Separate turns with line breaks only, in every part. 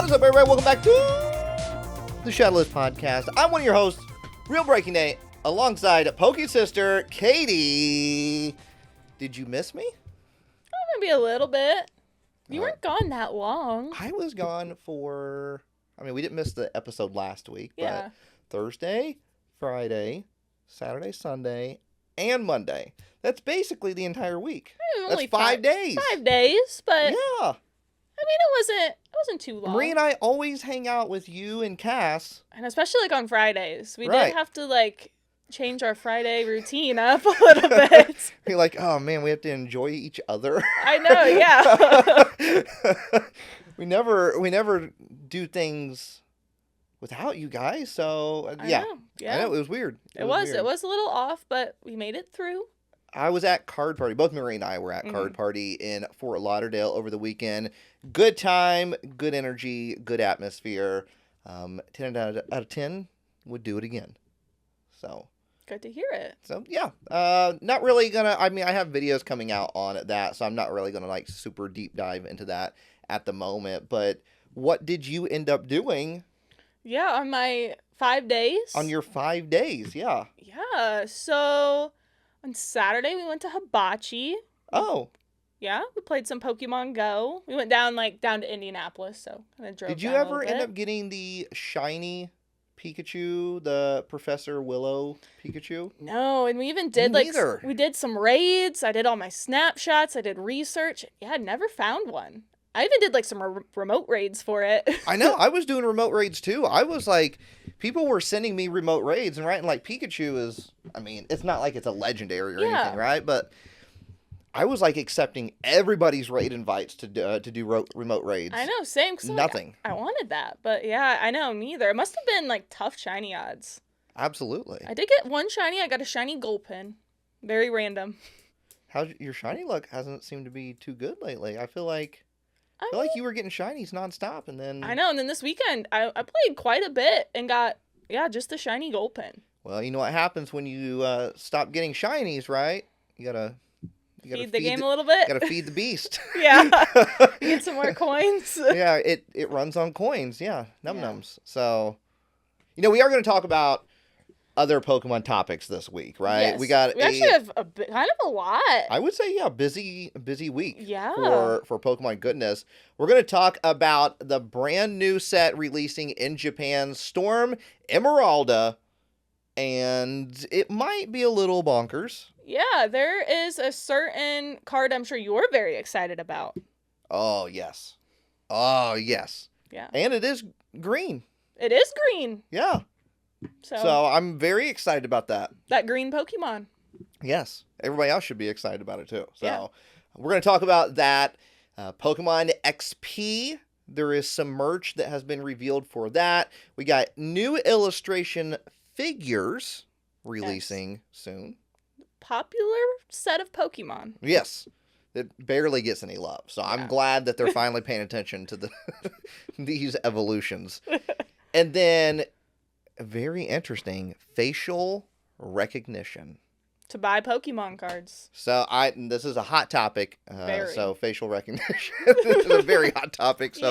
What is up, everybody? Welcome back to the Shadowless Podcast. I'm one of your hosts, RealBreakingNate, alongside Poke Sister, Katie. Did you miss me?
Oh, maybe a little bit. You weren't gone that long.
I was gone we didn't miss the episode last week, but Thursday, Friday, Saturday, Sunday, and Monday. That's basically the entire week.
That's
only 5 days.
5 days, but
yeah.
I mean, it wasn't too long.
Marie and I always hang out with you and Cass.
And especially like on Fridays. We
Right.
did have to like change our Friday routine up a little bit.
You're like, oh man, we have to enjoy each other.
I know, yeah.
we never do things without you guys, so
I know,
I know, it was weird.
It was a little off, but we made it through.
I was at Card Party. Both Marie and I were at Card Party in Fort Lauderdale over the weekend. Good time, good energy, good atmosphere. 10 out of 10 would do it again. So
good to hear it.
So yeah, not really gonna. I mean, I have videos coming out on that, so I'm not really gonna like super deep dive into that at the moment. But what did you end up doing?
Yeah, on my 5 days.
On your 5 days, yeah.
Yeah. So on Saturday we went to Hibachi.
Oh.
Yeah, we played some Pokemon Go. We went down to Indianapolis, so kind of drove.
Did you
down
ever end up getting the shiny Pikachu, the Professor Willow Pikachu?
No, and we even did we did some raids. I did all my snapshots. I did research. Yeah, I never found one. I even did like some remote raids for it.
I know. I was doing remote raids too. I was like, people were sending me remote raids and writing like Pikachu is. I mean, it's not like it's a legendary or anything, right? But I was like accepting everybody's raid invites to do remote raids.
I know, same.
Nothing.
I wanted that, but yeah, I know, neither. It must have been like tough shiny odds.
Absolutely.
I did get one shiny. I got a shiny Gulpin. Very random.
Your shiny luck hasn't seemed to be too good lately. I feel like you were getting shinies nonstop, and then
I know. And then this weekend, I played quite a bit and got just the shiny Gulpin.
Well, you know what happens when you stop getting shinies, right? You gotta
feed the game a little bit.
Gotta feed the beast.
Yeah. Get some more coins.
Yeah, it runs on coins. Yeah, nums. So, we are going to talk about other Pokemon topics this week, right?
Yes.
We actually
have kind of a lot.
I would say, busy week.
Yeah.
For Pokemon goodness. We're going to talk about the brand new set releasing in Japan, Storm Emeralda, and it might be a little bonkers.
Yeah, there is a certain card I'm sure you're very excited about.
Oh, yes. Yeah. And it is green.
It is green.
Yeah. So I'm very excited about that.
That green Pokemon.
Yes. Everybody else should be excited about it too. So we're going to talk about that. Pokemon XP. There is some merch that has been revealed for that. We got new illustration figures releasing soon.
Popular set of Pokemon.
Yes. It barely gets any love. So I'm glad that they're finally paying attention to these evolutions. And then very interesting facial recognition.
To buy Pokemon cards.
So this is a hot topic. So facial recognition is a very hot topic. So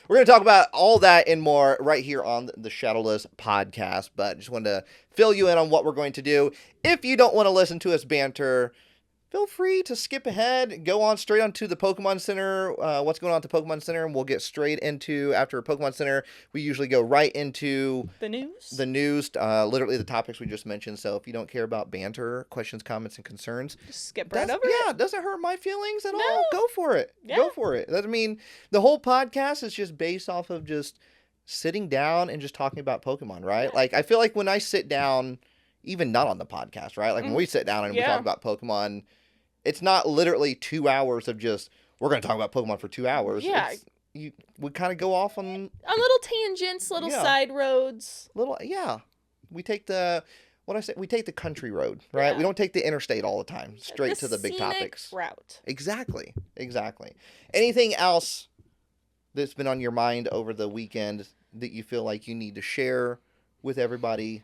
we're going to talk about all that and more right here on the Shadowless Podcast. But just wanted to fill you in on what we're going to do. If you don't want to listen to us banter, feel free to skip ahead, go on straight onto the Pokemon Center, what's going on at the Pokemon Center, and we'll get straight into, after Pokemon Center, we usually go right into
the news,
literally the topics we just mentioned. So if you don't care about banter, questions, comments, and concerns,
just skip right over it.
Yeah, it doesn't hurt my feelings at all. Go for it. Yeah. Go for it. I mean, the whole podcast is just based off of just sitting down and just talking about Pokemon, right? Yeah. Like, I feel like when I sit down, even not on the podcast, right? Like when we sit down and we talk about Pokemon, it's not literally 2 hours of just, we're going to talk about Pokemon for 2 hours. Yeah. We kind of go off on
little tangents, little side roads.
We take we take the country road, right? Yeah. We don't take the interstate all the time, straight to the big topics.
Route.
Exactly. Anything else that's been on your mind over the weekend that you feel like you need to share with everybody?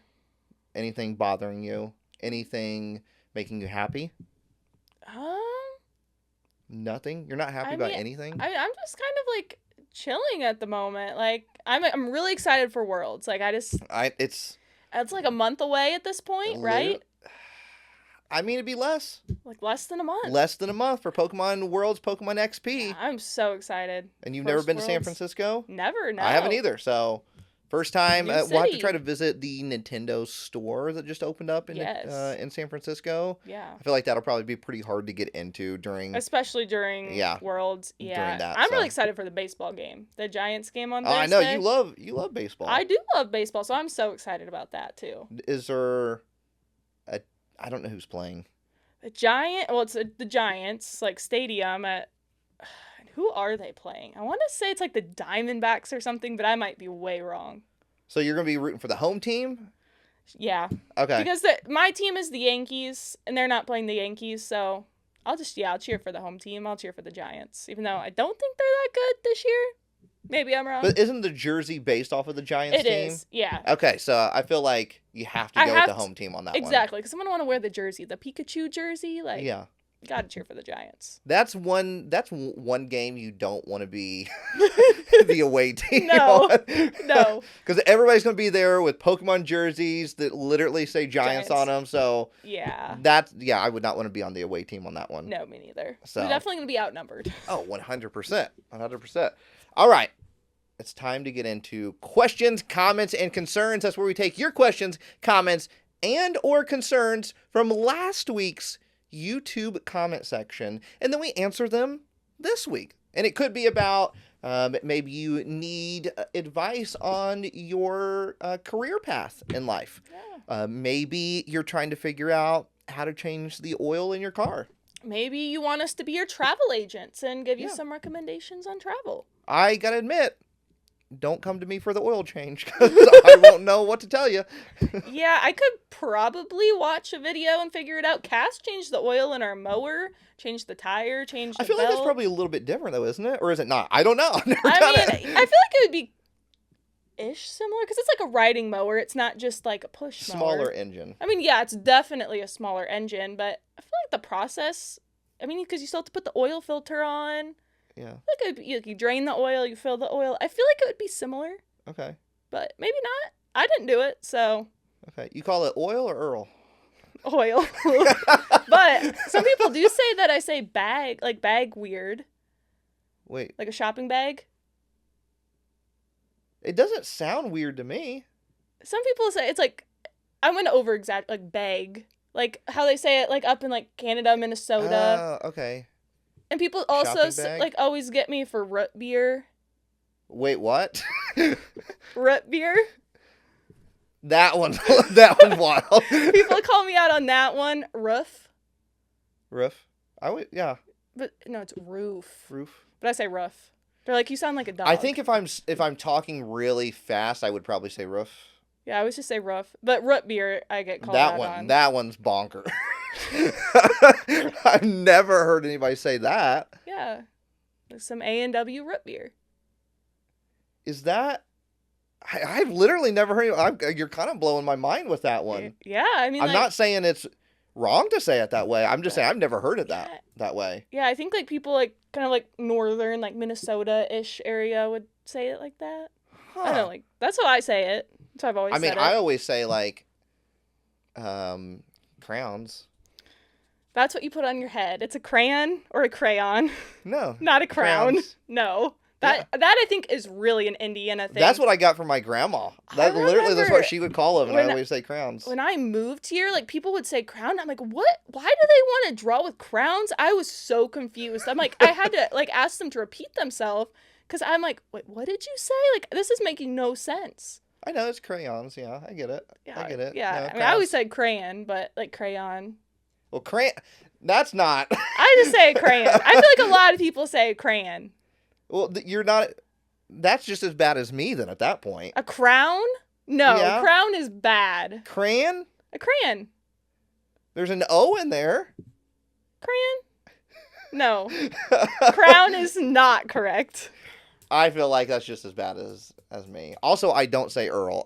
Anything bothering you? Anything making you happy?
Nothing?
You're not happy about anything?
I'm just kind of like chilling at the moment. Like, I'm really excited for Worlds. Like, it's like a month away at this point, right?
I mean, it'd be less.
Like, less than a month.
Less than a month for Pokemon Worlds, Pokemon XP.
Yeah, I'm so excited.
And you've never been to San Francisco?
Never, no.
I haven't either, so first time. We'll have to try to visit the Nintendo store that just opened up in San Francisco.
Yeah.
I feel like that'll probably be pretty hard to get into
especially during Worlds. Yeah.
During that,
I'm really excited for the baseball game. The Giants game on Thursday.
I know you love baseball.
I do love baseball, so I'm so excited about that too.
Is there I don't know who's playing.
It's the Giants like stadium at who are they playing? I want to say it's like the Diamondbacks or something, but I might be way wrong.
So you're going to be rooting for the home team?
Yeah.
Okay.
Because my team is the Yankees, and they're not playing the Yankees, so I'll cheer for the home team. I'll cheer for the Giants, even though I don't think they're that good this year. Maybe I'm wrong.
But isn't the jersey based off of the Giants team?
It is, yeah.
Okay, so I feel like you have to go with the home team on that one.
Exactly, because I'm going to want to wear the jersey, the Pikachu jersey. Like,
yeah.
Gotta cheer for the Giants.
That's one game you don't want to be the away team.
No.
Because everybody's going to be there with Pokemon jerseys that literally say Giants on them. So
yeah,
I would not want to be on the away team on that one.
No, me neither.
So
we're definitely going to be outnumbered.
Oh, 100%. 100%. All right. It's time to get into questions, comments, and concerns. That's where we take your questions, comments, and or concerns from last week's YouTube comment section, and then we answer them this week. And it could be about maybe you need advice on your career path in life. Yeah. Maybe you're trying to figure out how to change the oil in your car.
Maybe you want us to be your travel agents and give you some recommendations on travel.
I gotta admit, don't come to me for the oil change because I won't know what to tell you.
Yeah, I could probably watch a video and figure it out. Cass changed the oil in our mower, changed the tire, changed the belt.
I feel like it's probably a little bit different though, isn't it? Or is it not? I don't know. I feel
like it would be similar because it's like a riding mower. It's not just like a push mower.
Smaller engine.
I mean, yeah, it's definitely a smaller engine, but I feel like the process, because you still have to put the oil filter on.
Yeah.
Like you drain the oil, you fill the oil. I feel like it would be similar.
Okay.
But maybe not. I didn't do it, so.
Okay. You call it oil or Earl?
Oil. But some people do say that I say bag, like bag weird.
Wait.
Like a shopping bag.
It doesn't sound weird to me.
Some people say it's like, I'm going to over-exaggerate, like bag. Like how they say it like up in like Canada, Minnesota.
Oh, okay.
And people also like always get me for root beer.
Wait, what?
Root beer?
That one's wild.
People call me out on that one. Roof.
Yeah.
But no, it's roof.
Roof.
But I say roof. They're like, you sound like a dog.
I think if I'm talking really fast, I would probably say roof.
Yeah, I would just say roof. But root beer, I get called out on.
That one's bonker. I've never heard anybody say that.
Yeah. There's some A&W root beer.
Is that... I've literally never heard... You're kind of blowing my mind with that one.
Yeah,
I'm not saying it's wrong to say it that way. I'm just saying I've never heard it that way.
Yeah, I think like people like kind of like northern, like Minnesota-ish area would say it like that. Huh. I don't know, like that's how I say it. That's how I've always said it.
I always say like crayons.
That's what you put on your head. It's a crayon or a crayon.
No.
Not a crown.
Crowns.
No. That I think is really an Indiana thing.
That's what I got from my grandma. That's what she would call them, and I always say crowns.
When I moved here, like people would say crown. I'm like, what? Why do they want to draw with crowns? I was so confused. I'm like, I had to like ask them to repeat themselves because I'm like, wait, what did you say? Like this is making no sense.
I know it's crayons. Yeah, I get it.
Yeah,
I get it.
Yeah, I always said crayon, but like crayon.
Well, crayon. That's not.
I just say crayon. I feel like a lot of people say crayon.
Well, you're not. That's just as bad as me then at that point.
A crown? No,
yeah.
Crown is bad.
Crayon?
A crayon.
There's an O in there.
Crayon? No. Crown is not correct.
I feel like that's just as bad as me. Also, I don't say Earl.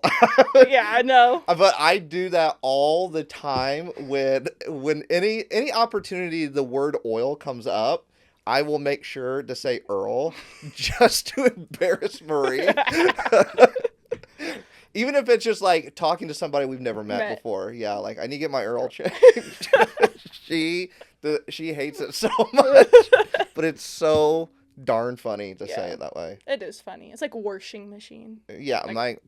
Yeah, I know.
But I do that all the time when any opportunity the word oil comes up. I will make sure to say Earl just to embarrass Marie. Even if it's just like talking to somebody we've never met before. Yeah, like I need to get my Earl changed. She hates it so much, but it's so darn funny to say it that way.
It is funny. It's like washing machine.
Yeah,
Like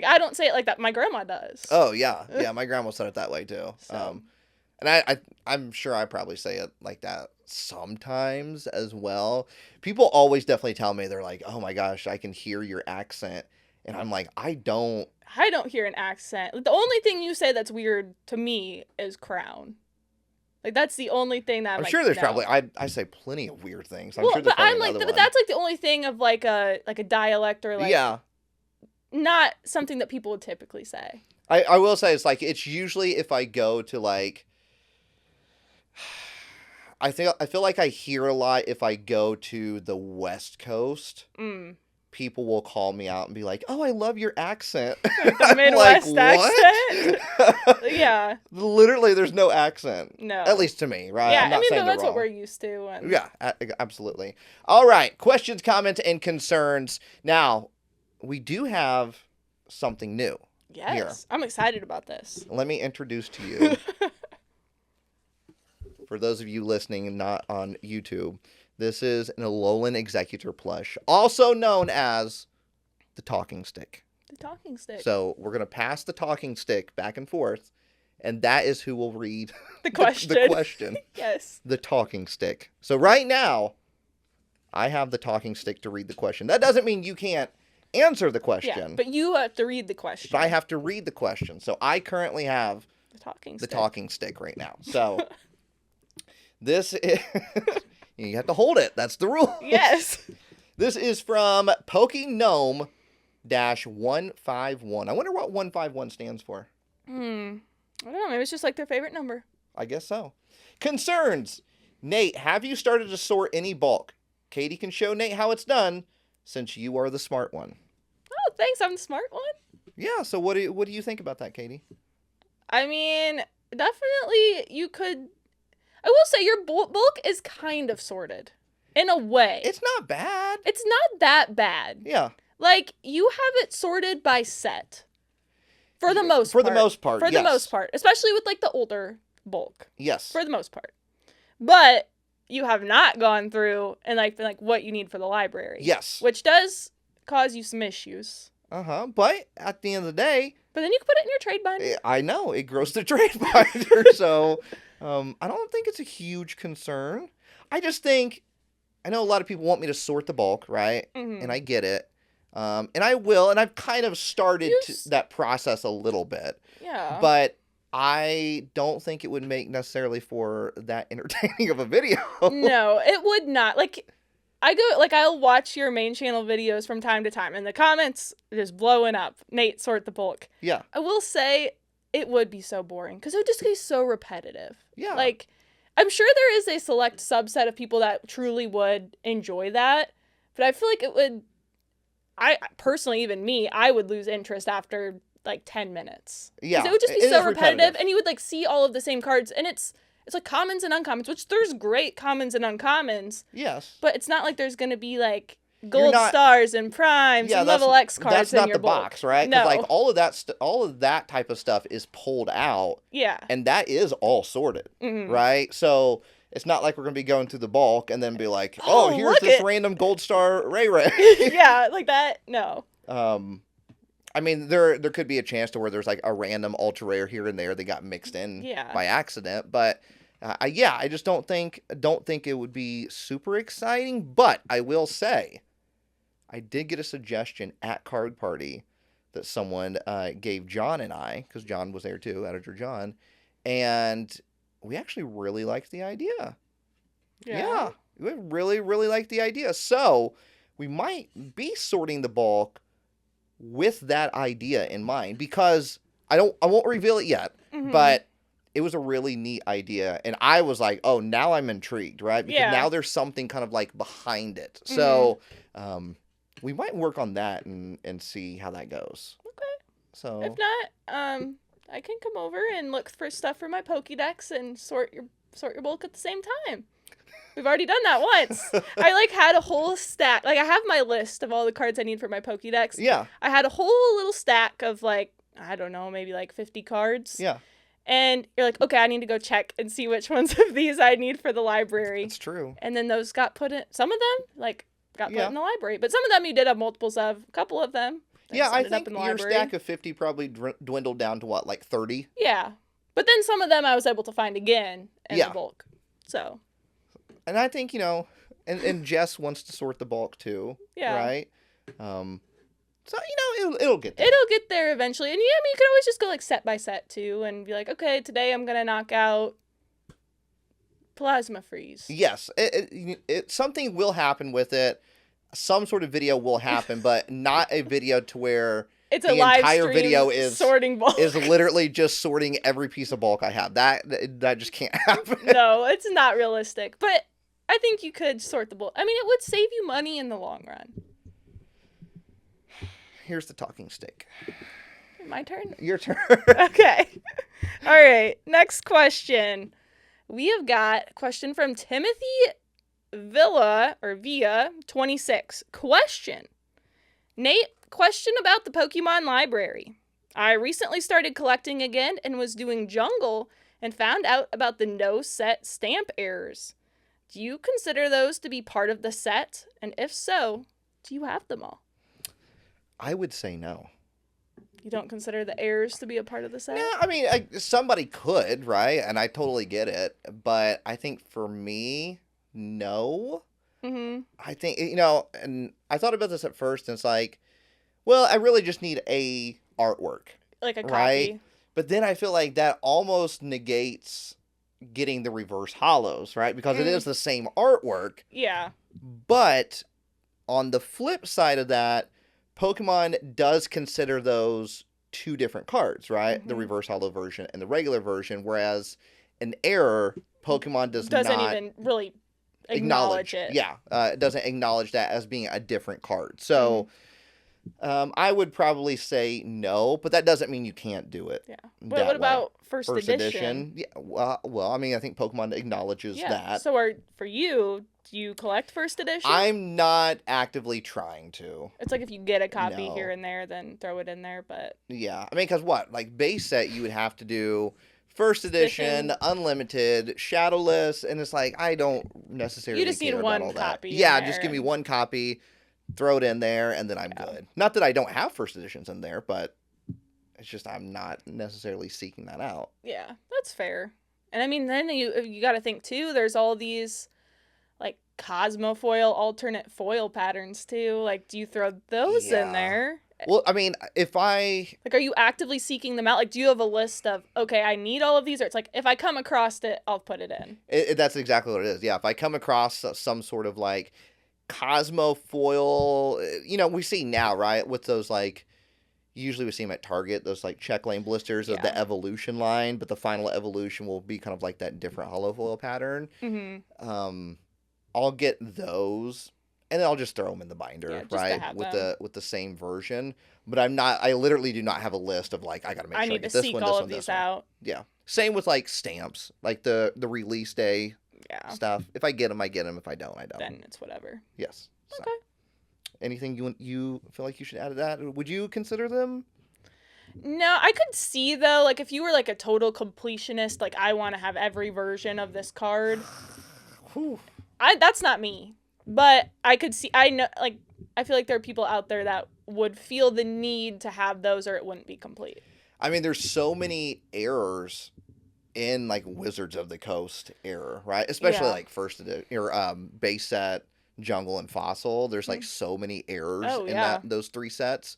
I don't say it like that. My grandma does.
Oh yeah, yeah. My grandma said it that way too. So. And I'm sure I probably say it like that sometimes as well. People always definitely tell me, they're like, "Oh my gosh, I can hear your accent," and I'm like, I don't
hear an accent. The only thing you say that's weird to me is crown. Like that's the only thing that I'm
sure there's probably I say plenty of weird things. I'm sure there's
but I'm
like,
but that's like the only thing of like a dialect or like not something that people would typically say.
I will say it's like it's usually if I go to like. I feel like I hear a lot if I go to the West Coast. People will call me out and be like, "Oh, I love your accent."
The Midwest accent? Yeah.
Literally, there's no accent.
No.
At least to me, right?
Yeah, but that's what we're used to.
Yeah, absolutely. All right. Questions, comments, and concerns. Now, we do have something new.
Yes.
Here.
I'm excited about this.
Let me introduce to you. For those of you listening and not on YouTube, this is an Alolan Executor plush, also known as the talking stick.
The talking stick.
So we're going to pass the talking stick back and forth, and that is who will read
the question.
the question.
Yes.
The talking stick. So right now, I have the talking stick to read the question. That doesn't mean you can't answer the question.
Yeah, but you have to read the question.
But I have to read the question. So I currently have
the talking
stick right now. So... This is... You have to hold it. That's the rule.
Yes.
This is from Pokegnome-151. I wonder what 151 stands for.
I don't know. Maybe it's just like their favorite number.
I guess so. Concerns. Nate, have you started to sort any bulk? Katie can show Nate how it's done since you are the smart one.
Oh, thanks. I'm the smart one.
Yeah. So what do you think about that, Katie?
I mean, definitely you could... I will say your bulk is kind of sorted. In a way.
It's not bad.
It's not that bad.
Yeah.
Like, you have it sorted by set. For the most part.
For the most part,
For the most part. Especially with, like, the older bulk.
Yes.
For the most part. But you have not gone through and, like, been like, what you need for the library.
Yes.
Which does cause you some issues.
Uh-huh. But at the end of the day...
But then you can put it in your trade binder.
I know. It grows the trade binder, so... I don't think it's a huge concern. I just think, I know a lot of people want me to sort the bulk, right? Mm-hmm. And I get it. And I will, and I've kind of started that process a little bit.
Yeah.
But I don't think it would make necessarily for that entertaining of a video.
No, it would not. Like, I'll watch your main channel videos from time to time, and the comments just blowing up. Nate, sort the bulk.
Yeah.
I will say... It would be so boring because it would just be so repetitive.
Yeah.
Like, I'm sure there is a select subset of people that truly would enjoy that, but I feel like it would, I personally, even me, I would lose interest after like 10 minutes.
Yeah.
It would just be so repetitive, and you would like see all of the same cards, and it's like commons and uncommons, which there's great commons and uncommons.
Yes.
But it's not like there's going to be like gold stars and primes and level X cards in your bulk.
That's not the box, right?
No.
Like all of that type of stuff is pulled out.
Yeah.
And that is all sorted, right? So it's not like we're going to be going through the bulk and then be like, oh here's this random gold star Ray.
Yeah, like that. No.
I mean, there could be a chance to where there's like a random ultra rare here and there that got mixed in by accident, but I just don't think it would be super exciting. But I will say, I did get a suggestion at Card Party that someone gave John and I, because John was there too, editor John, and we actually really liked the idea. Yeah, we really, really liked the idea. So we might be sorting the bulk with that idea in mind, because I won't reveal it yet, but it was a really neat idea, and I was like, oh, now I'm intrigued, right? Because now there's something kind of like behind it. So we might work on that and see how that goes.
Okay.
So
if not, I can come over and look for stuff for my Pokédex and sort your bulk at the same time. We've already done that once. I, like, had a whole stack. Like, I have my list of all the cards I need for my Pokédex.
Yeah.
I had a whole little stack of, like, I don't know, maybe, like, 50 cards.
Yeah.
And you're like, okay, I need to go check and see which ones of these I need for the library.
That's true.
And then those got put in. Some of them, like, got put in the library. But some of them you did have multiples of. A couple of them.
Yeah, I think your stack of 50 probably dwindled down to, what, like 30?
Yeah. But then some of them I was able to find again in the bulk. So.
And I think, and Jess wants to sort the bulk too. Yeah. Right? So, it'll get there.
It'll get there eventually. And, yeah, I mean, you could always just go, like, set by set, too, and be like, okay, today I'm going to knock out Plasma Freeze.
Yes. Something will happen with it. Some sort of video will happen, but not a video to where
it's the entire
video is
sorting bulk.
Is literally just sorting every piece of bulk I have. That just can't happen.
No, it's not realistic. But I think you could sort the bulk. I mean, it would save you money in the long run.
Here's the talking stick.
My turn?
Your turn.
Okay. All right. Next question. We have got a question from Timothy Villa 26. Question. Nate, question about the Pokemon library. I recently started collecting again and was doing jungle and found out about the no set stamp errors. Do you consider those to be part of the set? And if so, do you have them all?
I would say no.
You don't consider the errors to be a part of the set?
No, I mean, somebody could, right? And I totally get it. But I think for me, no. Mm-hmm. I think, and I thought about this at first, and it's like, well, I really just need a artwork.
Like a copy.
Right? But then I feel like that almost negates getting the reverse hollows, right? Because it is the same artwork.
Yeah.
But on the flip side of that, Pokemon does consider those two different cards, right? Mm-hmm. The reverse hollow version and the regular version, whereas an error, Pokemon doesn't
even really acknowledge it.
Yeah, it doesn't acknowledge that as being a different card. So I would probably say no, but that doesn't mean you can't do it.
Yeah. But what about first edition?
Yeah. Well, I mean, I think Pokemon acknowledges that.
So for you, do you collect first edition?
I'm not actively trying to.
It's like if you get a copy here and there, then throw it in there, but...
Yeah. I mean, because what? Like, base set, you would have to do first edition, unlimited, shadowless, and it's like, I don't necessarily care about all that.
You just need one copy.
Yeah, just give me one copy, throw it in there, and then I'm good. Not that I don't have first editions in there, but it's just I'm not necessarily seeking that out.
Yeah, that's fair. And I mean, then you got to think, too, there's all these... like Cosmofoil alternate foil patterns too. Like, do you throw those in there?
Well, I mean, if I...
like, are you actively seeking them out? Like, do you have a list of, okay, I need all of these? Or it's like, if I come across it, I'll put it in.
That's exactly what it is. Yeah, if I come across some sort of, like, Cosmofoil... we see now, right? With those, like... Usually we see them at Target, those, like, check lane blisters of the evolution line. But the final evolution will be kind of like that different hollow foil pattern. Mm-hmm. I'll get those, and then I'll just throw them in the binder, right? With the same version. But I literally do not have a list of, like, I gotta make sure I get this one, this one, this one. Out. Yeah. Same with, like, stamps, like the release day stuff. If I get them, I get them. If I don't, I don't.
Then it's whatever.
Yes. Okay. So. Anything you feel like you should add to that? Would you consider them?
No, I could see, though, like, if you were, like, a total completionist, like, I want to have every version of this card.
Whew.
That's not me, but I could see, I know, like, I feel like there are people out there that would feel the need to have those or it wouldn't be complete.
I mean, there's so many errors in, like, Wizards of the Coast era, right? Especially, like, first edition, or base set, jungle, and fossil. There's, like, so many errors in those three sets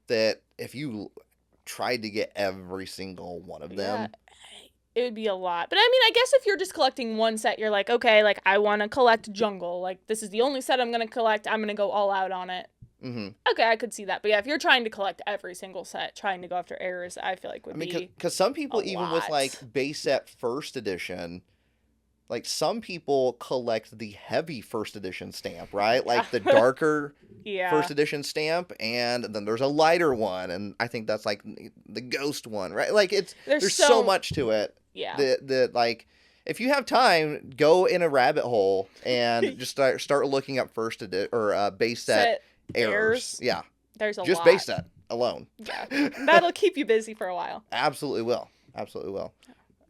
that if you tried to get every single one of them...
it would be a lot. But I mean, I guess if you're just collecting one set, you're like, okay, like, I want to collect jungle. Like, this is the only set I'm going to collect. I'm going to go all out on it. Mm-hmm. Okay, I could see that. But yeah, if you're trying to collect every single set, trying to go after errors, I feel like would be
because some people, even with, like, base set first edition, like, some people collect the heavy first edition stamp, right? Like, the darker first edition stamp, and then there's a lighter one, and I think that's, like, the ghost one, right? Like, there's so much to it.
Yeah.
That like, if you have time, go in a rabbit hole and just start looking up base set errors. Yeah.
There's a lot.
Just base set alone.
Yeah. That'll keep you busy for a while.
Absolutely will. All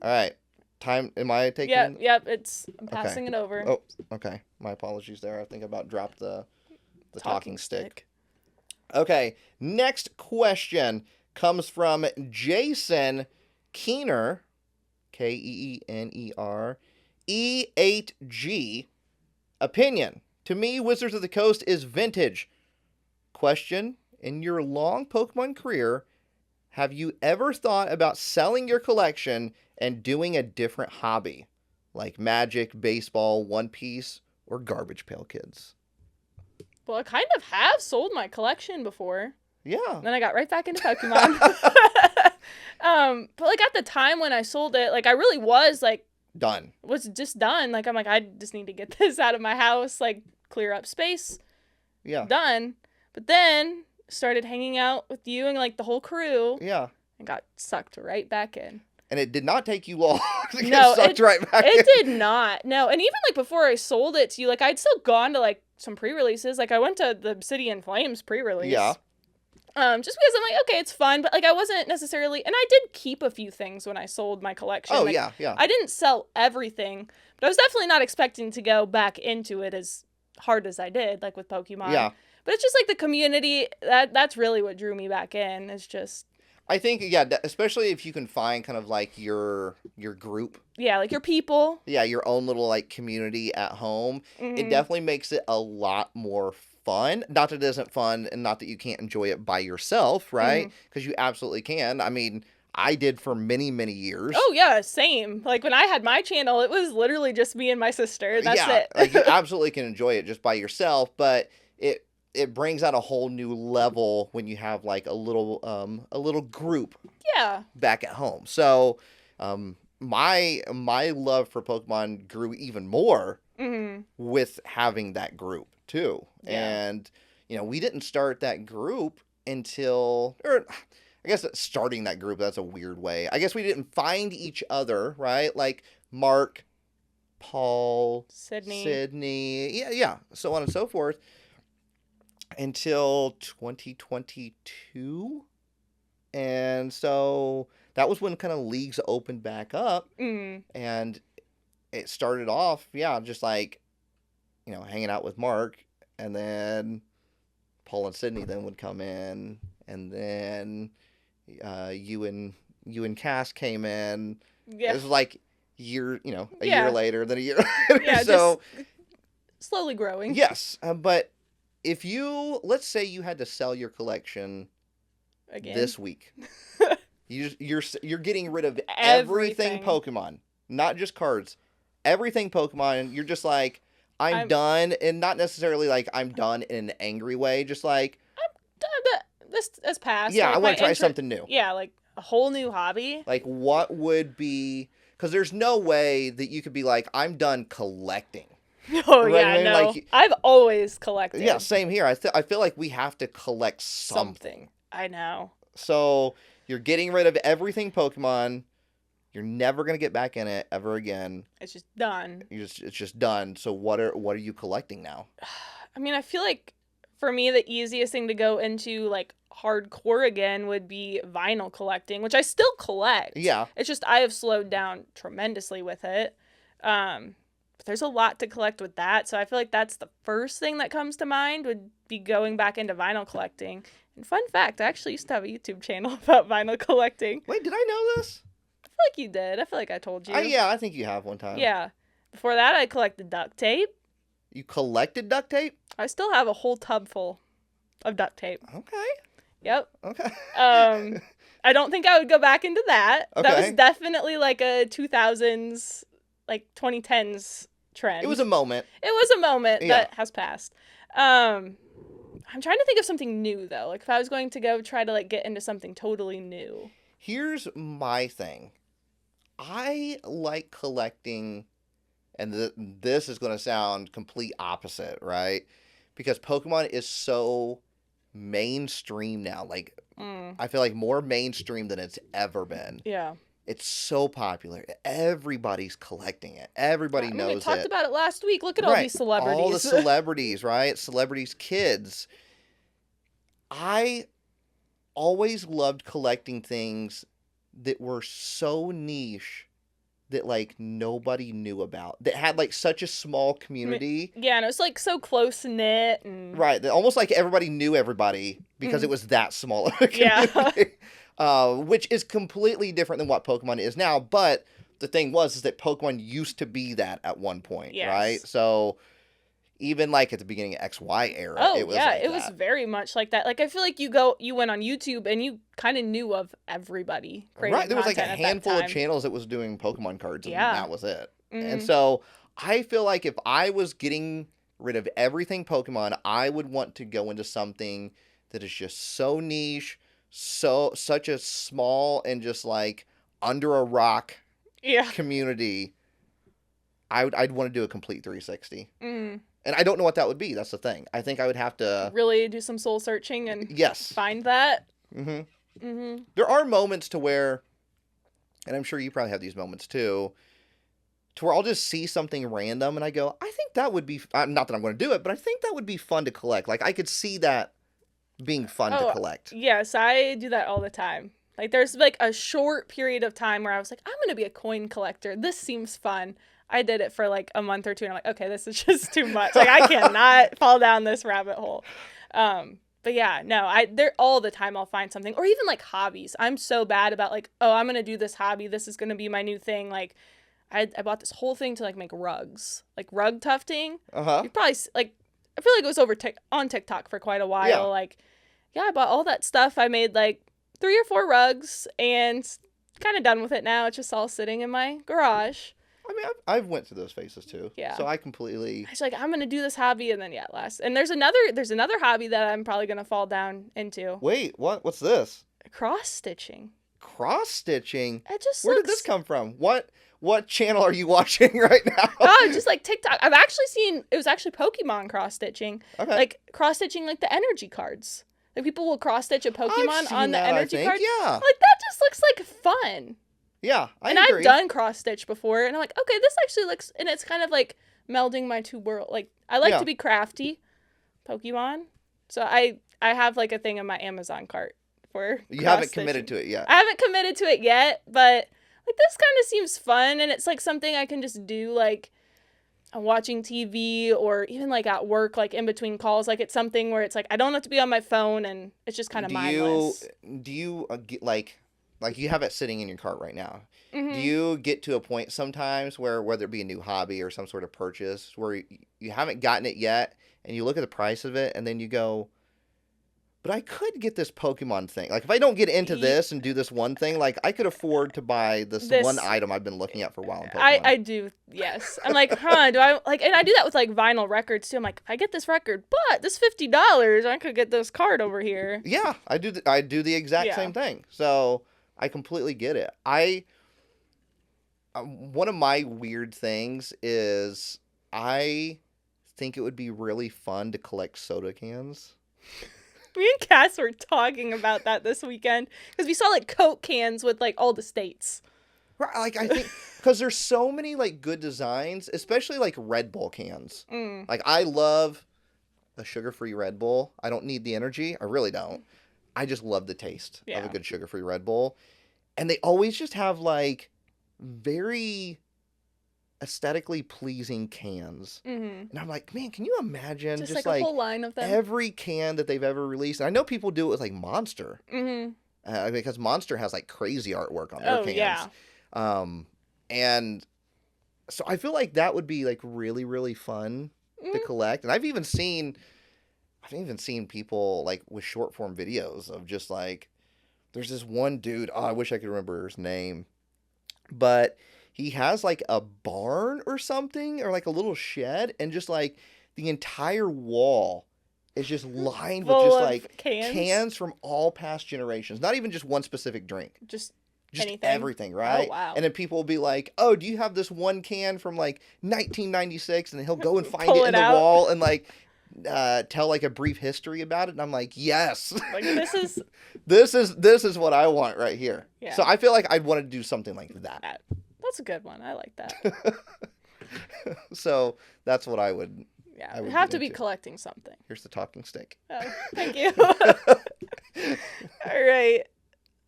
right. Time. Am I taking?
Yep. I'm passing it over.
Oh, okay. My apologies there. I think I about dropped the talking stick. Okay. Next question comes from Jason Keener, Keener, E8G. Opinion. To me, Wizards of the Coast is vintage. Question. In your long Pokemon career, have you ever thought about selling your collection and doing a different hobby? Like Magic, baseball, One Piece, or Garbage Pail Kids?
Well, I kind of have sold my collection before.
Yeah.
Then I got right back into Pokemon. But like at the time when I sold it, like I really was like
done.
Was just done. Like I'm like, I just need to get this out of my house, like clear up space.
Yeah.
Done. But then started hanging out with you and like the whole crew.
Yeah.
And got sucked right back in.
And it did not take you long to get sucked right back in.
It did not. No. And even like before I sold it to you, like I'd still gone to like some pre-releases. Like I went to the City in Flames pre-release. Yeah. Just because I'm like, okay, it's fun, but like I wasn't necessarily, and I did keep a few things when I sold my collection.
Oh,
like,
yeah.
I didn't sell everything, but I was definitely not expecting to go back into it as hard as I did, like with Pokemon.
Yeah.
But it's just like the community, that's really what drew me back in. It's just.
I think, yeah, especially if you can find kind of like your group.
Yeah, like your people.
Yeah, your own little like community at home. Mm-hmm. It definitely makes it a lot more fun. Not that it isn't fun and not that you can't enjoy it by yourself, right? Because you absolutely can. I mean, I did for many, many years.
Oh, yeah, same. Like when I had my channel, it was literally just me and my sister. That's it.
Like you absolutely can enjoy it just by yourself, but it brings out a whole new level when you have like a little group back at home. So my love for Pokemon grew even more with having that group too. Yeah. And we didn't start that group until, or I guess starting that group, that's a weird way. I guess we didn't find each other, right? Like Mark, Paul, Sydney, yeah, so on and so forth. Until 2022. And so that was when kind of leagues opened back up. And it started off, just like, hanging out with Mark. And then Paul and Sydney then would come in. And then you and Cass came in. Yeah. It was like a year later, then a year later.
Yeah, so just slowly growing.
Yes, but if let's say you had to sell your collection again this week, you're getting rid of everything Pokemon, not just cards, everything Pokemon. You're just like, I'm done, and not necessarily like I'm done in an angry way, just like
I'm done. This has passed.
Yeah, like, I want to try something new.
Yeah, like a whole new hobby.
Like what would be? Because there's no way that you could be like, I'm done collecting.
Oh, right? Yeah, no. Like, I've always collected.
Yeah, same here. I feel like we have to collect something.
I know.
So you're getting rid of everything Pokemon. You're never going to get back in it ever again.
It's just done.
It's just done. So what are you collecting now?
I mean, I feel like for me, the easiest thing to go into like hardcore again would be vinyl collecting, which I still collect.
Yeah.
It's just I have slowed down tremendously with it. But there's a lot to collect with that. So I feel like that's the first thing that comes to mind would be going back into vinyl collecting. And fun fact, I actually used to have a YouTube channel about vinyl collecting.
Wait, did I know this?
I feel like you did. I feel like I told you.
Yeah, I think you have one time.
Yeah. Before that, I collected duct tape.
You collected duct tape?
I still have a whole tub full of duct tape.
Okay.
Yep.
Okay.
I don't think I would go back into that.
Okay.
That was definitely like a 2000s, like 2010s trend.
It was a moment.
That has passed. I'm trying to think of something new though. Like if I was going to go try to like get into something totally new.
Here's my thing. I like collecting, and this is going to sound complete opposite, right? Because Pokemon is so mainstream now. Like, I feel like more mainstream than it's ever been.
Yeah.
It's so popular. Everybody's collecting it. Everybody knows it.
We talked about it last week. Look at all these celebrities.
All the celebrities, right? Celebrities' kids. I always loved collecting things that were so niche that, like, nobody knew about. That had, like, such a small community.
Yeah, and it was, like, so close-knit. And...
Right. Almost like everybody knew everybody because it was that small of a community. Yeah. Which is completely different than what Pokemon is now. But the thing is that Pokemon used to be that at one point, right? So even like at the beginning of XY era, it was like
it was very much like that. Like, I feel like you went on YouTube and you kind of knew of everybody creating
right. There was like a handful
of
channels that was doing Pokemon cards, and that was it.
Mm-hmm.
And so I feel like if I was getting rid of everything Pokemon, I would want to go into something that is just so niche, such a small and just like under a rock community. I'd want to do a complete 360. And I don't know what that would be. That's the thing. I think I would have to
really do some soul searching and find that.
There are moments to where, and I'm sure you probably have these moments too, to where I'll just see something random and I go, I think that would be, not that I'm going to do it, but I think that would be fun to collect. Like, I could see that being fun to collect.
Yes, I do that all the time. Like, there's like a short period of time where I was like, I'm going to be a coin collector. This seems fun. I did it for like a month or two and I'm like, okay, this is just too much. Like, I cannot fall down this rabbit hole. But yeah, no, they're all the time I'll find something. Or even like hobbies. I'm so bad about like, oh, I'm going to do this hobby. This is going to be my new thing. Like, I bought this whole thing to like make rugs, like rug tufting. You probably like, I feel like it was on TikTok for quite a while.
Yeah.
Like, I bought all that stuff. I made like 3 or 4 rugs and kind of done with it now. It's just all sitting in my garage.
I mean, I've went through those phases too.
Yeah.
So I completely.
It's like, I'm gonna do this hobby, and then last. And there's another hobby that I'm probably gonna fall down into.
Wait, what? What's this?
Cross stitching.
Cross stitching.
Where
did this come from? What channel are you watching right now?
Oh, just like TikTok. I've actually seen it was actually Pokemon cross stitching.
Okay.
Like cross stitching like the energy cards. Like people will cross stitch a Pokemon on the energy card.
Yeah.
Like that just looks like fun.
Yeah, I
agree.
And
I've done cross stitch before, and I'm like, okay, this actually looks, and it's kind of like melding my two worlds. Like I like to be crafty, Pokemon, so I have like a thing in my Amazon cart for.
You haven't committed to it yet.
I haven't committed to it yet, but like this kind of seems fun, and it's like something I can just do like. I'm watching TV or even like at work, like in between calls. Like it's something where it's like I don't have to be on my phone, and it's just kind of mindless.
Do you get like you have it sitting in your cart right now? Mm-hmm. Do you get to a point sometimes where whether it be a new hobby or some sort of purchase where you haven't gotten it yet and you look at the price of it and then you go, but I could get this Pokemon thing. Like if I don't get into this and do this one thing, like I could afford to buy this one item I've been looking at for a while in Pokemon.
I do, yes. I'm like, do I like, and I do that with like vinyl records too. I'm like, I get this record, but this $50, I could get this card over here.
Yeah, I do the exact same thing. So I completely get it. One of my weird things is I think it would be really fun to collect soda cans.
Me and Cass were talking about that this weekend because we saw like Coke cans with like all the states.
Right, like I think because there's so many like good designs, especially like Red Bull cans. Like I love a sugar-free Red Bull. I don't need the energy. I really don't. I just love the taste of a good sugar-free Red Bull. And they always just have, like, very aesthetically pleasing cans. Mm-hmm. And I'm like, man, can you imagine just like,
a whole line of them?
Every can that they've ever released? And I know people do it with, like, Monster. Mm-hmm. Because Monster has, like, crazy artwork on their cans. Yeah. And so I feel like that would be, like, really, really fun to collect. And I've even seen people like with short form videos of just like, there's this one dude, I wish I could remember his name, but he has like a barn or something or like a little shed and just like the entire wall is just lined with just like cans from all past generations. Not even just one specific drink. Just anything. Everything, right?
Oh, wow.
And then people will be like, oh, do you have this one can from like 1996? And then he'll go and find it in the wall and like tell like a brief history about it, and I'm like, yes,
like this is
this is what I want right here.
Yeah.
So I feel like I'd want to do something like that.
That's a good one. I like that.
So that's what I would.
Yeah, we have to be collecting something.
Here's the talking stick.
Oh, thank you. All right.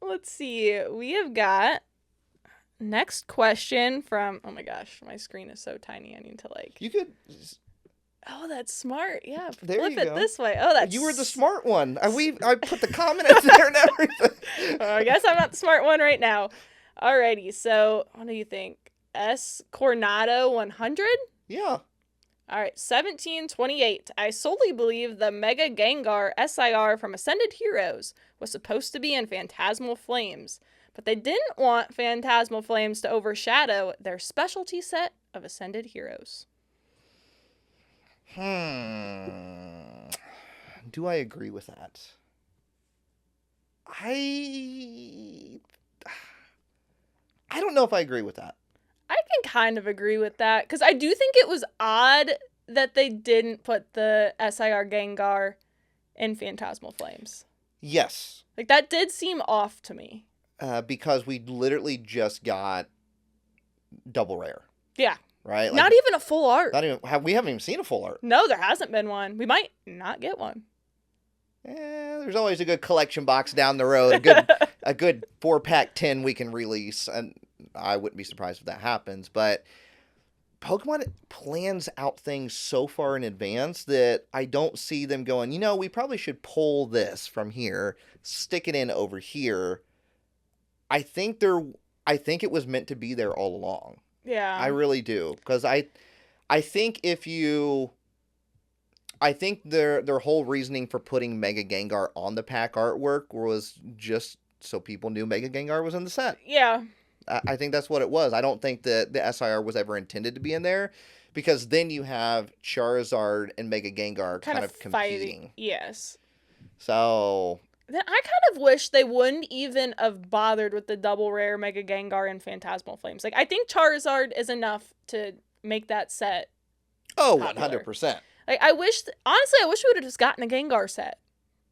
Let's see. We have got next question from. Oh my gosh, my screen is so tiny. I need to like.
You could.
Oh, that's smart. Yeah,
there
flip
you
it
go.
This way. Oh, that's.
You were the smart one. I put the comments there and everything.
I guess I'm not the smart one right now. Alrighty. So, what do you think? S Coronado 100?
Yeah.
All right, 1728. I solely believe the Mega Gengar SIR from Ascended Heroes was supposed to be in Phantasmal Flames, but they didn't want Phantasmal Flames to overshadow their specialty set of Ascended Heroes.
Do I agree with that? I don't know if I agree with that.
I can kind of agree with that, because I do think it was odd that they didn't put the SIR Gengar in Phantasmal Flames.
Yes.
Like, that did seem off to me.
Because we literally just got double rare.
Yeah.
Right? Like,
not even a full art.
We haven't even seen a full art.
No, there hasn't been one. We might not get one.
There's always a good collection box down the road. A good 4-pack 10 we can release. And I wouldn't be surprised if that happens. But Pokemon plans out things so far in advance that I don't see them going, we probably should pull this from here, stick it in over here. I think it was meant to be there all along.
Yeah.
I really do. Because I think their whole reasoning for putting Mega Gengar on the pack artwork was just so people knew Mega Gengar was in the set.
Yeah.
I think that's what it was. I don't think that the SIR was ever intended to be in there, because then you have Charizard and Mega Gengar kind of competing.
Fighting. Yes.
So
then I kind of wish they wouldn't even have bothered with the double rare Mega Gengar and Phantasmal Flames. Like, I think Charizard is enough to make that set.
Oh,
popular.
100%.
Like, honestly, I wish we would have just gotten a Gengar set.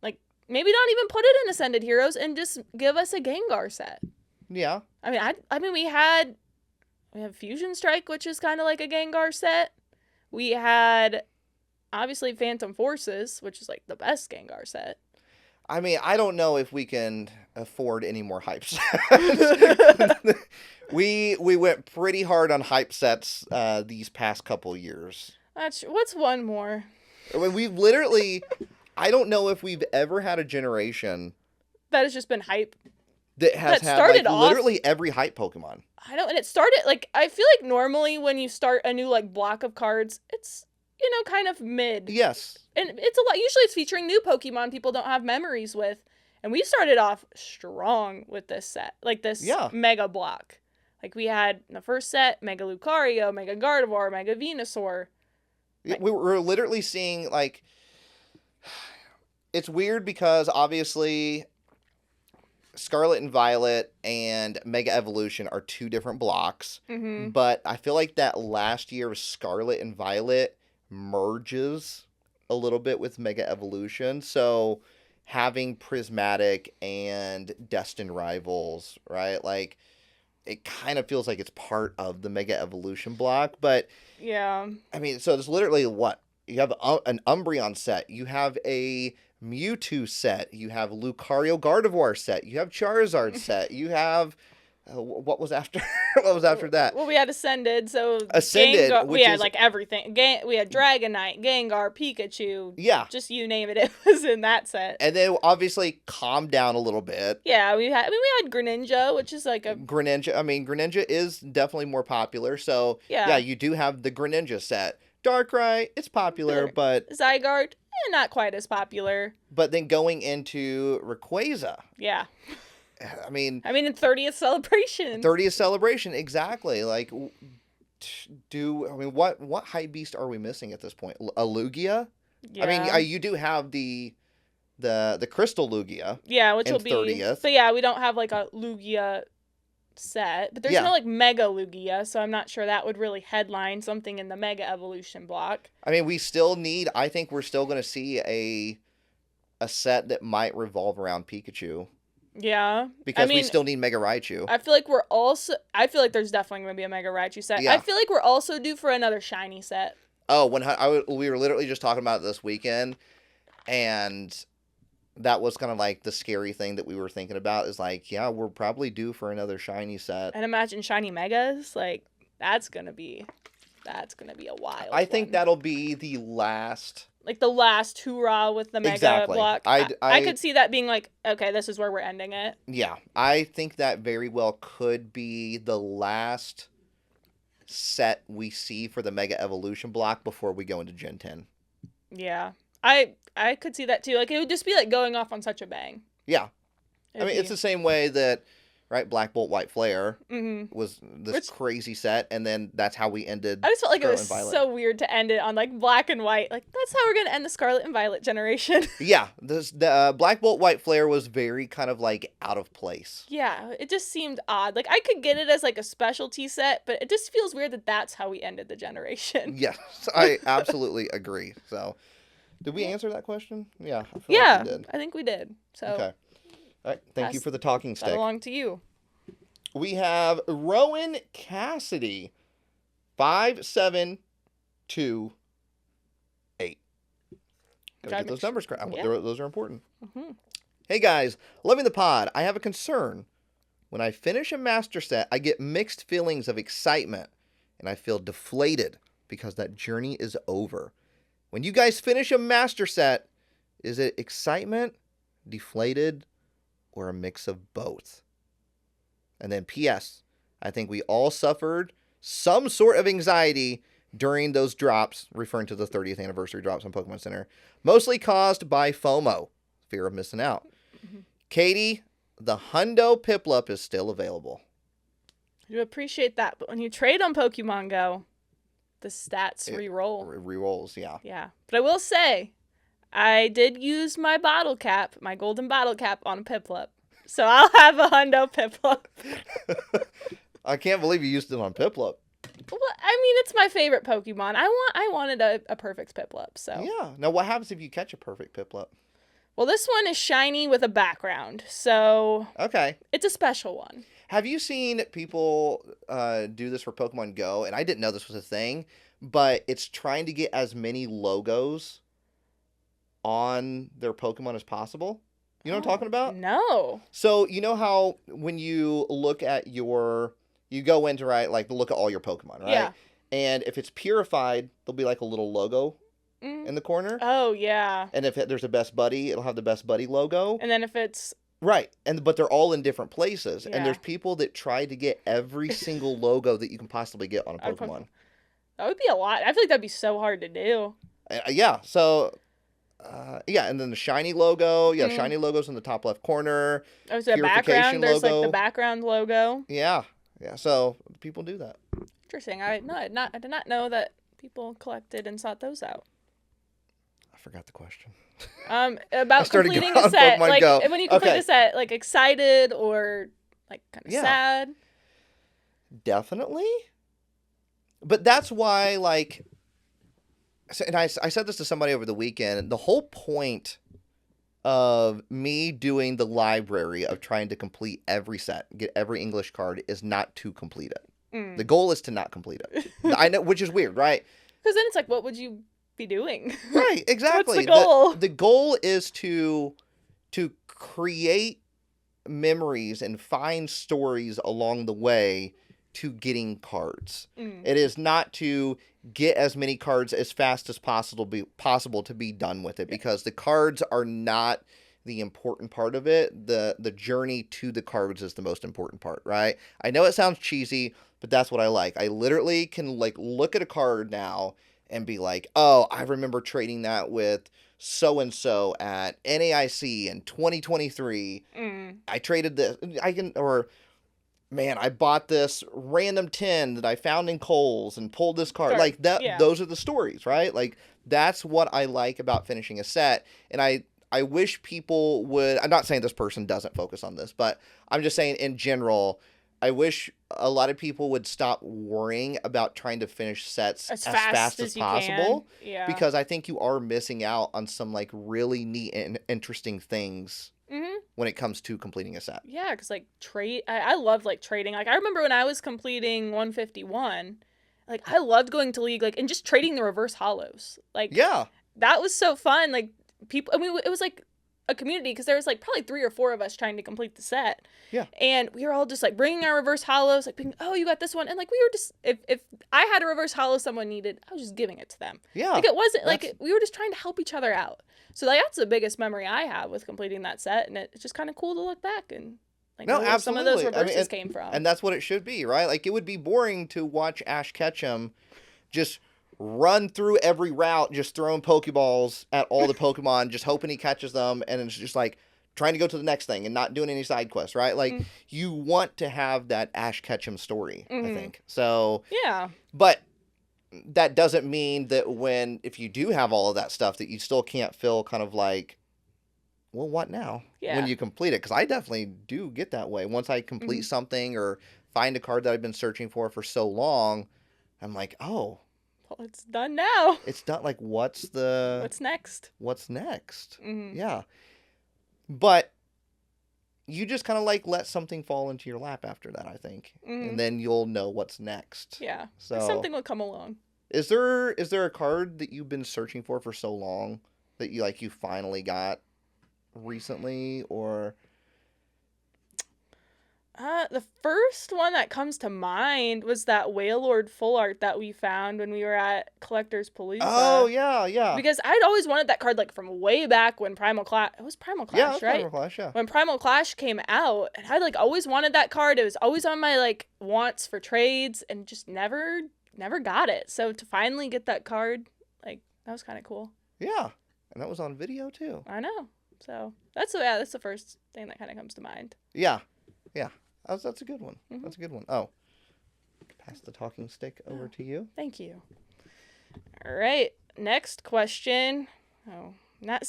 Like, maybe not even put it in Ascended Heroes and just give us a Gengar set.
Yeah.
I mean, we have Fusion Strike, which is kind of like a Gengar set. We had, obviously, Phantom Forces, which is like the best Gengar set.
I mean, I don't know if we can afford any more hype sets. we went pretty hard on hype sets these past couple years.
What's one more?
I mean, we've literally, I don't know if we've ever had a generation
that has just been hype.
That has had literally every hype Pokemon.
I know, and it started, I feel like normally when you start a new, block of cards, it's, kind of mid.
Yes.
And it's a lot, usually it's featuring new Pokemon people don't have memories with. And we started off strong with this set, this Mega block. We had in the first set, Mega Lucario, Mega Gardevoir, Mega Venusaur.
We were literally seeing, it's weird because obviously Scarlet and Violet and Mega Evolution are two different blocks, but I feel like that last year of Scarlet and Violet merges a little bit with Mega Evolution, so having Prismatic and Destined Rivals, right, it kind of feels like it's part of the Mega Evolution block, but
yeah,
I mean, so there's literally what? You have an Umbreon set, you have a Mewtwo set, you have Lucario Gardevoir set, you have Charizard set, you have what was after that?
Well, we had Ascended, so
Ascended,
we had everything. We had Dragonite, Gengar, Pikachu.
Yeah,
just you name it, it was in that set.
And then obviously calmed down a little bit.
Yeah, we had Greninja, which is a
Greninja. I mean, Greninja is definitely more popular. So yeah, you do have the Greninja set. Darkrai, it's popular, but
Zygarde, not quite as popular.
But then going into Rayquaza.
Yeah.
I mean,
in 30th celebration.
30th celebration, exactly. What hype beast are we missing at this point? A Lugia? Yeah. I mean, you do have the Crystal Lugia.
Yeah, which will be
30th.
But yeah, we don't have a Lugia set, but there's no like Mega Lugia, so I'm not sure that would really headline something in the Mega Evolution block.
I mean, we still need, I think we're still going to see a set that might revolve around Pikachu.
Yeah.
Because we still need Mega Raichu.
I feel like there's definitely going to be a Mega Raichu set. Yeah. I feel like we're also due for another shiny set.
Oh, we were literally just talking about it this weekend, and that was kind of like the scary thing that we were thinking about is like, yeah, we're probably due for another shiny set.
And imagine shiny Megas, like that's gonna be a wild.
I think that'll be the last.
Like the last hoorah with the Mega block. I could see that being like, okay, this is where we're ending it.
Yeah, I think that very well could be the last set we see for the Mega Evolution block before we go into Gen 10.
Yeah. I could see that too. Like, it would just be like going off on such a bang.
Yeah. It's the same way that, right, Black Bolt, White Flare was this crazy set, and then that's how we ended.
I just felt like it was so weird to end it on, like, Black and White. Like, that's how we're going to end the Scarlet and Violet generation.
Yeah. The Black Bolt, White Flare was very kind of, like, out of place.
Yeah. It just seemed odd. Like, I could get it as, like, a specialty set, but it just feels weird that that's how we ended the generation.
Yes. I absolutely agree. So... Did we answer that question? Yeah.
I feel like we did. I think we did. So. Okay.
All right. Thank you for the talking stick.
That belonged to you.
We have Rowan Cassidy, 5728. Gotta get those numbers correct. Yeah. Those are important. Mm-hmm. Hey guys, loving the pod. I have a concern. When I finish a master set, I get mixed feelings of excitement, and I feel deflated because that journey is over. When you guys finish a master set, is it excitement, deflated, or a mix of both? And then P.S. I think we all suffered some sort of anxiety during those drops, referring to the 30th anniversary drops on Pokemon Center, mostly caused by FOMO, fear of missing out. Mm-hmm. Katie, the Hundo Piplup is still available.
You appreciate that, but when you trade on Pokemon Go, the stats re-roll.
Re-rolls, yeah.
Yeah. But I will say, I did use my bottle cap, my golden bottle cap on a Piplup. So I'll have a Hundo Piplup.
I can't believe you used it on Piplup.
Well, I mean, it's my favorite Pokemon. I wanted a perfect Piplup, so.
Yeah. Now, what happens if you catch a perfect Piplup?
Well, this one is shiny with a background, so.
Okay.
It's a special one.
Have you seen people do this for Pokemon Go? And I didn't know this was a thing, but it's trying to get as many logos on their Pokemon as possible. You know what I'm talking about?
No.
So, you know how when you look at you go into, right, like, look at all your Pokemon, right?
Yeah.
And if it's purified, there'll be, like, a little logo in the corner.
Oh, yeah.
And if there's a Best Buddy, it'll have the Best Buddy logo.
And then if it's...
Right, but they're all in different places, and there's people that try to get every single logo that you can possibly get on a Pokemon.
That would be a lot. I feel like that'd be so hard to do.
Yeah, so, and then the shiny logo, shiny logo's in the top left corner.
Oh, so the background, there's like the background logo.
Yeah, so people do that.
Interesting. I did not know that people collected and sought those out.
I forgot the question.
About completing a set, like when you complete a set, like excited or like kind of sad.
Definitely. But that's why, like, and I said this to somebody over the weekend. The whole point of me doing the library of trying to complete every set, get every English card, is not to complete it. The goal is to not complete it. I know, which is weird, right?
Because then it's like, what would you be doing?
Right, exactly.
What's the goal?
The goal is to create memories and find stories along the way to getting cards. It is not to get as many cards as fast as possible to be done with it, because the cards are not the important part of it. The journey to the cards is the most important part, right? I know it sounds cheesy, but that's what I like. I literally can, like, look at a card now and be like, oh, I remember trading that with so-and-so at NAIC in 2023. I traded this. I bought this random 10 that I found in Kohl's and pulled this card. Sure. Like, that. Yeah. Those are the stories, right? Like, that's what I like about finishing a set. And I wish people would, I'm not saying this person doesn't focus on this, but I'm just saying in general, I wish a lot of people would stop worrying about trying to finish sets as fast as possible.
Yeah.
Because I think you are missing out on some like really neat and interesting things when it comes to completing a set.
Yeah, because like I love like trading. Like I remember when I was completing 151, like I loved going to League and just trading the reverse hollows. Like that was so fun. Like people, I mean, it was like a community because there was like probably 3 or 4 of us trying to complete the set.
Yeah.
And we were all just like bringing our reverse hollows, like being, oh, you got this one. And like we were just, if I had a reverse hollow someone needed, I was just giving it to them.
Yeah.
Like it wasn't like we were just trying to help each other out. So like that's the biggest memory I have with completing that set. And it's just kind of cool to look back and like know where some of those reverses came from.
And that's what it should be, right? Like it would be boring to watch Ash Ketchum just run through every route, just throwing Pokeballs at all the Pokemon, just hoping he catches them, and it's just like trying to go to the next thing and not doing any side quests, right? Like you want to have that Ash Ketchum story, I think. So
yeah,
but that doesn't mean that if you do have all of that stuff, that you still can't feel kind of like, well, what now?
Yeah.
When you complete it, because I definitely do get that way. Once I complete something or find a card that I've been searching for so long, I'm like, oh.
Well, it's done now.
It's done. Like, what's next? What's next? Yeah. But you just kind of like let something fall into your lap after that, I think. And then you'll know what's next.
Yeah.
So
something will come along.
Is there a card that you've been searching for so long that you finally got recently, or?
The first one that comes to mind was that Wailord full art that we found when we were at Collector's Palooza.
Oh, yeah.
Because I'd always wanted that card, like, from way back when Primal Clash... It was Primal Clash,
yeah, it was
right?
Primal Clash, yeah.
When Primal Clash came out, and I'd, like, always wanted that card. It was always on my, like, wants for trades, and just never got it. So to finally get that card, like, that was kind of cool.
Yeah. And that was on video, too.
I know. So that's the first thing that kind of comes to mind.
Yeah. That's a good one. That's a good one. Oh, pass the talking stick over to you.
Thank you. All right, next question. Oh, now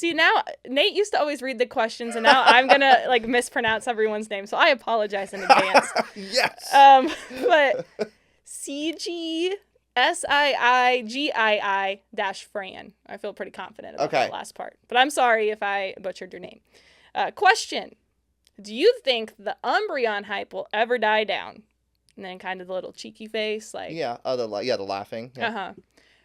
Nate used to always read the questions, and now I'm gonna like mispronounce everyone's name, so I apologize in advance.
Yes.
But CGSIIGII-Fran. I feel pretty confident about that last part, but I'm sorry if I butchered your name. Question. Do you think the Umbreon hype will ever die down? And then kind of the little cheeky face, like...
Yeah, the laughing. Yeah.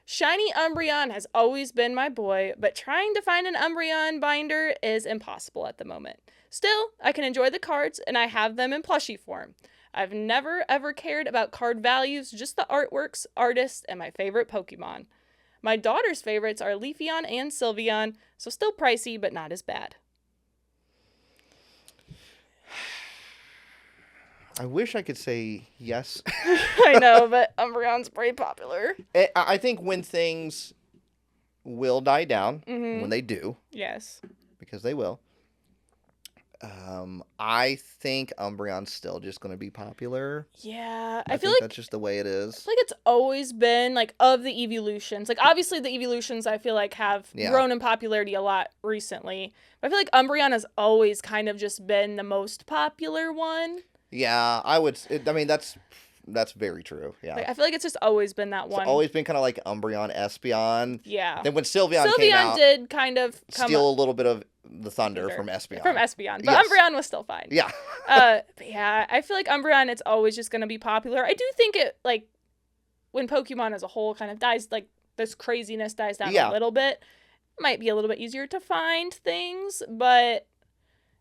Shiny Umbreon has always been my boy, but trying to find an Umbreon binder is impossible at the moment. Still, I can enjoy the cards, and I have them in plushie form. I've never, ever cared about card values, just the artworks, artists, and my favorite Pokemon. My daughter's favorites are Leafeon and Sylveon, so still pricey, but not as bad.
I wish I could say yes.
I know, but Umbreon's pretty popular.
I think when things will die down, when they do.
Yes.
Because they will. I think Umbreon's still just going to be popular.
Yeah.
I feel like that's just the way it is.
I feel like it's always been, like, of the Eeveelutions. Like, obviously the Eeveelutions, I feel like, have grown in popularity a lot recently. But I feel like Umbreon has always kind of just been the most popular one.
Yeah, I would. That's very true. Yeah,
like, I feel like it's just always been that one.
It's always been kind of like Umbreon, Espeon.
Yeah.
Then when Sylveon came out,
did kind of
steal a little bit of the thunder from Espeon.
But Umbreon was still fine.
Yeah.
But yeah, I feel like Umbreon, it's always just going to be popular. I do think it, like, when Pokemon as a whole kind of dies, like, this craziness dies down a little bit, it might be a little bit easier to find things, but...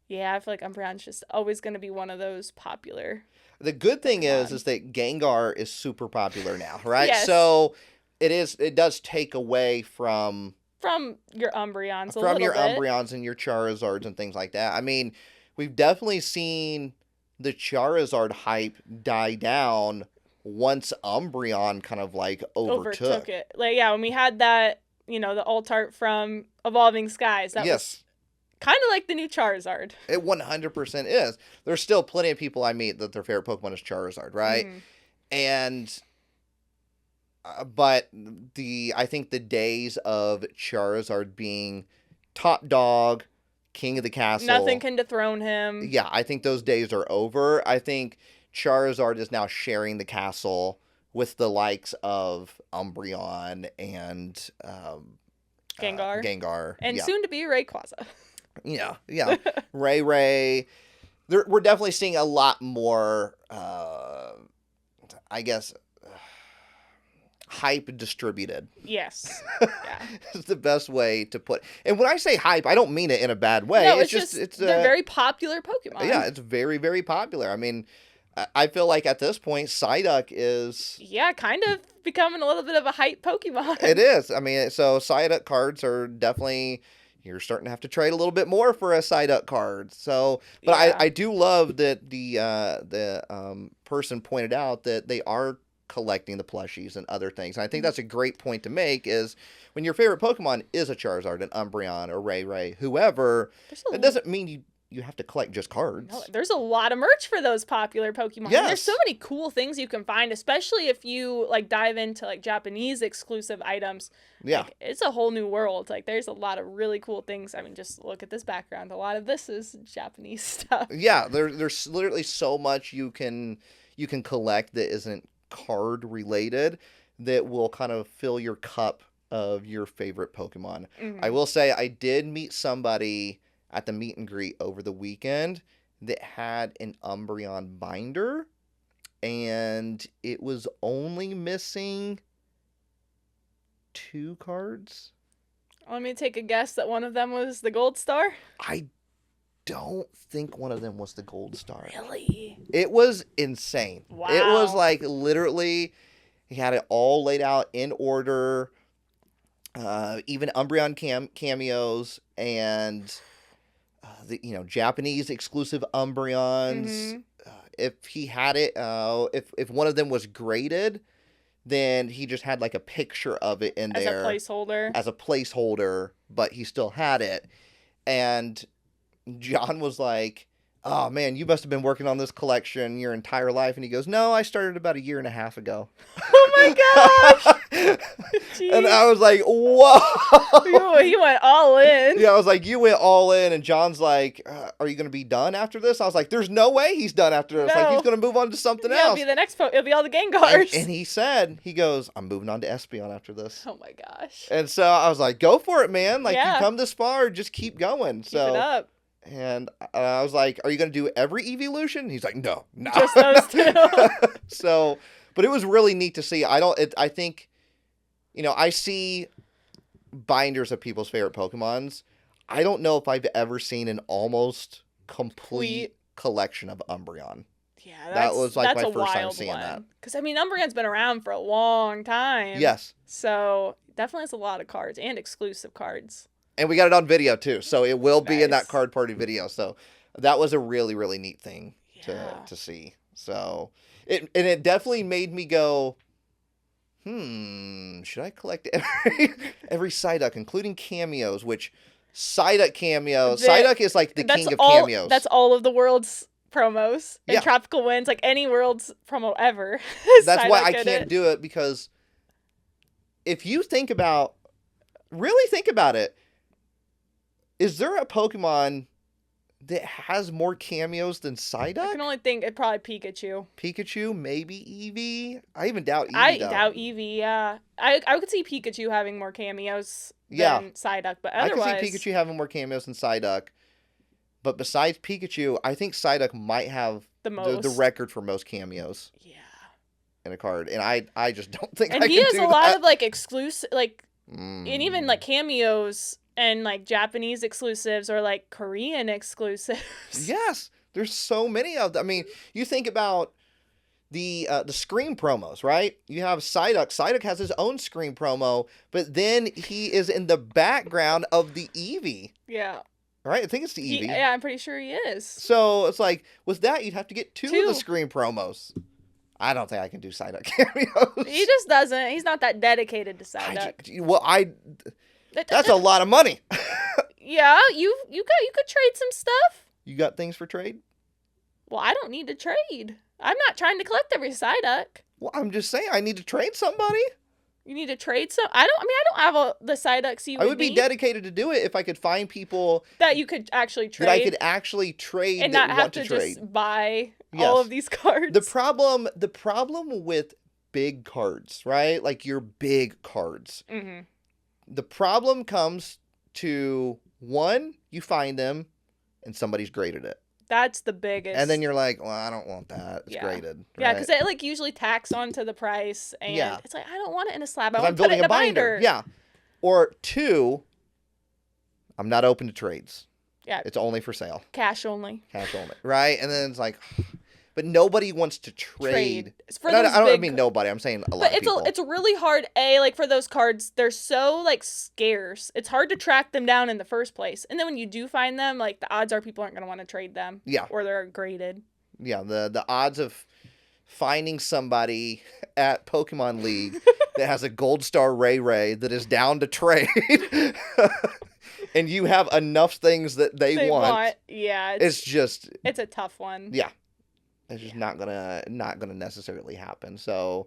Yeah, I feel like Umbreon's just always going to be one of those popular.
The good thing is that Gengar is super popular now, right?
Yes.
So it does take away from
your Umbreons
Umbreons and your Charizards and things like that. I mean, we've definitely seen the Charizard hype die down once Umbreon kind of like overtook
it. Like, yeah, when we had that, the alt art from Evolving Skies, that was kind of like the new Charizard.
It 100% is. There's still plenty of people I meet that their favorite Pokemon is Charizard, right? And, but I think the days of Charizard being top dog, king of the castle.
Nothing can dethrone him.
Yeah, I think those days are over. I think Charizard is now sharing the castle with the likes of Umbreon and
Gengar. And soon to be Rayquaza.
Yeah. Ray. We're definitely seeing a lot more, I guess, hype distributed.
Yes. Yeah.
It's the best way to put. And when I say hype, I don't mean it in a bad way.
No, it's they're very popular Pokemon.
Yeah, it's very, very popular. I mean, I feel like at this point, Psyduck is...
Yeah, kind of becoming a little bit of a hype Pokemon.
It is. I mean, so Psyduck cards are definitely... You're starting to have to trade a little bit more for a Psyduck card. So, but yeah. I do love that the person pointed out that they are collecting the plushies and other things. And I think that's a great point to make is when your favorite Pokemon is a Charizard, an Umbreon, or Ray, whoever, it doesn't mean you have to collect just cards. No,
there's a lot of merch for those popular Pokemon.
Yes.
There's so many cool things you can find, especially if you like dive into like Japanese exclusive items.
Yeah.
Like, it's a whole new world. Like there's a lot of really cool things. I mean, just look at this background. A lot of this is Japanese stuff.
Yeah, there's literally so much you can collect that isn't card related that will kind of fill your cup of your favorite Pokemon. Mm-hmm. I will say I did meet somebody at the meet and greet over the weekend that had an Umbreon binder, and it was only missing 2 cards.
Let me take a guess that one of them was the Gold Star.
I don't think one of them was the Gold Star.
Really?
It was insane.
Wow.
It was like literally, he had it all laid out in order, even Umbreon cameos and... the Japanese exclusive Umbreons. Mm-hmm. If he had it, if one of them was graded, then he just had like a picture of it in there
as a
placeholder, but he still had it. And John was like, "Oh man, you must have been working on this collection your entire life." And he goes, "No, I started about 1.5 years ago."
Oh my gosh!
And I was like, "Whoa!"
He went all in.
Yeah, I was like, "You went all in." And John's like, "Are you going to be done after this?" I was like, "There's no way he's done after this.
No.
Like he's going to move on to something else."
It'll be the next. It'll be all the Gengars.
And he said, he goes, "I'm moving on to Espeon after this."
Oh my gosh!
And so I was like, "Go for it, man! Like you come this far, just keep going."
Keep it up.
And I was like, "Are you going to do every Eeveelution?" He's like, No.
Just those 2.
So, but it was really neat to see. I think, I see binders of people's favorite Pokemons. I don't know if I've ever seen an almost complete collection of Umbreon.
Yeah,
that was like my first time seeing that.
Because, I mean, Umbreon's been around for a long time.
Yes.
So, definitely has a lot of cards and exclusive cards.
And we got it on video, too. So, it will be in that card party video. So, that was a really, really neat thing to see. So, it definitely made me go, should I collect every Psyduck, including cameos, which Psyduck cameos, Psyduck is like the king of cameos.
That's all of the world's promos. And Tropical Winds, like any world's promo ever.
That's why I can't do it, because if you really think about it, is there a Pokemon that has more cameos than Psyduck?
I can only think it probably Pikachu.
Pikachu, maybe Eevee. I even doubt Eevee.
I doubt Eevee. Yeah, I could see Pikachu having more cameos than Psyduck, but otherwise,
I could see Pikachu having more cameos than Psyduck. But besides Pikachu, I think Psyduck might have the record for most cameos.
Yeah.
In a card, and I just don't think.
And he has a lot of like exclusive, like, and even like cameos. And, like, Japanese exclusives or, like, Korean exclusives.
Yes. There's so many of them. I mean, you think about the Scream promos, right? You have Psyduck. Psyduck has his own Scream promo, but then he is in the background of the Eevee.
Yeah.
Right? I think it's the Eevee.
Yeah, I'm pretty sure he is.
So, it's like, with that, you'd have to get two of the Scream promos. I don't think I can do Psyduck cameos.
He just doesn't. He's not that dedicated to Psyduck.
That's a lot of money.
Yeah, you could trade some stuff.
You got things for trade?
Well, I don't need to trade. I'm not trying to collect every Psyduck.
Well, I'm just saying I need to trade somebody.
You need to trade some. I don't have the Psyducks you would
I would be dedicated to do it if I could find people
that you could actually trade.
That I could actually trade
and
that
not have
want to trade.
Just buy all of these cards.
The problem with big cards, right? Like your big cards.
Mm-hmm.
The problem comes to one, you find them and somebody's graded it.
That's the biggest.
And then you're like, well, I don't want that. It's graded. Right?
Yeah, because it like usually tacks onto the price. And it's like, I don't want it in a slab. I want
to put it in a binder. Yeah. Or two, I'm not open to trades.
Yeah.
It's only for sale.
Cash only.
Right? And then it's like, but nobody wants to trade.
I
don't mean nobody. I'm saying a lot of people.
But it's really hard, like for those cards, they're so like scarce. It's hard to track them down in the first place. And then when you do find them, like the odds are people aren't going to want to trade them.
Yeah.
Or they're graded.
Yeah, the odds of finding somebody at Pokemon League that has a Gold Star Ray that is down to trade and you have enough things that they want.
Yeah.
It's
a tough one.
Yeah. It's just not gonna necessarily happen. So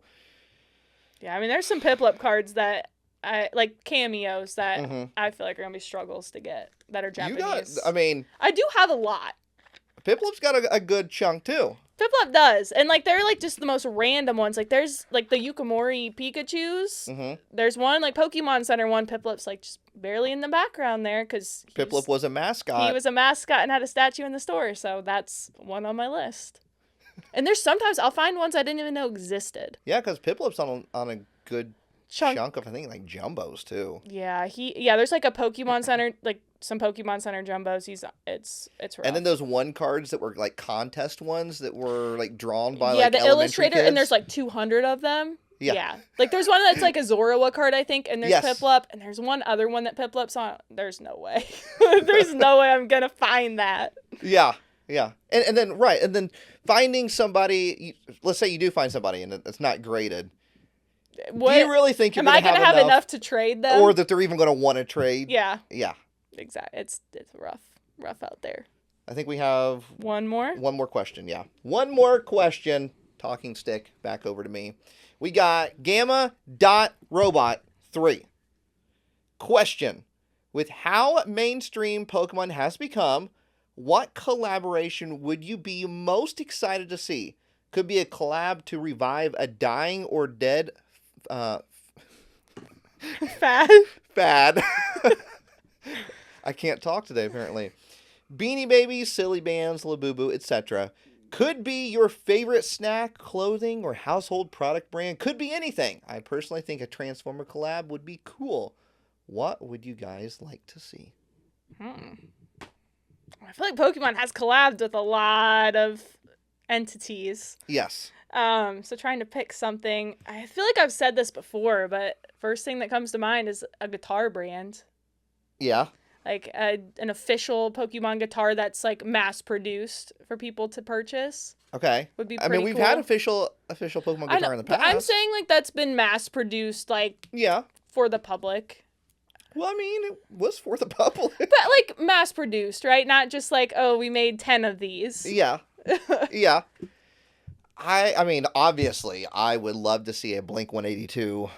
yeah, I mean there's some Piplup cards that I like cameos that I feel like are gonna be struggles to get that are Japanese.
I
do have a lot.
Piplup's got a good chunk too.
Piplup does. And like they're like just the most random ones. Like there's like the Yukimori Pikachus. Mm-hmm. There's one like Pokemon Center one. Piplup's like just barely in the background there because
Piplup was a mascot.
He was a mascot and had a statue in the store. So that's one on my list. And there's sometimes I'll find ones I didn't even know existed.
Yeah, because Piplup's on a good chunk of, I think, like jumbos too.
Yeah, there's like a Pokemon Center, like some Pokemon Center jumbos. It's rough.
And then those one cards that were like contest ones that were like drawn by
the illustrator, kids. And there's like 200 of them. Yeah. Like there's one that's like a Zorua card, I think, and there's Piplup, and there's one other one that Piplup's on. There's no way. There's no way I'm gonna find that.
Yeah. Yeah. And then finding somebody, let's say you do find somebody and it's not graded. Do you really think you're going to have
enough to trade them?
Or that they're even going to want to trade?
Yeah.
Yeah.
Exactly. It's rough out there.
I think we have...
One more
question, yeah. One more question. Talking stick, back over to me. We got Gamma.Robot 3. Question. With how mainstream Pokemon has become... what collaboration would you be most excited to see? Could be a collab to revive a dying or dead fad. I can't talk today, apparently. Beanie Babies, Silly Bands, Labubu, etc. Could be your favorite snack, clothing, or household product brand. Could be anything. I personally think a Transformer collab would be cool. What would you guys like to see?
I feel like Pokemon has collabed with a lot of entities.
Yes.
So trying to pick something, I feel like I've said this before, but first thing that comes to mind is a guitar brand.
Yeah.
Like an official Pokemon guitar that's like mass produced for people to purchase.
Okay.
Would be pretty
we've had official Pokemon guitar in the past.
I'm saying like that's been mass produced like for the public.
Well, I mean, it was for the public.
But, like, mass-produced, right? Not just like, oh, we made 10 of these.
Yeah. Yeah. I mean, obviously, I would love to see a Blink-182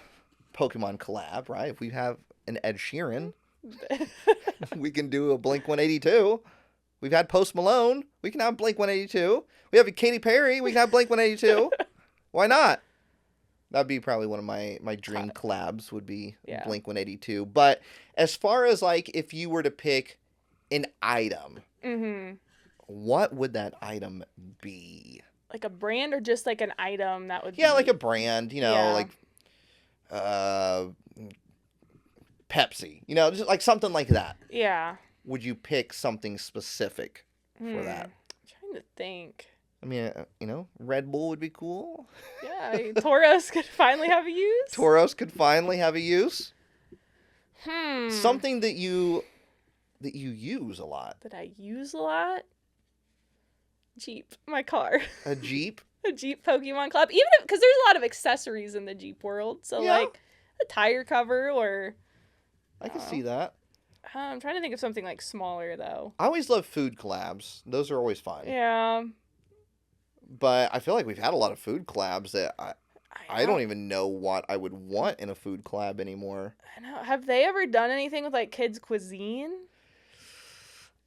Pokemon collab, right? If we have an Ed Sheeran, we can do a Blink-182. We've had Post Malone. We can have Blink-182. We have a Katy Perry. We can have Blink-182. Why not? That'd be probably one of my dream collabs would be Blink-182. But as far as like if you were to pick an item, what would that item be?
Like a brand or just like an item that would be...
Yeah, like a brand, like Pepsi, just like something like that.
Yeah.
Would you pick something specific for that?
I'm trying to think.
I mean, Red Bull would be cool.
Yeah, Tauros could finally have a use.
Something that you use a lot.
That I use a lot? Jeep. My car.
A Jeep?
A Jeep Pokemon Club. Even because there's a lot of accessories in the Jeep world. So, like, a tire cover or...
I can see that.
I'm trying to think of something, like, smaller, though.
I always love food collabs. Those are always fun.
Yeah.
But I feel like we've had a lot of food collabs that I don't even know what I would want in a food collab anymore.
I know. Have they ever done anything with like kids' cuisine?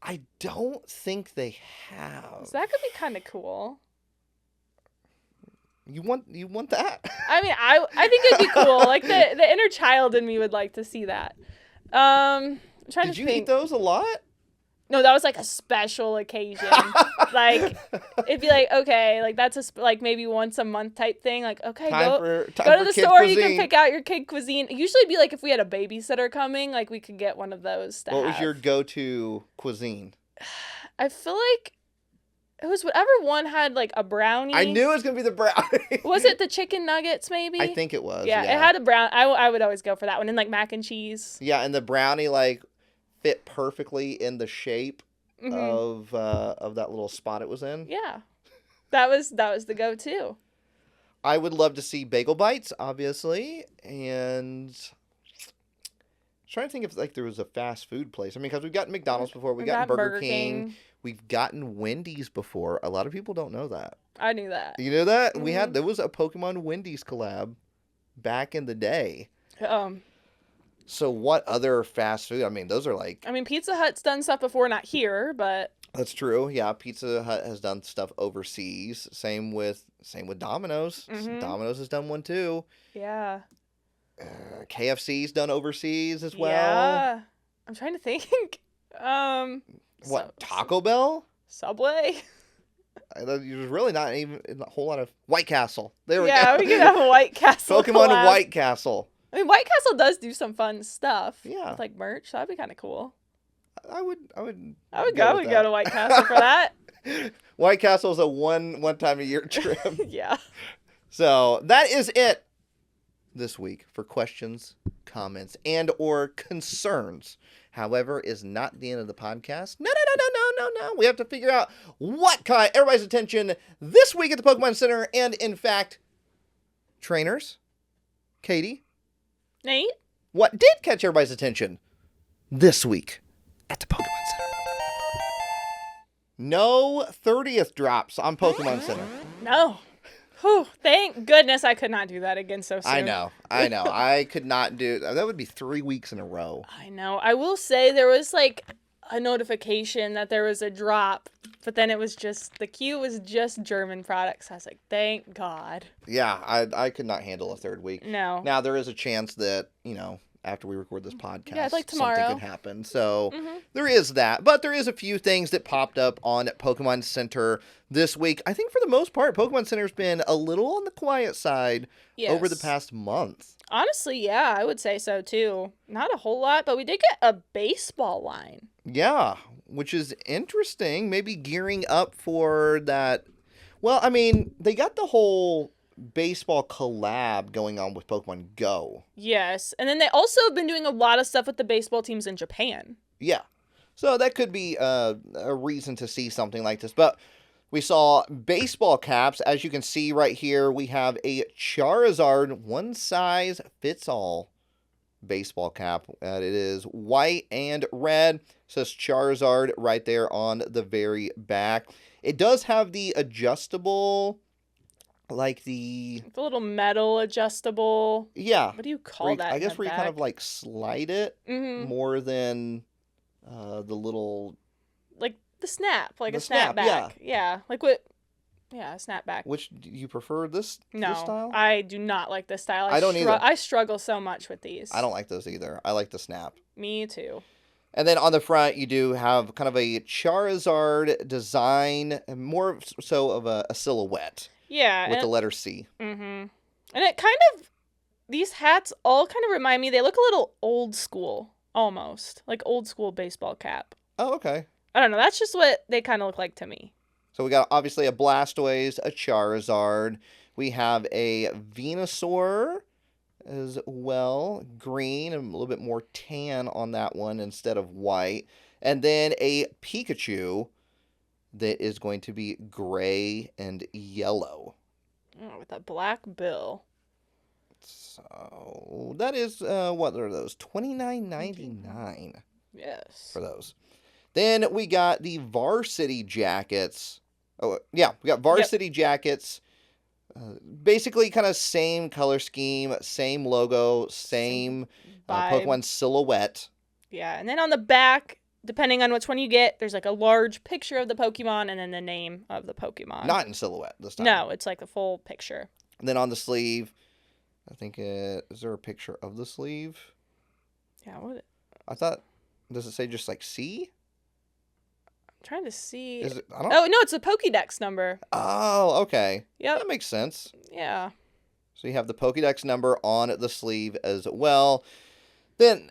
I don't think they have.
So that could be kind of cool.
You want that?
I mean, I think it'd be cool. Like the inner child in me would like to see that.
Did you eat those a lot?
No, that was like a special occasion. Like it'd be like, okay, like that's like maybe once a month type thing. Like, okay, go to the store. Cuisine. You can pick out your kid cuisine. Usually it'd be like if we had a babysitter coming, like we could get one of those. What
was your go-to cuisine?
I feel like it was whatever one had like a brownie.
I knew it was gonna be the brownie.
Was it the chicken nuggets? Maybe.
I think it was.
Yeah, it had a brown. I would always go for that one, and like mac and cheese.
Yeah, and the brownie like fit perfectly in the shape of that little spot it was in.
Yeah, that was the go-to.
I would love to see bagel bites, obviously, and I'm trying to think if like there was a fast food place. I mean, because we've gotten McDonald's before, we've gotten Burger King, we've gotten Wendy's before. A lot of people don't know that.
I knew that.
You knew that? There was a Pokemon Wendy's collab back in the day. So what other fast food? I mean, those are like...
I mean, Pizza Hut's done stuff before, not here, but...
That's true. Yeah, Pizza Hut has done stuff overseas. Same with Domino's. Domino's has done one too.
Yeah.
KFC's done overseas as well.
Yeah. I'm trying to think.
Taco Bell?
Subway?
There's really not even a whole lot of... White Castle. There we go.
Yeah, we could have a White Castle
Pokemon
collab.
White Castle.
I mean, White Castle does do some fun stuff.
Yeah.
With, like, merch. That'd be kind of cool.
I would
go to White Castle for that.
White Castle is a one time a year trip.
Yeah.
So that is it this week for questions, comments, and or concerns. However, is not the end of the podcast. No. We have to figure out what caught everybody's attention this week at the Pokemon Center. And in fact, trainers, Katie,
Nate,
what did catch everybody's attention this week at the Pokemon Center? No 30th drops on Pokemon Center.
No. Whew, thank goodness I could not do that again so soon.
I know. I could not do that. Would be 3 weeks in a row.
I know. I will say there was like a notification that there was a drop, but then it was just, the queue was just German products. I was like, thank God.
Yeah, I could not handle a third week.
No.
Now, there is a chance that, after we record this podcast,
like tomorrow,
something could happen. So there is that. But there is a few things that popped up on Pokemon Center this week. I think for the most part, Pokemon Center's been a little on the quiet side over the past month.
Honestly, yeah, I would say so too. Not a whole lot, but we did get a baseball line.
Yeah, which is interesting. Maybe gearing up for that. Well, I mean, they got the whole baseball collab going on with Pokemon Go.
Yes, and then they also have been doing a lot of stuff with the baseball teams in Japan.
Yeah, so that could be a reason to see something like this. But we saw baseball caps. As you can see right here, we have a Charizard one-size-fits-all baseball cap. It is white and red. It says Charizard right there on the very back. It does have the adjustable... like the
little metal adjustable.
Yeah.
What do you call that?
I guess where you kind of like slide it more than the little.
Like the snap, like a snapback. Yeah. Like what? Yeah, a snapback.
Which do you prefer this style?
I do not like this style.
I don't either.
I struggle so much with these.
I don't like those either. I like the snap.
Me too.
And then on the front, you do have kind of a Charizard design, more so of a silhouette.
Yeah.
With the letter C.
Mm-hmm. And it kind of, these hats all kind of remind me, they look a little old school, almost. Like old school baseball cap.
Oh, okay.
I don't know. That's just what they kind of look like to me.
So we got obviously a Blastoise, a Charizard. We have a Venusaur as well. Green and a little bit more tan on that one instead of white. And then a Pikachu that is going to be gray and yellow.
Oh, with a black bill.
So that is, what are those? $29.99.
Yes.
For those. Then we got the varsity jackets. Oh, yeah. We got varsity jackets Basically, kind of same color scheme, same logo, same Pokemon silhouette.
Yeah, and then on the back, depending on which one you get, there's like a large picture of the Pokemon and then the name of the Pokemon.
Not in silhouette this time.
No, it's like the full picture.
And then on the sleeve, I think, is there a picture of the sleeve?
Yeah, what?
I thought, does it say just like C?
I'm trying to see.
Is it?
Oh, no, it's a Pokédex number.
Oh, okay.
Yep.
That makes sense.
Yeah.
So you have the Pokédex number on the sleeve as well. Then,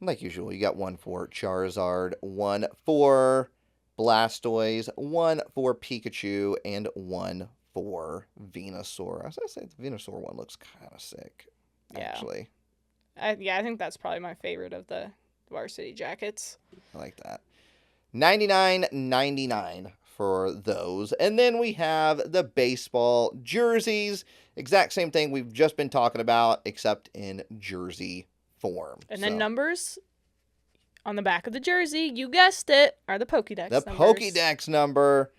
like usual, you got one for Charizard, one for Blastoise, one for Pikachu, and one for Venusaur. I was going to say the Venusaur one looks kind of sick, actually.
I think that's probably my favorite of the varsity jackets.
I like that. $99.99 for those. And then we have the baseball jerseys. Exact same thing we've just been talking about, except in jersey form.
And then numbers on the back of the jersey, you guessed it, are the Pokédex numbers.
The Pokédex number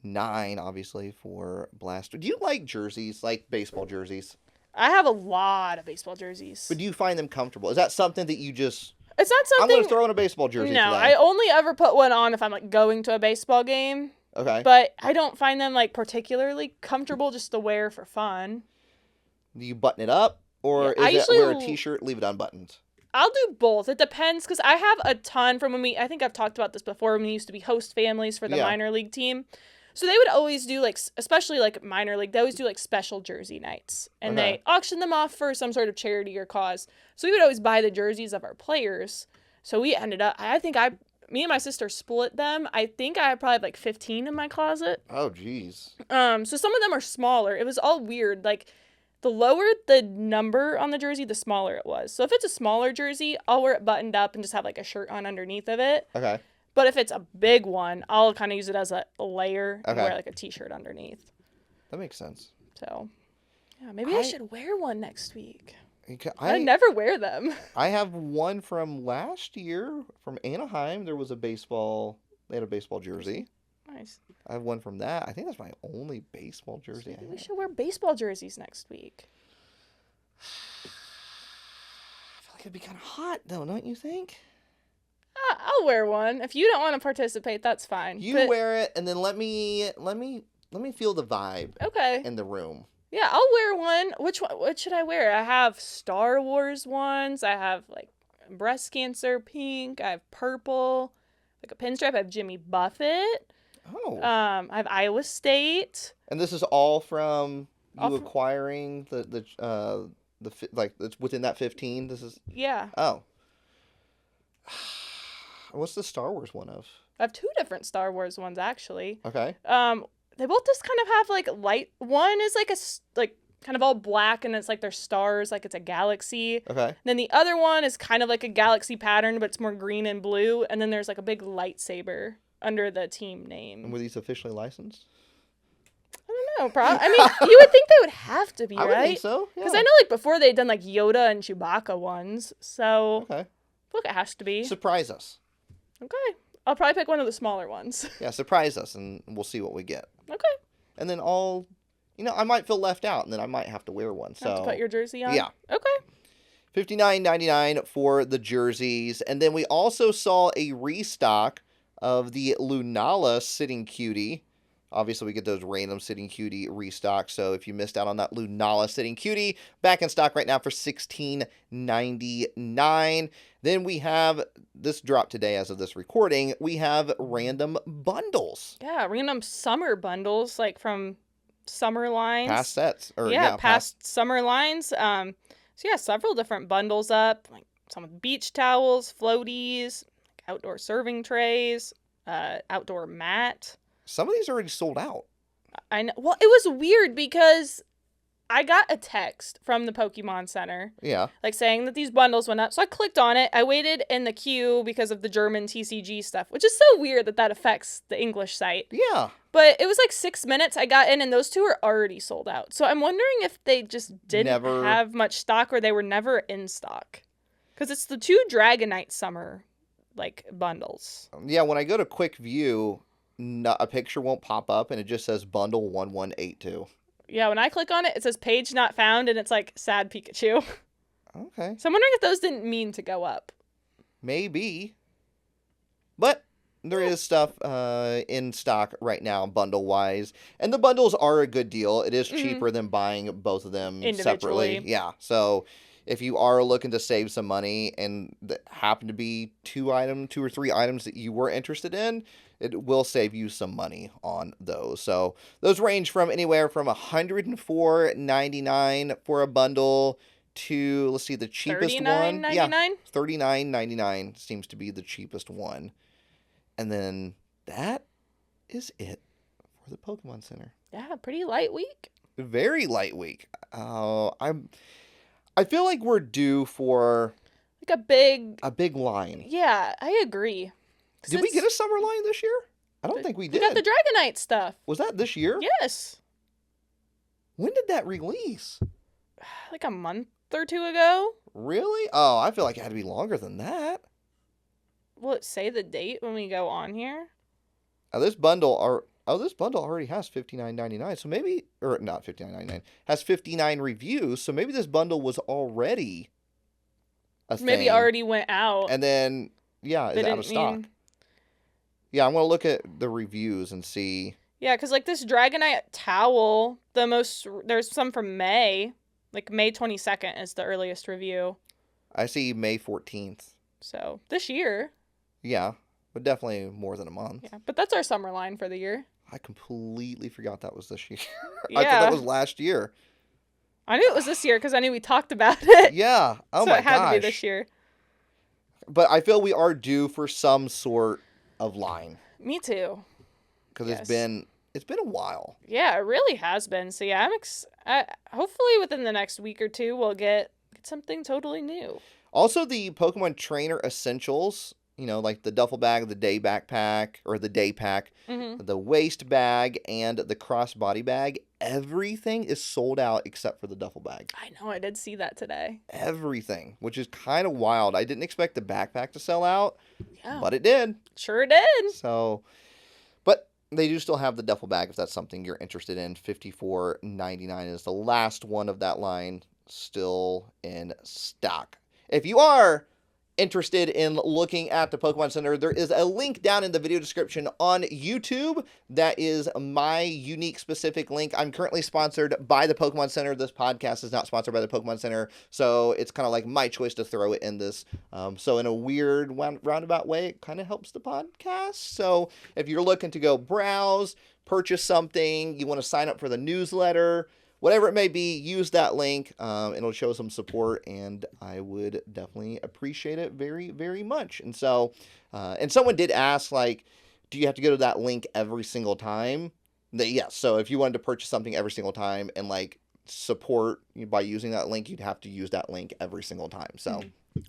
9, obviously, for Blastoise. Do you like jerseys, like baseball jerseys?
I have a lot of baseball jerseys.
But do you find them comfortable? Is that something that you just...
It's not something...
I'm going to throw in a baseball jersey
No,
today.
I only ever put one on if I'm like going to a baseball game.
Okay.
But I don't find them like particularly comfortable just to wear for fun.
Do you button it up? Or is it wear a t-shirt, leave it unbuttoned? I'll
do both. It depends, because I have a ton from when I think I've talked about this before, when we used to be host families for the minor league team. So they would always do, like, especially, like, minor league, they always do, like, special jersey nights. And they auction them off for some sort of charity or cause. So we would always buy the jerseys of our players. So we ended up, me and my sister split them. I think I probably have, like, 15 in my closet.
Oh, jeez.
So some of them are smaller. It was all weird. Like, the lower the number on the jersey, the smaller it was. So if it's a smaller jersey, I'll wear it buttoned up and just have, like, a shirt on underneath of it.
Okay.
But if it's a big one, I'll kind of use it as a layer and wear like a t-shirt underneath.
That makes sense.
So, yeah, maybe I should wear one next week.
I
never wear them.
I have one from last year from Anaheim. There was they had a baseball jersey.
Nice.
I have one from that. I think that's my only baseball jersey.
So we should wear baseball jerseys next week.
I feel like it'd be kind of hot though, don't you think?
I'll wear one. If you don't want to participate, that's fine.
You wear it, and then let me feel the vibe.
Okay.
In the room.
Yeah, I'll wear one. Which one? What should I wear? I have Star Wars ones. I have like breast cancer pink. I have purple, like a pinstripe. I have Jimmy Buffett.
Oh.
I have Iowa State.
And this is all from you acquiring the like it's within that 15. This is.
Yeah.
Oh. What's the Star Wars one of?
I have 2 different Star Wars ones, actually.
Okay.
They both just kind of have, like, light... One is, like, kind of all black, and it's, like, they're stars, like it's a galaxy.
Okay.
And then the other one is kind of like a galaxy pattern, but it's more green and blue. And then there's, like, a big lightsaber under the team name.
And were these officially licensed?
I don't know. I mean, you would think they would have to be, right?
I would think so, yeah.
Because I know, like, before they'd done, like, Yoda and Chewbacca ones. So...
Okay.
Look, it has to be.
Surprise us.
Okay. I'll probably pick one of the smaller ones.
Yeah, surprise us, and we'll see what we get.
Okay.
And then I might feel left out, and then I might have to wear one. So
have to put your jersey on?
Yeah.
Okay.
$59.99 for the jerseys. And then we also saw a restock of the Lunala Sitting Cutie. Obviously, we get those random Sitting Cutie restocks. So if you missed out on that Lunala Sitting Cutie, back in stock right now for $16.99. Then we have, this dropped today as of this recording, we have random bundles.
Yeah, random summer bundles, like from summer lines.
Past sets.
Past summer lines. So yeah, several different bundles up. Like some with beach towels, floaties, like outdoor serving trays, outdoor mat.
Some of these are already sold out.
I know. Well, it was weird because I got a text from the Pokemon Center.
Yeah.
Like saying that these bundles went up. So I clicked on it. I waited in the queue because of the German TCG stuff, which is so weird that affects the English site.
Yeah.
But it was like 6 minutes I got in, and those 2 are already sold out. So I'm wondering if they just didn't have much stock, or they were never in stock. Because it's the 2 Dragonite summer, like, bundles.
Yeah, when I go to Quick View, a picture won't pop up, and it just says bundle 1182.
Yeah, when I click on it, it says page not found, and it's like sad Pikachu.
Okay.
So I'm wondering if those didn't mean to go up.
Maybe. But there is stuff in stock right now, bundle-wise. And the bundles are a good deal. It is cheaper than buying both of them separately. Yeah. So if you are looking to save some money and that happen to be 2 or 3 items that you were interested in, it will save you some money on those. So those range from anywhere from $104.99 for a bundle to, let's see, the cheapest one.
$39.99?
Yeah, $39.99 seems to be the cheapest one. And then that is it for the Pokemon Center.
Yeah, pretty light week.
Very light week. I feel like we're due for
like a big
line.
Yeah, I agree.
Did we get a summer line this year? I don't think we did.
We got the Dragonite stuff.
Was that this year?
Yes.
When did that release?
Like a month or 2 ago.
Really? Oh, I feel like it had to be longer than that.
Will it say the date when we go on here?
This bundle already has $59.99. So maybe, or not $59.99, has 59 reviews. So maybe this bundle was already a thing.
Maybe already went out.
And then, yeah, it's out of stock. Yeah, I'm going to look at the reviews and see.
Yeah, because like this Dragonite towel, there's some from May. Like May 22nd is the earliest review.
I see May 14th.
So this year.
Yeah, but definitely more than a month.
Yeah, but that's our summer line for the year.
I completely forgot that was this year.
Yeah.
I thought that was last year.
I knew it was this year because I knew we talked about it.
Yeah. Oh
so
my gosh.
it had to be this year.
But I feel we are due for some sort of line.
Me too.
Because it's been a while.
Yeah, it really has been. So yeah, hopefully within the next week or 2 we'll get something totally new.
Also, the Pokemon Trainer Essentials, like the duffel bag, the day backpack, or the day pack, the waist bag, and the crossbody bag, everything is sold out except for the duffel bag.
I know, I did see that today.
Everything, which is kind of wild. I didn't expect the backpack to sell out, but it did.
Sure did.
So, but they do still have the duffel bag if that's something you're interested in. $54.99 is the last one of that line still in stock. If you are interested in looking at the Pokemon Center, there is a link down in the video description on YouTube. That is my unique specific link. I'm currently sponsored by the Pokemon Center. This podcast is not sponsored by the Pokemon Center, so it's kind of like my choice to throw it in this. So in a weird roundabout way, it kind of helps the podcast. So if you're looking to go browse, purchase something, you want to sign up for the newsletter, whatever it may be, use that link. It'll show some support, and I would definitely appreciate it very, very much. And so, and someone did ask, like, do you have to go to that link every single time? Yes. So if you wanted to purchase something every single time and, like, support by using that link, you'd have to use that link every single time. So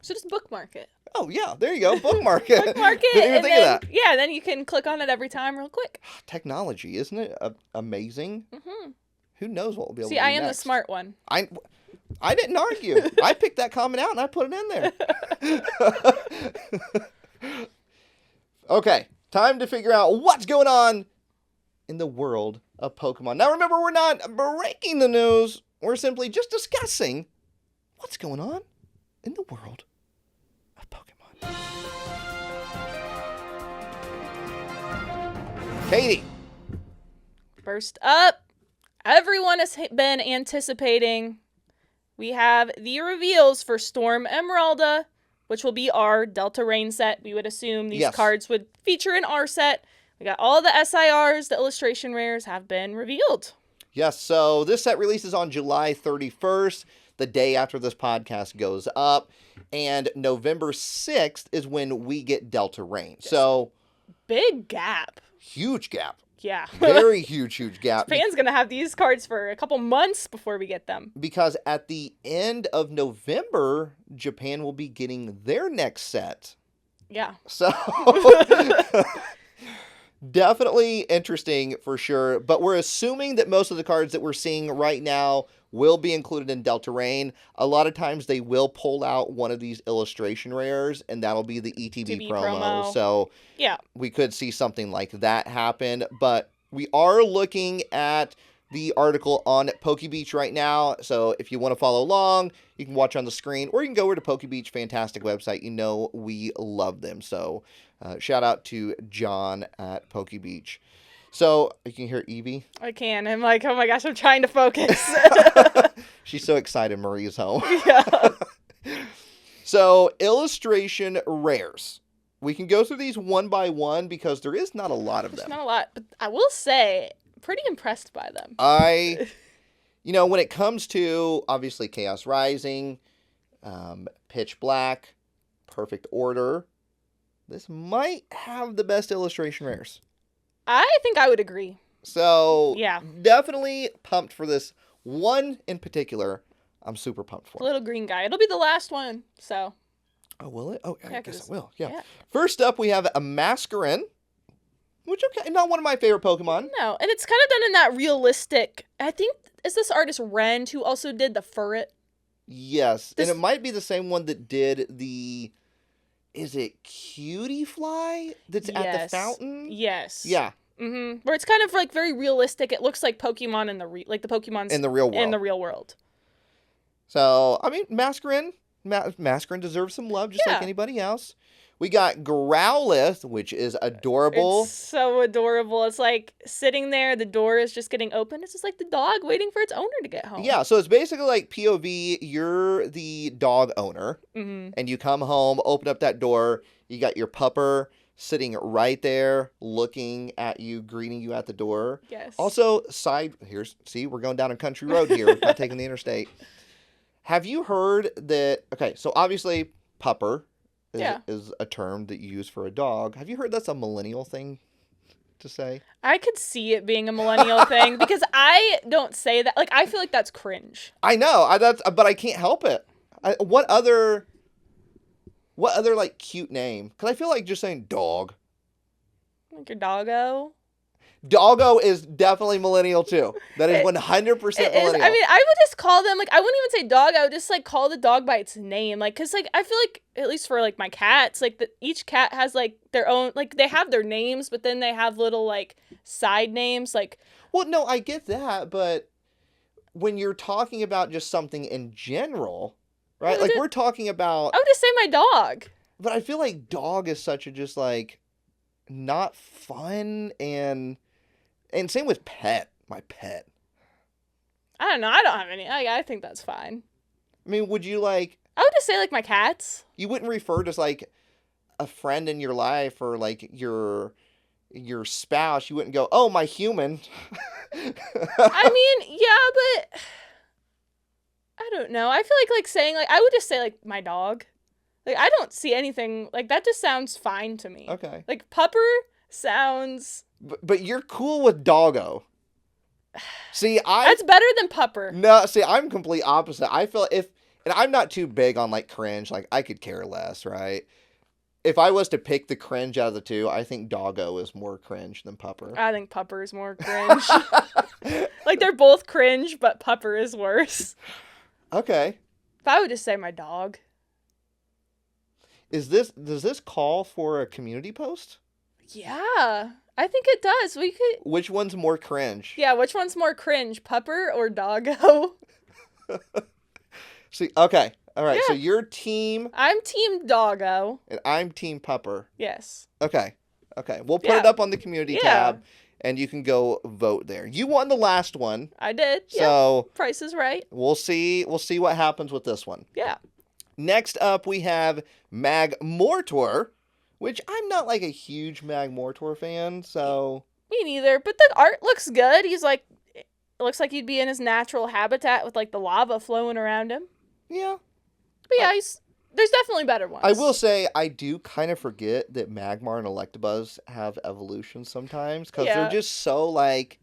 just bookmark it.
Oh, yeah. There you go. Bookmark it.
Bookmark it.
Didn't even think of that.
Yeah, then you can click on it every time real quick.
Technology, isn't it amazing? Mm-hmm. Who knows what we'll be able to do
I am
next.
the smart one.
I didn't argue. I picked that comment out and I put it in there. Okay, time to figure out what's going on in the world of Pokemon. Now remember, we're not breaking the news. We're simply just discussing what's going on in the world of Pokemon. Katie.
First up. Everyone has been anticipating. We have the reveals for Storm Emeralda, which will be our Delta Rain set. We would assume these cards would feature in our set. We got all the SIRs, the illustration rares have been revealed.
Yes, so this set releases on July 31st, the day after this podcast goes up. And November 6th is when we get Delta Rain. So,
big gap.
Huge gap.
Yeah.
Very huge gap.
Japan's going to have these cards for a couple months before we get them.
Because at the end of November, Japan will be getting their next set.
Yeah.
So, definitely interesting for sure. But we're assuming that most of the cards that we're seeing right now will be included in Delta Rain. A lot of times they will pull out one of these illustration rares, and that'll be the ETB promo. So
yeah,
we could see something like that happen. But we are looking at the article on PokeBeach right now. So if you want to follow along, you can watch on the screen, or you can go over to PokeBeach, fantastic website. You know we love them. So shout out to John at PokeBeach. So you can hear Eevee?
I can. I'm like, oh my gosh, I'm trying to focus.
She's so excited Marie's home.
Yeah.
So illustration rares. We can go through these one by one because there is not a lot of them.
There's not a lot, but I will say, pretty impressed by them.
When it comes to, obviously, Chaos Rising, Pitch Black, Perfect Order, this might have the best illustration rares.
I think I would agree.
So,
yeah,
definitely pumped for this one in particular. I'm super pumped for.
Little green guy. It'll be the last one, so.
Oh, will it? Oh, I
yeah,
guess it will. Yeah. First up, we have a Masquerain, which, okay, not one of my favorite Pokemon.
No, and it's kind of done in that realistic. I think, is this artist Rend who also did the Furret?
Yes, and it might be the same one that did the. Is it Cutie Fly that's at the fountain?
Yes.
Yeah.
Mm-hmm. Where it's kind of like very realistic. It looks like Pokemon in the Pokemon's
in the real world.
In the real world.
So I mean, Masquerain deserves some love, just like anybody else. We got Growlithe, which is adorable.
It's so adorable. It's like sitting there, the door is just getting opened. It's just like the dog waiting for its owner to get home.
Yeah, so it's basically like POV, you're the dog owner, and you come home, open up that door, you got your pupper sitting right there, looking at you, greeting you at the door.
Yes.
Also, we're going down a country road here, we're not taking the interstate. Have you heard that, okay, so obviously, pupper is a term that you use for a dog. Have you heard that's a millennial thing to say?
I could see it being a millennial thing because I don't say that. Like, I feel like that's cringe.
I know, but I can't help it. What other like cute name? Because I feel like just saying dog.
Like your doggo.
Doggo is definitely millennial too. That is 100% millennial.
I mean, I would just call them, like, I wouldn't even say dog. I would just, like, call the dog by its name. Like, because, like, I feel like, at least for, like, my cats, like, each cat has, like, their own, like, they have their names, but then they have little, like, side names, like.
Well, no, I get that, but when you're talking about just something in general, right? Like, we're talking about.
I would just say my dog.
But I feel like dog is such a just, like, not fun and same with pet. My pet.
I don't know. I don't have any. I think that's fine.
I mean, would you like...
I would just say, like, my cats.
You wouldn't refer to, like, a friend in your life or, like, your spouse. You wouldn't go, oh, my human.
I mean, yeah, but... I don't know. I feel like saying, like... I would just say, like, my dog. Like, I don't see anything... Like, that just sounds fine to me.
Okay.
Like, pupper sounds...
But you're cool with doggo. See,
That's better than pupper.
No, see, I'm complete opposite. I feel and I'm not too big on, like, cringe. Like, I could care less, right? If I was to pick the cringe out of the two, I think doggo is more cringe than pupper.
I think pupper is more cringe. Like, they're both cringe, but pupper is worse.
Okay.
If I would just say my dog.
Does this call for a community post?
Yeah. I think it does. We could.
Which one's more cringe?
Yeah, which one's more cringe, pupper or doggo?
See, okay, all right.
Yeah.
So you're team.
I'm team doggo.
And I'm team pupper.
Yes.
Okay. We'll put it up on the community tab, and you can go vote there. You won the last one.
I did.
So
Price is right.
We'll see what happens with this one.
Yeah.
Next up, we have Magmortor. Which I'm not, like, a huge Magmortor fan, so...
Me neither, but the art looks good. He's, like... It looks like he'd be in his natural habitat with, like, the lava flowing around him.
Yeah.
But yeah, there's definitely better ones.
I will say, I do kind of forget that Magmar and Electabuzz have evolution sometimes, because they're just so, like...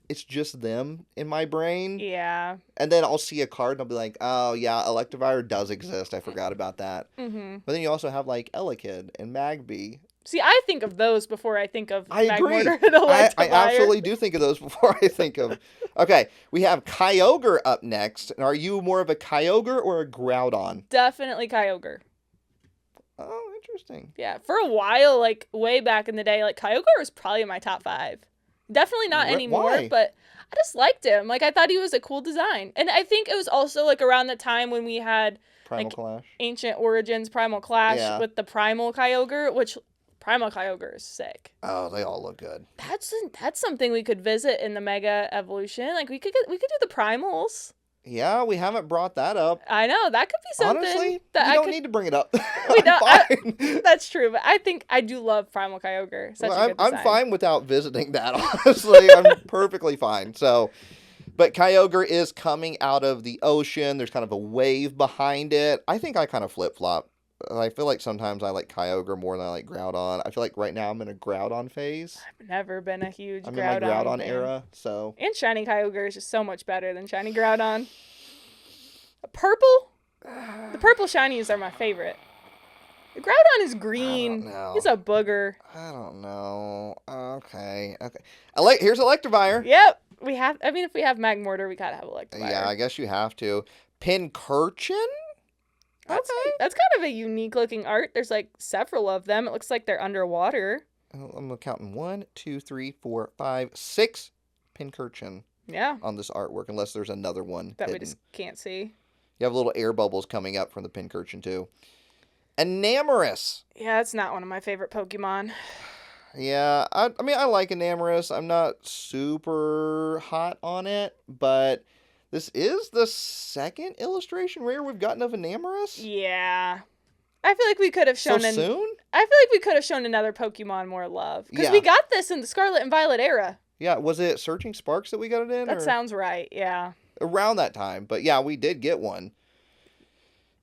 It's just them in my brain.
Yeah.
And then I'll see a card and I'll be like, oh, yeah, Electivire does exist. I forgot about that.
Mm-hmm.
But then you also have, like, Elekid and Magby.
See, I think of those before I think of
Magmortar
and Electivire.
I absolutely do think of those before I think of... Okay, we have Kyogre up next. Are you more of a Kyogre or a Groudon?
Definitely Kyogre.
Oh, interesting.
Yeah, for a while, like, way back in the day, like, Kyogre was probably in my top 5. Definitely not anymore,
Why?
but I just liked him. Like, I thought he was a cool design. And I think it was also, like, around the time when we had,
Primal Clash.
Ancient Origins, Primal Clash with the Primal Kyogre, which Primal Kyogre is sick.
Oh, they all look good.
That's something we could visit in the Mega Evolution. Like, we could do the Primals.
Yeah, we haven't brought that up.
I know, that could be something.
Honestly,
that
we don't need to bring it up.
We don't. That's true, but I think I do love Primal Kyogre.
I'm fine without visiting that, honestly. I'm perfectly fine. So, but Kyogre is coming out of the ocean. There's kind of a wave behind it. I think I kind of flip-flop. I feel like sometimes I like Kyogre more than I like Groudon. I feel like right now I'm in a Groudon phase.
I've never been a huge Groudon
I'm in my Groudon era, so.
And Shiny Kyogre is just so much better than Shiny Groudon. Purple? The purple shinies are my favorite. The Groudon is green. He's a booger.
I don't know. Okay. Here's Electivire.
Yep. If we have Magmortar, we gotta have Electivire.
Yeah, I guess you have to. Pincurchin?
That's kind of a unique looking art. There's like several of them. It looks like they're underwater.
I'm counting 1, 2, 3, 4, 5, 6 Pincurchin.
Yeah.
On this artwork, unless there's another one
that
hidden.
We just can't see.
You have little air bubbles coming up from the Pincurchin too. Enamorus.
Yeah, it's not one of my favorite Pokemon.
Yeah, I mean I like Enamorus. I'm not super hot on it, but this is the second illustration rare we've gotten of Enamorus?
Yeah. I feel like we could have shown
soon?
I feel like we could have shown another Pokemon more love. Because we got this in the Scarlet and Violet era.
Yeah, was it Searching Sparks that we got it in?
That sounds right, yeah.
Around that time. But yeah, we did get one.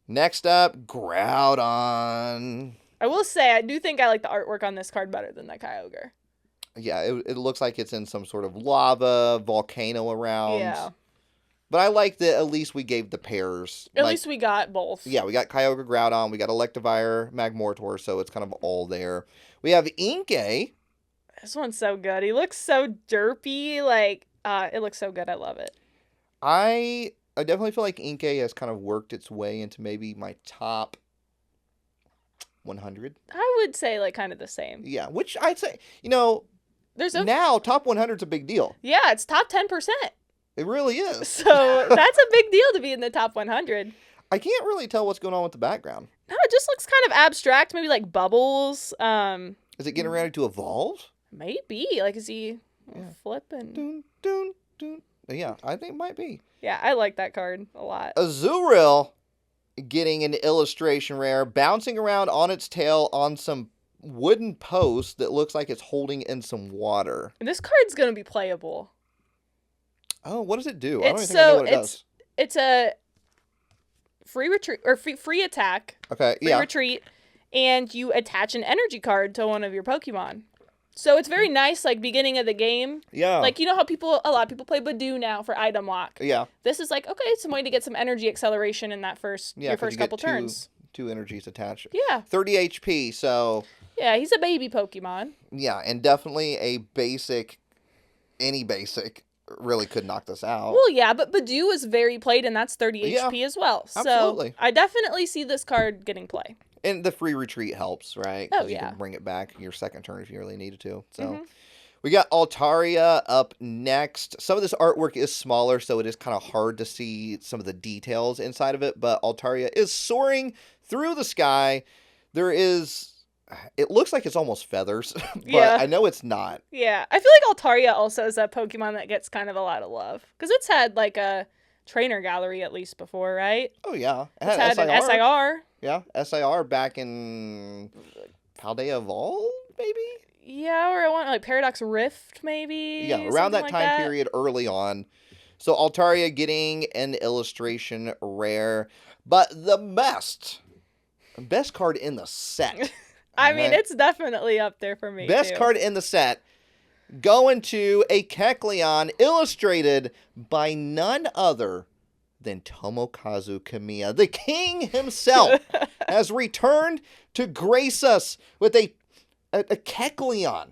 Next up, Groudon.
I will say, I do think I like the artwork on this card better than that Kyogre.
Yeah, it looks like it's in some sort of lava, volcano around.
Yeah.
But I like that at least we gave the pairs.
At least we got both.
Yeah, we got Kyogre, Groudon, we got Electivire, Magmortar, so it's kind of all there. We have Inkay.
This one's so good. He looks so derpy. Like, it looks so good. I love it.
I definitely feel like Inkay has kind of worked its way into maybe my top 100.
I would say, like, kind of the same.
Yeah, which I'd say, now top 100's a big deal.
Yeah, it's top 10%.
It really is.
So that's a big deal to be in the top 100.
I can't really tell what's going on with the background.
No, it just looks kind of abstract. Maybe like bubbles.
Is it getting ready to evolve?
Maybe. Like, is he flipping?
Dun, dun, dun. Yeah, I think it might be.
Yeah, I like that card a lot.
Azurill getting an illustration rare, bouncing around on its tail on some wooden post that looks like it's holding in some water.
And this card's going to be playable.
Oh, what does it do? I don't even think I know what it does.
It's a free retreat or free attack.
Okay,
free retreat, and you attach an energy card to one of your Pokemon. So it's very nice, like beginning of the game.
Yeah.
Like, you know how a lot of people play Badoo now for item lock.
Yeah.
This is like, okay, it's some way to get some energy acceleration in that your first couple turns.
Two energies attached.
Yeah.
30 HP, so.
Yeah, he's a baby Pokemon.
Yeah, and definitely any basic really could knock this out.
Well, yeah, but Badoo is very played, and that's 30 HP as well. So
absolutely.
I definitely see this card getting play.
And the free retreat helps, right?
Oh, yeah.
You can bring it back your second turn if you really needed to. So we got Altaria up next. Some of this artwork is smaller, so it is kind of hard to see some of the details inside of it. But Altaria is soaring through the sky. It looks like it's almost feathers, but I know it's not.
Yeah, I feel like Altaria also is a Pokemon that gets kind of a lot of love. Because it's had like a trainer gallery at least before, right?
Oh, yeah.
It's had an SIR.
Yeah, SIR back in Paldea Evolved, maybe?
Yeah, or I want like Paradox Rift, maybe?
Yeah, around that time period early on. So Altaria getting an illustration rare. But the best card in the set.
I mean, it's definitely up there for me,
Best card in the set. Going to a Kecleon illustrated by none other than Tomokazu Kamiya. The king himself has returned to grace us with a Kecleon.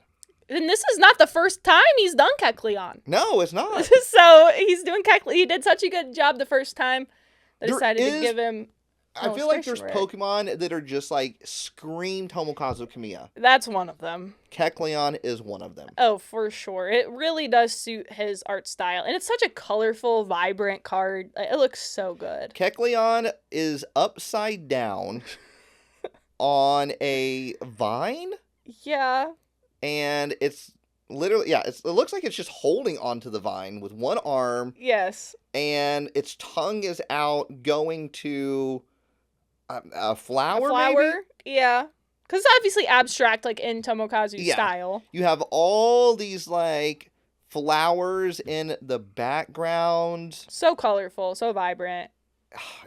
And this is not the first time he's done Kecleon.
No, it's not.
So he's doing Kecleon. He did such a good job the first time. They decided to give him
I feel like there's Pokemon that are just like scream Tomokazu Kamiya.
That's one of them.
Kecleon is one of them.
Oh, for sure. It really does suit his art style. And it's such a colorful, vibrant card. It looks so good.
Kecleon is upside down on a vine.
Yeah.
And it's literally, it looks like it's just holding onto the vine with one arm.
Yes.
And its tongue is out going to a flower, maybe?
Yeah. Because it's obviously abstract, like, in Tomokazu style.
You have all these, like, flowers in the background.
So colorful, so vibrant.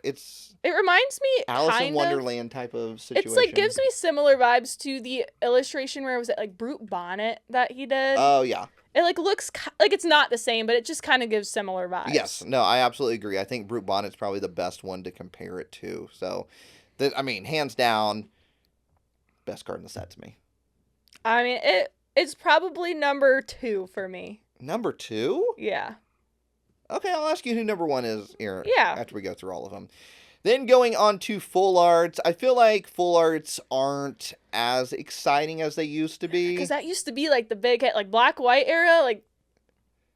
It
reminds me
Alice in Wonderland type of situation.
It's like gives me similar vibes to the illustration where was it like Brute Bonnet that he did.
Oh yeah.
It like looks like it's not the same, but it just kind of gives similar vibes.
Yes, no, I absolutely agree. I think Brute Bonnet's probably the best one to compare it to. So, hands down, best card in the set to me.
I mean, it's probably number 2 for me.
Number 2?
Yeah.
Okay, I'll ask you who number 1 is here.
Yeah.
After we go through all of them. Then going on to full arts, I feel like full arts aren't as exciting as they used to be.
Because that used to be like the big hit, like Black-White era, like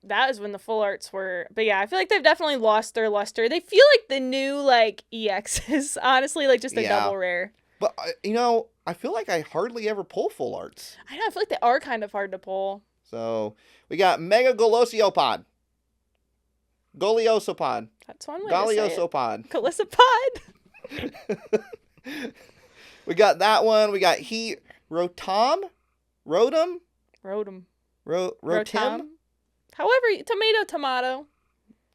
that is when the full arts were. But yeah, I feel like they've definitely lost their luster. They feel like the new like EXs, honestly, like just a double rare.
But, I feel like I hardly ever pull full arts.
I know, I feel like they are kind of hard to pull.
So, we got Mega Golosiopod. Goliosopod.
That's one way to say it.
Goliosopod.
Golisopod.
We got that one. We got Rotom. Rotom. Rotim.
However, tomato.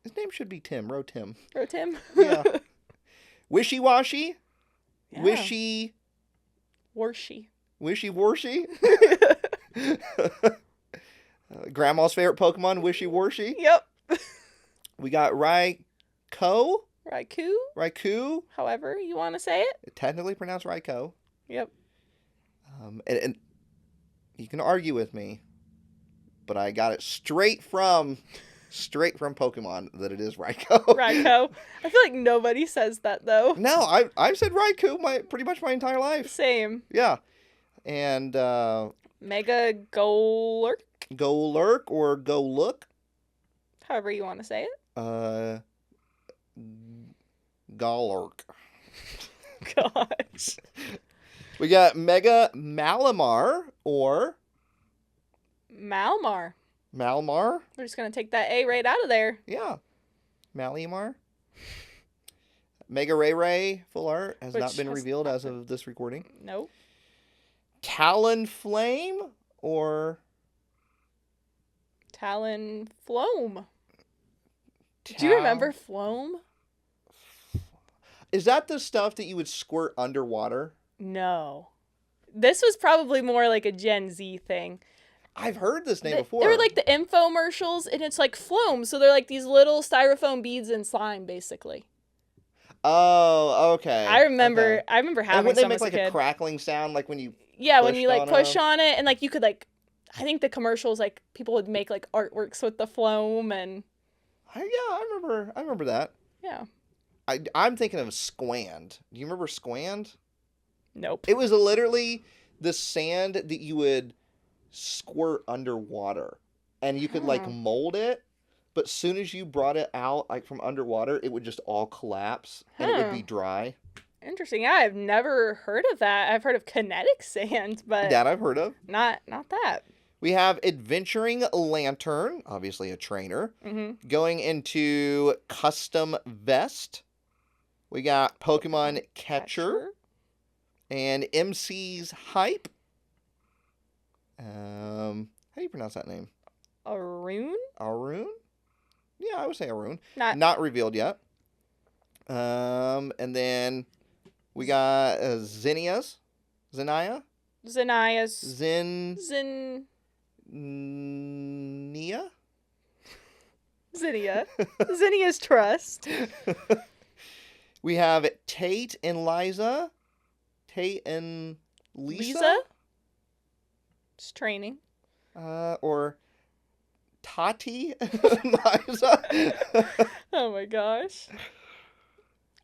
His name should be Tim. Rotim.
Rotim.
Yeah. Wishy-washy.
Yeah.
Wishy-warshy.
Wishy-warshy.
Grandma's favorite Pokemon, Wishy-warshy.
Yep.
We got Raikou.
However you want to say it.
Technically pronounced Raikou.
Yep.
And you can argue with me, but I got it straight from Pokemon that it is Raikou.
Raikou. I feel like nobody says that though.
No, I've said Raikou pretty much my entire life.
Same.
Yeah. And
Mega Golurk.
Golurk or Goluk.
However you want to say it.
Golurk.
Gosh.
We got Mega Malamar or
Malmar.
We're
just going to take that A right out of there.
Yeah. Malamar. Mega Ray full art has not been revealed as of this recording.
Nope.
Talonflame or
Talonflame. Do you remember Floam?
Is that the stuff that you would squirt underwater?
No. This was probably more like a Gen Z thing.
I've heard this name before.
They were like the infomercials, and it's like Floam. So they're like these little styrofoam beads and slime, basically.
Oh, okay.
I remember having some as a kid. And wouldn't they make
like a crackling sound, like when you
when you like push on it, and like you could like, I think the commercials like people would make like artworks with the Floam and.
I remember that.
Yeah.
I'm thinking of Squand. Do you remember Squand?
Nope.
It was literally the sand that you would squirt underwater, and you could like mold it, but as soon as you brought it out like from underwater, it would just all collapse and it would be dry.
Interesting. Yeah, I've never heard of that. I've heard of kinetic sand, but
that I've heard of.
Not that.
We have Adventuring Lantern, obviously a trainer, going into Custom Vest. We got Pokemon Catcher and MC's Hype. How do you pronounce that name?
Arun?
Yeah, I would say Arun.
Not
revealed yet. And then we got Zinnia's. Nia?
Zinnia's Trust.
We have Tate and Liza. Lisa?
Just training.
Or Tati and Liza.
Oh my gosh.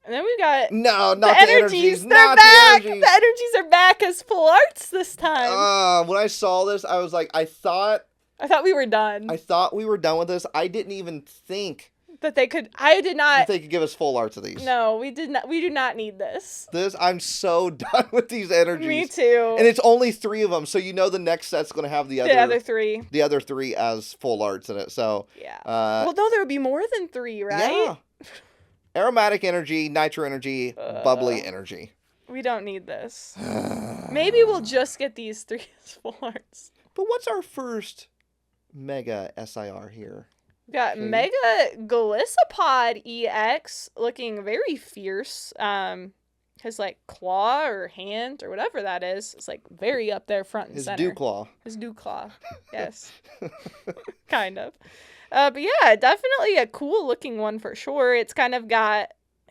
And then we got
not the energies.
They're back. The energies are back as full arts this time.
When I saw this, I was like, I thought
we were done.
I thought we were done with this. I didn't even think
that they could. I did not.
That they could give us full arts of these.
No, we did not. We do not need this.
I'm so done with these energies.
Me too.
And it's only 3 of them, so the next set's going to have the other
3.
The other 3 as full arts in it. So
yeah. Well, no, there would be more than 3, right?
Yeah. Aromatic energy, nitro energy, bubbly energy.
We don't need this. Maybe we'll just get these 3 as full arts.
But what's our first Mega SIR here?
We got Mega Golisopod EX looking very fierce. His claw or hand or whatever that is. It's very up there front and center. His dew claw. Yes. Kind of. But yeah, definitely a cool looking one for sure. It's kind of got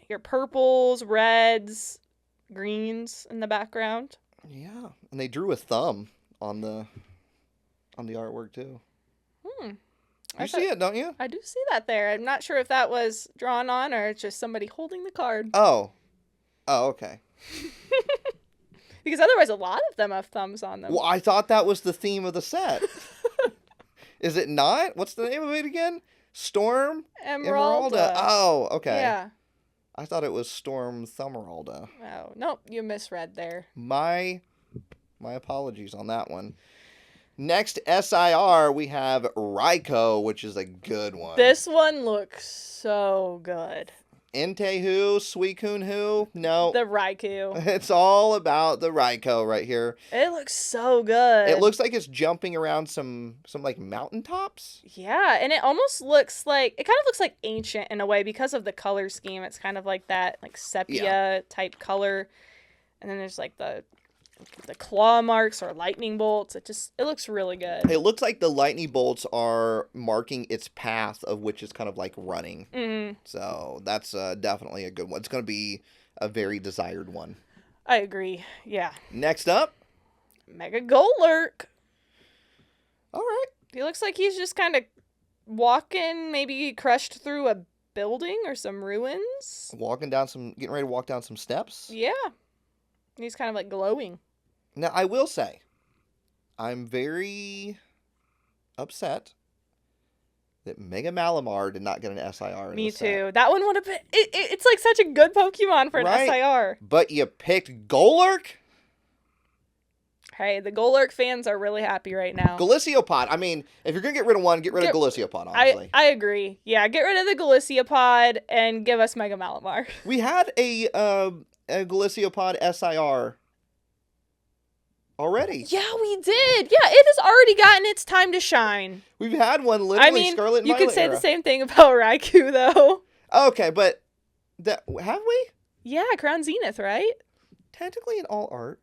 your purples, reds, greens in the background.
Yeah. And they drew a thumb on the artwork too. You see it, don't you?
I do see that there. I'm not sure if that was drawn on or it's just somebody holding the card.
Oh, okay.
Because otherwise a lot of them have thumbs on them.
Well, I thought that was the theme of the set. Is it not? What's the name of it again? Storm?
Emeralda.
Oh, okay.
Yeah.
I thought it was Storm Thumeralda.
Oh, nope. You misread there.
My apologies on that one. Next SIR, we have Raikou, which is a good one.
This one looks so good.
Entei Suicune who? No.
The Raikou.
It's all about the Raikou right here.
It looks so good.
It looks like it's jumping around some mountaintops.
Yeah, and it almost looks like, it kind of looks like ancient in a way because of the color scheme. It's kind of like that sepia type color. And then there's the claw marks or lightning bolts. It looks really good.
It looks like the lightning bolts are marking its path of which is kind of running.
Mm-hmm.
So that's definitely a good one. It's going to be a very desired one.
I agree. Yeah.
Next up,
Mega Golurk.
All right.
He looks like he's just kind of walking, maybe crushed through a building or some ruins.
Getting ready to walk down some steps.
Yeah. He's kind of glowing.
Now, I will say, I'm very upset that Mega Malamar did not get an SIR in
Me
the
too.
set.
That one would have been... It's such a good Pokemon for an SIR.
But you picked Golurk?
Hey, the Golurk fans are really happy right now.
Galiciopod. I mean, if you're going to get rid of one, get rid of Galiciopod, honestly.
I agree. Yeah, get rid of the Galiciopod and give us Mega Malamar.
We had a Galiciopod SIR already.
Yeah, we did. Yeah, it has already gotten its time to shine.
We've had one literally Scarlet and Violet
you could say
era.
the same thing about Raikou, though.
Okay, but have we?
Yeah, Crown Zenith, right?
Technically in all art.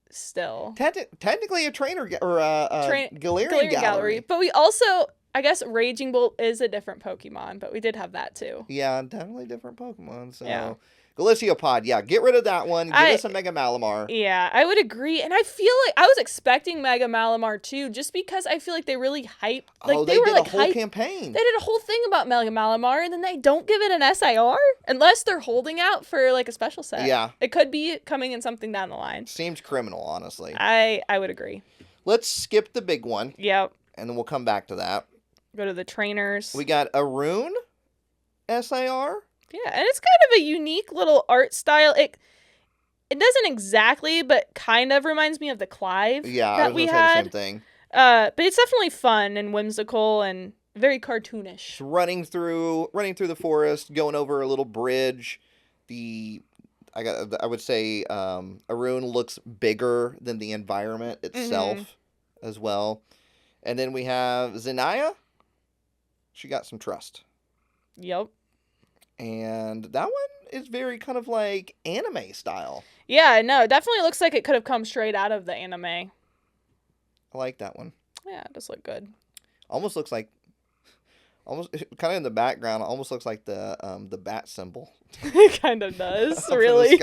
Still.
Technically a trainer or Galarian Gallery.
But we also, I guess Raging Bolt is a different Pokemon, but we did have that too.
Yeah, definitely different Pokemon. So
yeah.
Galiciopod, yeah, get rid of that one. Give us a Mega Malamar.
Yeah, I would agree. And I feel like I was expecting Mega Malamar too, just because I feel like they really hyped.
They did a whole campaign.
They did a whole thing about Mega Malamar, and then they don't give it an SIR unless they're holding out for a special set.
Yeah.
It could be coming in something down the line.
Seems criminal, honestly.
I would agree.
Let's skip the big one.
Yep.
And then we'll come back to that.
Go to the trainers.
We got a Rune SIR.
Yeah, and it's kind of a unique little art style. It doesn't exactly, but kind of reminds me of the Clive that we had.
Say the same thing.
But it's definitely fun and whimsical and very cartoonish.
It's running through the forest, going over a little bridge. I would say Arun looks bigger than the environment itself as well. And then we have Zenaya. She got some trust.
Yep.
And that one is very kind of anime style.
Yeah, no, it definitely looks like it could have come straight out of the anime. I
like that one.
Yeah, it does look good.
Almost looks like, kind of in the background, almost looks like the bat symbol.
It kind of does, really.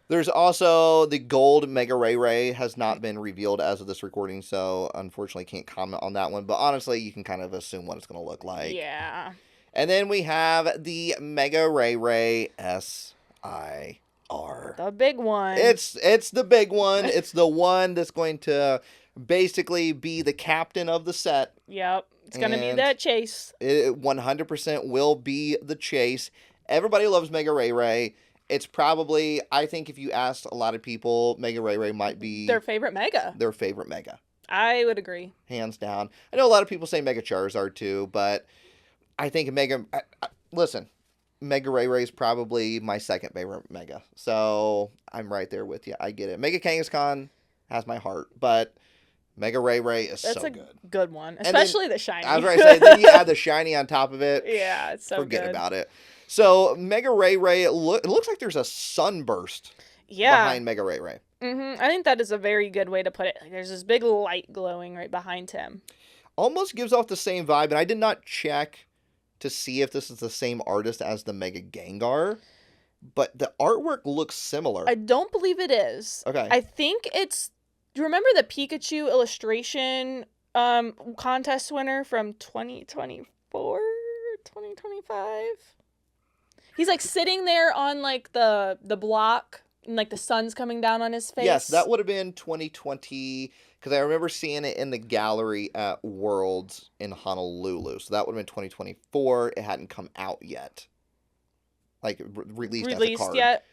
There's also the gold Mega Ray has not been revealed as of this recording, so unfortunately can't comment on that one. But honestly, you can kind of assume what it's going to look like.
Yeah.
And then we have the Mega Rayquaza SIR.
The big one.
It's the big one. It's the one that's going to basically be the captain of the set.
Yep. It's going to be that chase.
It 100% will be the chase. Everybody loves Mega Rayquaza. It's probably, I think if you asked a lot of people, Mega Rayquaza might be
their favorite Mega.
I
would agree.
Hands down. I know a lot of people say Mega Charizard too, but I think listen, Mega Rayquaza is probably my second favorite Mega. So I'm right there with you. I get it. Mega Kangaskhan has my heart, but Mega Rayquaza is so good. That's
a good one, especially the shiny.
I was going to say, then you add the shiny on top of it.
Yeah, it's so
forget
good.
about it. So Mega Rayquaza, it looks like there's a sunburst behind Mega Rayquaza.
I think that is a very good way to put it. Like, there's this big light glowing right behind him.
Almost gives off the same vibe, and I did not check to see if this is the same artist as the Mega Gengar, but the artwork looks similar.
I don't believe it is.
Okay.
I think it's... Do you remember the Pikachu illustration contest winner from 2024? 2025? He's like sitting there on like the block and like the sun's coming down on his face.
Yes, that would have been 2020 because I remember seeing it in the gallery at Worlds in Honolulu. So that would have been 2024. It hadn't come out yet. Like released as a card. Yet.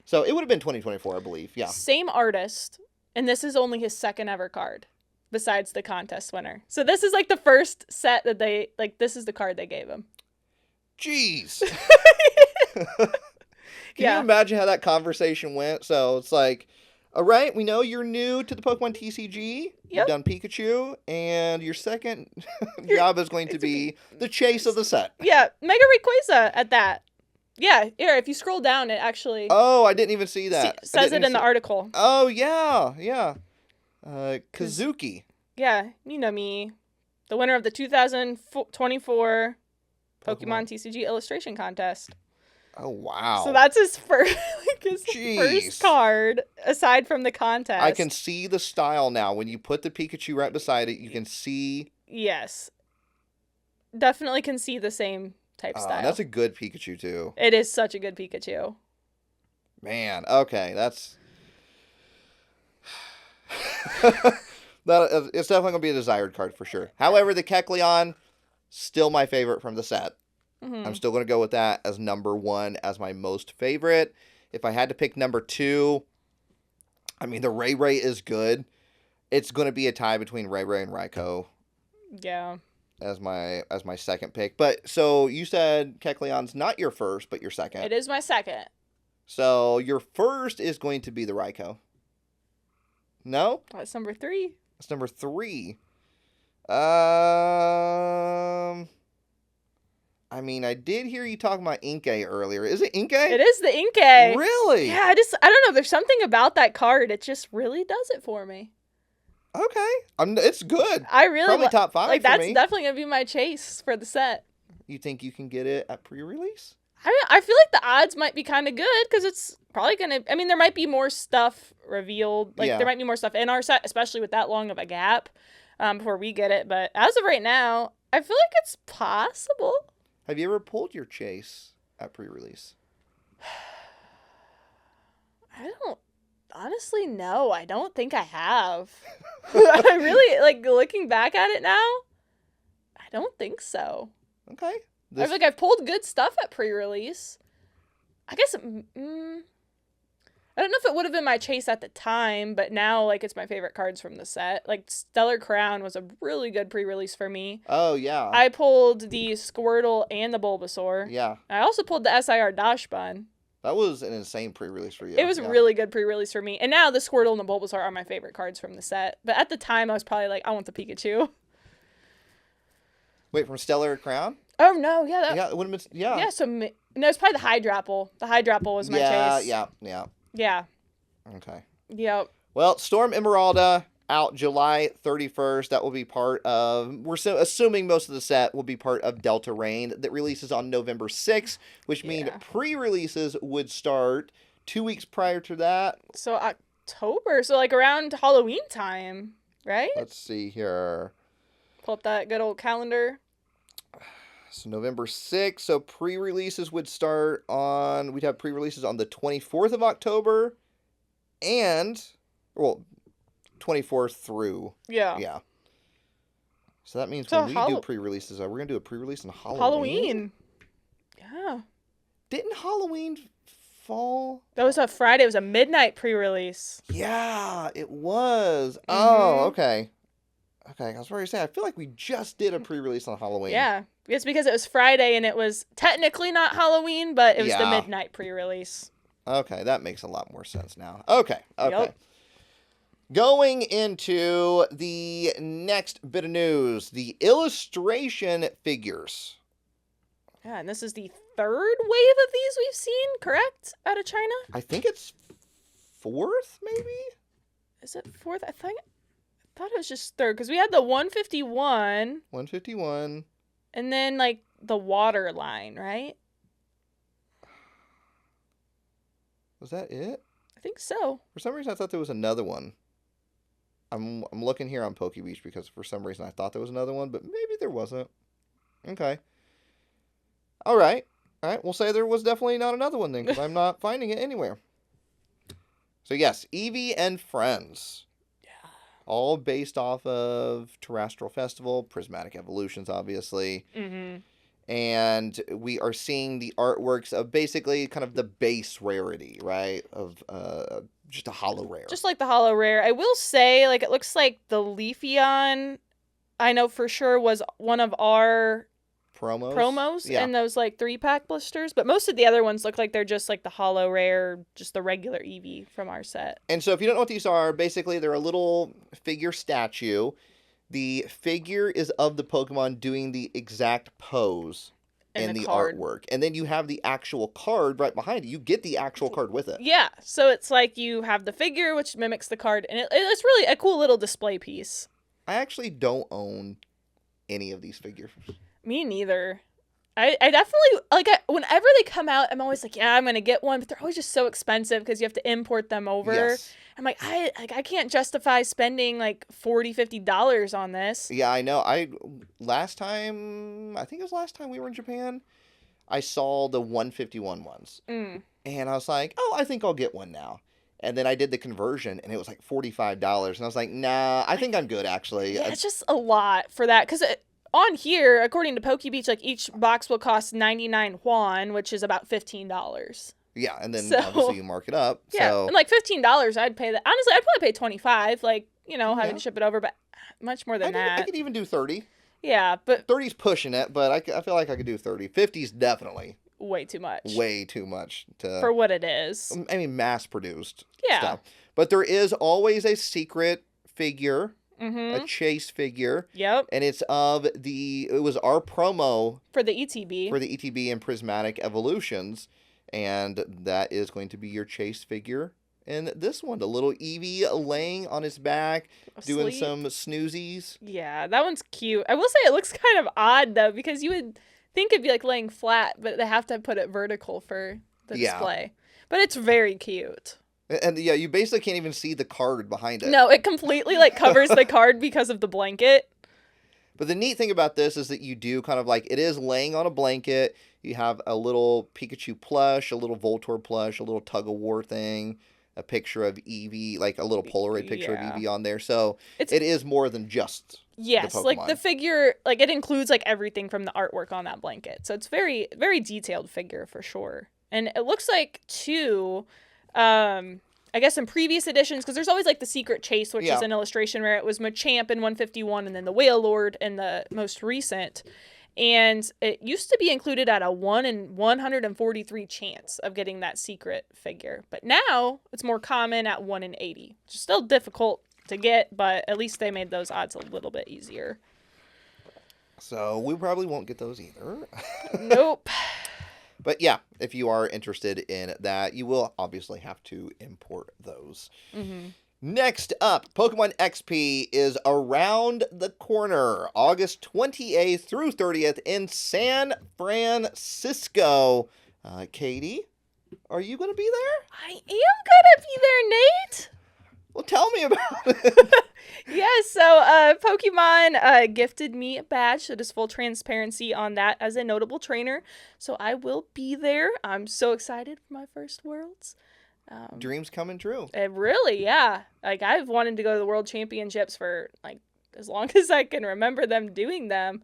So it would have been 2024, I believe. Yeah.
Same artist, and this is only his second ever card besides the contest winner. So this is like the first set that they like this is the card they gave him.
Jeez. Can you imagine how that conversation went? So it's like, all right, we know you're new to the Pokemon TCG. Yep. You've done Pikachu, and your second job is going to be the chase of the set.
Yeah, Mega Rayquaza at that. Yeah, here, if you scroll down, it actually...
Oh, I didn't even see that.
Says it in the article.
Oh, yeah. Kazuki.
Yeah, you know me. The winner of the 2024... Pokemon TCG illustration contest.
Oh, wow.
So that's his first card, aside from the contest.
I can see the style now. When you put the Pikachu right beside it, you can see...
Yes. Definitely can see the same type style.
That's a good Pikachu, too.
It is such a good Pikachu.
Man, okay, that's... It's definitely going to be a desired card for sure. However, the Kecleon... Still my favorite from the set. Mm-hmm. I'm still going to go with that as number one as my most favorite. If I had to pick number two, I mean, the Rayquaza is good. It's going to be a tie between Rayquaza and Raikou.
Yeah.
As my second pick. But, so, you said Kecleon's not your first, but your second.
It is my second. So,
your first is going to be the Raikou. No?
That's number 3.
That's number 3. I mean, I did hear you talking about Inkay earlier. Is it Inkay?
It is the Inkay.
Really?
Yeah, I don't know. There's something about that card. It just really does it for me.
Okay. It's good.
I really
probably top 5
like
for
that's
me.
Definitely going to be my chase for the set.
You think you can get it at pre-release?
I feel like the odds might be kind of good because it's probably going to... I mean, there might be more stuff revealed. Like, there might be more stuff in our set, especially with that long of a gap. Before we get it, but as of right now, I feel like it's possible.
Have you ever pulled your chase at pre-release?
I don't honestly know. I don't think I have. I really like looking back at it now. I don't think so.
Okay.
I feel like I've pulled good stuff at pre-release. I guess. I don't know if it would have been my chase at the time, but now, like, it's my favorite cards from the set. Like, Stellar Crown was a really good pre-release for me.
Oh, yeah.
I pulled the Squirtle and the Bulbasaur.
Yeah.
I also pulled the SIR Dachshund.
That was an insane pre-release for you.
It was a really good pre-release for me. And now the Squirtle and the Bulbasaur are my favorite cards from the set. But at the time, I was probably like, I want the Pikachu.
Wait, from Stellar Crown?
Oh, no. Yeah.
Yeah, it would have been... Yeah.
Yeah, so... No, it's probably the Hydrapple. The Hydrapple was my chase.
Yeah.
Yeah.
Okay.
Yep.
Well, Storm Emeralda out July 31st. That will be part of... We're assuming most of the set will be part of Delta Rain that releases on November 6th, which means pre-releases would start 2 weeks prior to that.
So October. So like around Halloween time, right?
Let's see here.
Pull up that good old calendar.
So November 6th. So pre-releases would start on... We'd have pre-releases on the 24th of October. And... Well, 24th through.
Yeah.
Yeah. So that means when we do pre-releases, we're going to do a pre-release on Halloween.
Yeah.
Didn't Halloween fall?
That was a Friday. It was a midnight pre-release.
Yeah, it was. Mm-hmm. Oh, okay. Okay, I was ready to say, I feel like we just did a pre-release on Halloween.
Yeah. It's because it was Friday and it was technically not Halloween, but it was the midnight pre-release.
Okay, that makes a lot more sense now. Okay.
Yep.
Going into the next bit of news, the illustration figures.
Yeah, and this is the third wave of these we've seen, correct? Out of China?
I think it's fourth, maybe?
Is it fourth? I thought it was just third, because we had the 151.
151.
And then, like, the water line, right?
Was that it?
I think so.
For some reason, I thought there was another one. I'm looking here on PokeBeach because for some reason I thought there was another one, but maybe there wasn't. Okay. All right. We'll say there was definitely not another one then because I'm not finding it anywhere. So yes, Eevee and Friends.
Yeah.
All based off of Terrestrial Festival, Prismatic Evolutions, obviously.
Mm-hmm.
And we are seeing the artworks of basically kind of the base rarity, right? Of just a holo rare.
Just like the holo rare. I will say, like, it looks like the Leafeon, I know for sure, was one of our promos and those, like, 3-pack blisters. But most of the other ones look like they're just, like, the holo rare, just the regular Eevee from our set.
And so if you don't know what these are, basically they're a little figure statue. The figure is of the Pokemon doing the exact pose in the artwork. And then you have the actual card right behind it. You get the actual card with it.
Yeah. So it's like you have the figure, which mimics the card. And it's really a cool little display piece.
I actually don't own any of these figures.
Me neither. I definitely, like, whenever they come out, I'm always like, yeah, I'm going to get one. But they're always just so expensive because you have to import them over.
Yes.
I'm like, I can't justify spending like $40, $50 on this.
Yeah, I know. I think it was last time we were in Japan, I saw the 151 ones.
Mm.
And I was like, oh, I think I'll get one now. And then I did the conversion, and it was like $45. And I was like, nah, I think I'm good, actually.
Yeah, it's just a lot for that. Because on here, according to PokeBeach, like, each box will cost 99 Yuan, which is about $15.
Yeah, and then obviously you mark it up.
Yeah,
so.
And like $15, I'd pay that. Honestly, I'd probably pay $25, like, having to ship it over, but much more than that.
I could even do 30.
Yeah, but
30's pushing it, but I feel like I could do 30. 50's definitely
way too much.
Way too much
for what it is.
I mean, mass-produced
stuff.
But there is always a secret figure.
Mm-hmm.
A chase figure.
Yep.
And it was our promo
for the ETB.
For the ETB and Prismatic Evolutions. And that is going to be your chase figure. And this one, the little Eevee laying on his back, doing some snoozies.
Yeah, that one's cute. I will say it looks kind of odd, though, because you would think it'd be like laying flat, but they have to put it vertical for the display. But it's very cute.
And yeah, you basically can't even see the card behind it.
No, it completely like covers the card because of the blanket.
But the neat thing about this is that you do kind of like, it is laying on a blanket. You have a little Pikachu plush, a little Voltorb plush, a little tug-of-war thing, a picture of Eevee, like a little Polaroid picture of Eevee on there. So it is more than just the Pokemon.
Like the figure, like it includes like everything from the artwork on that blanket. So it's very, very detailed figure for sure. And it looks like too, I guess in previous editions, because there's always like the Secret Chase, which is an illustration rare. It was Machamp in 151 and then the Wailord in the most recent. And it used to be included at a 1 in 143 chance of getting that secret figure. But now it's more common at 1 in 80. Which is still difficult to get, but at least they made those odds a little bit easier.
So we probably won't get those either.
Nope.
But yeah, if you are interested in that, you will obviously have to import those.
Mm-hmm.
Next up, Pokemon XP is around the corner, August 28th through 30th in San Francisco. Katie, are you going to be there?
I am going to be there, Nate.
Well, tell me about it.
Yes, So, Pokemon gifted me a badge, so there's full transparency on that as a notable trainer. So I will be there. I'm so excited for my first Worlds.
Dreams coming true.
It really, yeah. Like, I've wanted to go to the World Championships for, like, as long as I can remember them doing them.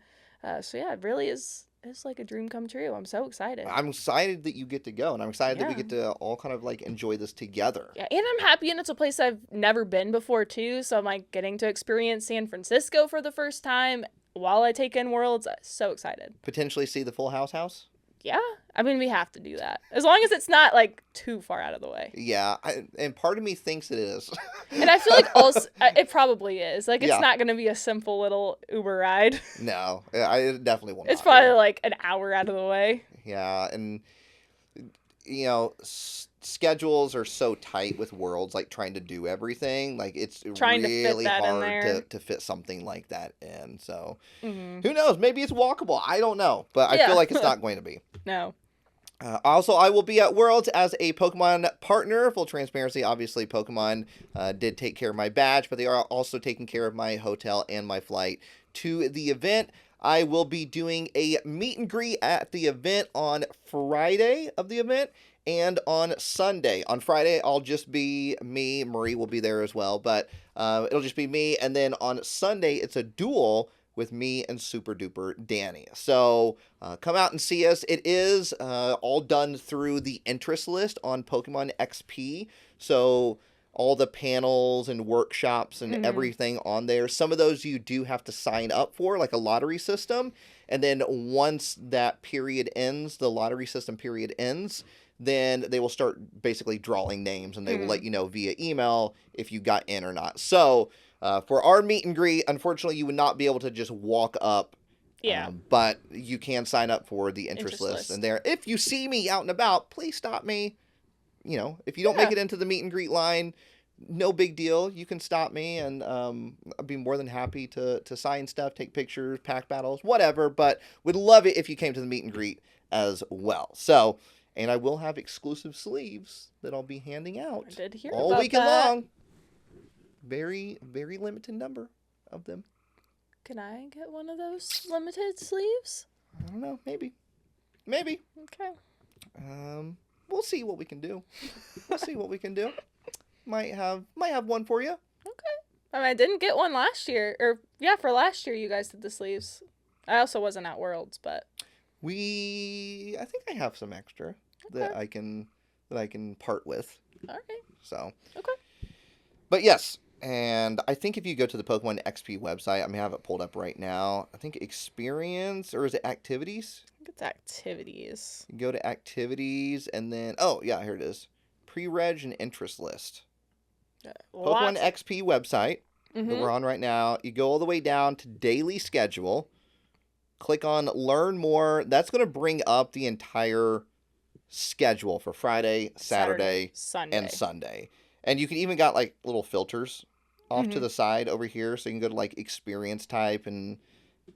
So, yeah, it really is. It's like a dream come true. I'm so excited.
I'm excited that you get to go, and I'm excited that we get to all kind of like enjoy this together.
Yeah, and I'm happy, and it's a place I've never been before too. So I'm like getting to experience San Francisco for the first time while I take in Worlds. So excited.
Potentially see the Full House.
Yeah, I mean, we have to do that as long as it's not like too far out of the way.
Yeah, and part of me thinks it is.
And I feel like also it probably is. Like, it's not going to be a simple little Uber ride.
No, I definitely won't.
It's probably like an hour out of the way.
Yeah, and you know, schedules are so tight with Worlds, like trying to do everything. Like, it's really hard to fit something like that in. So, who knows? Maybe it's walkable. I don't know. But I feel like it's not going to be.
No.
Also, I will be at Worlds as a Pokemon partner. Full transparency, obviously, Pokemon did take care of my badge, but they are also taking care of my hotel and my flight to the event. I will be doing a meet and greet at the event on Friday of the event and on Sunday. On Friday, I'll just be me. Marie will be there as well, but it'll just be me. And then on Sunday, it's a duel with me and Super Duper Danny. So come out and see us. It is all done through the interest list on Pokemon XP. So all the panels and workshops and everything on there. Some of those you do have to sign up for, like a lottery system. And then once that period ends, the lottery system period ends, then they will start basically drawing names, and they will let you know via email if you got in or not. So for our meet and greet, unfortunately, you would not be able to just walk up.
Yeah.
But you can sign up for the interest list. And there, if you see me out and about, please stop me. You know, if you don't make it into the meet and greet line, no big deal. You can stop me, and I'd be more than happy to sign stuff, take pictures, pack battles, whatever. But would love it if you came to the meet and greet as well. So, and I will have exclusive sleeves that I'll be handing out all weekend long. Very, very limited number of them.
Can I get one of those limited sleeves?
I don't know. Maybe.
Okay.
We'll see what we can do. Might have one for you.
Okay. I mean, I didn't get one last year. For last year you guys did the sleeves. I also wasn't at Worlds, but
I think I have some extra that I can part with.
All right.
So.
Okay.
But yes, and I think if you go to the Pokemon XP website, I have it pulled up right now. I think experience, or is it activities?
I think it's activities.
You go to activities, and then here it is. Pre-reg and interest list. Pokemon XP website that we're on right now. You go all the way down to daily schedule. Click on learn more. That's going to bring up the entire schedule for Friday, Saturday, and Sunday. And you can even got like little filters off to the side over here. So you can go to like experience type, and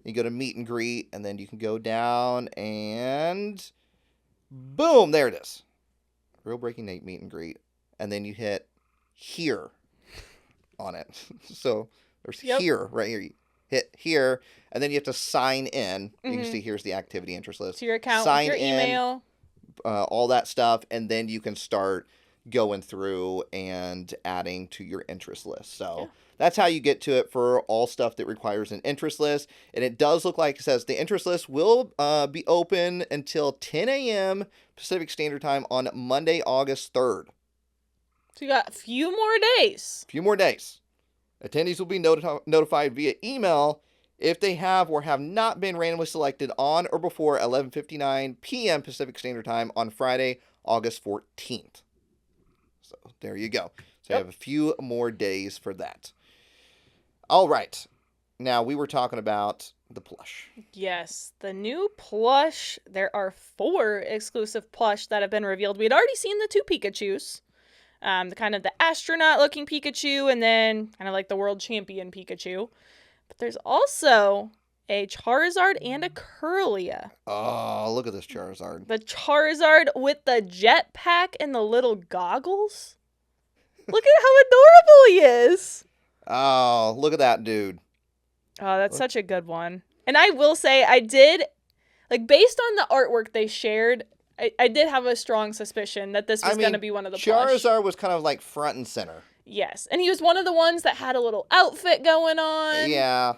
you go to meet and greet, and then you can go down and boom, there it is. RealBreakingNate meet and greet. And then you hit here on it. So there's here, right here. You hit here, and then you have to sign in. You can see here's the activity interest list.
To your account, your email.
All that stuff, and then you can start going through and adding to your interest list. So that's how you get to it for all stuff that requires an interest list. And it does look like it says the interest list will be open until 10 a.m. Pacific Standard Time on Monday, August 3rd.
So you got a few more days.
Attendees will be notified via email if they have or have not been randomly selected on or before 11:59 p.m. Pacific Standard Time on Friday, August 14th. So there you go. So you have a few more days for that. All right. Now, we were talking about the plush.
Yes, the new plush. There are 4 exclusive plush that have been revealed. We had already seen the 2 Pikachus. The kind of the astronaut-looking Pikachu, and then kind of like the world champion Pikachu. But there's also a Charizard and a Kirlia.
Oh, look at this Charizard.
The Charizard with the jetpack and the little goggles. Look at how adorable he is.
Oh, look at that dude.
Oh, that's such a good one. And I will say, I did, like, based on the artwork they shared, I did have a strong suspicion that this was going to be one of the plush.
Charizard was kind of like front and center.
Yes, and he was one of the ones that had a little outfit going on.
Yeah.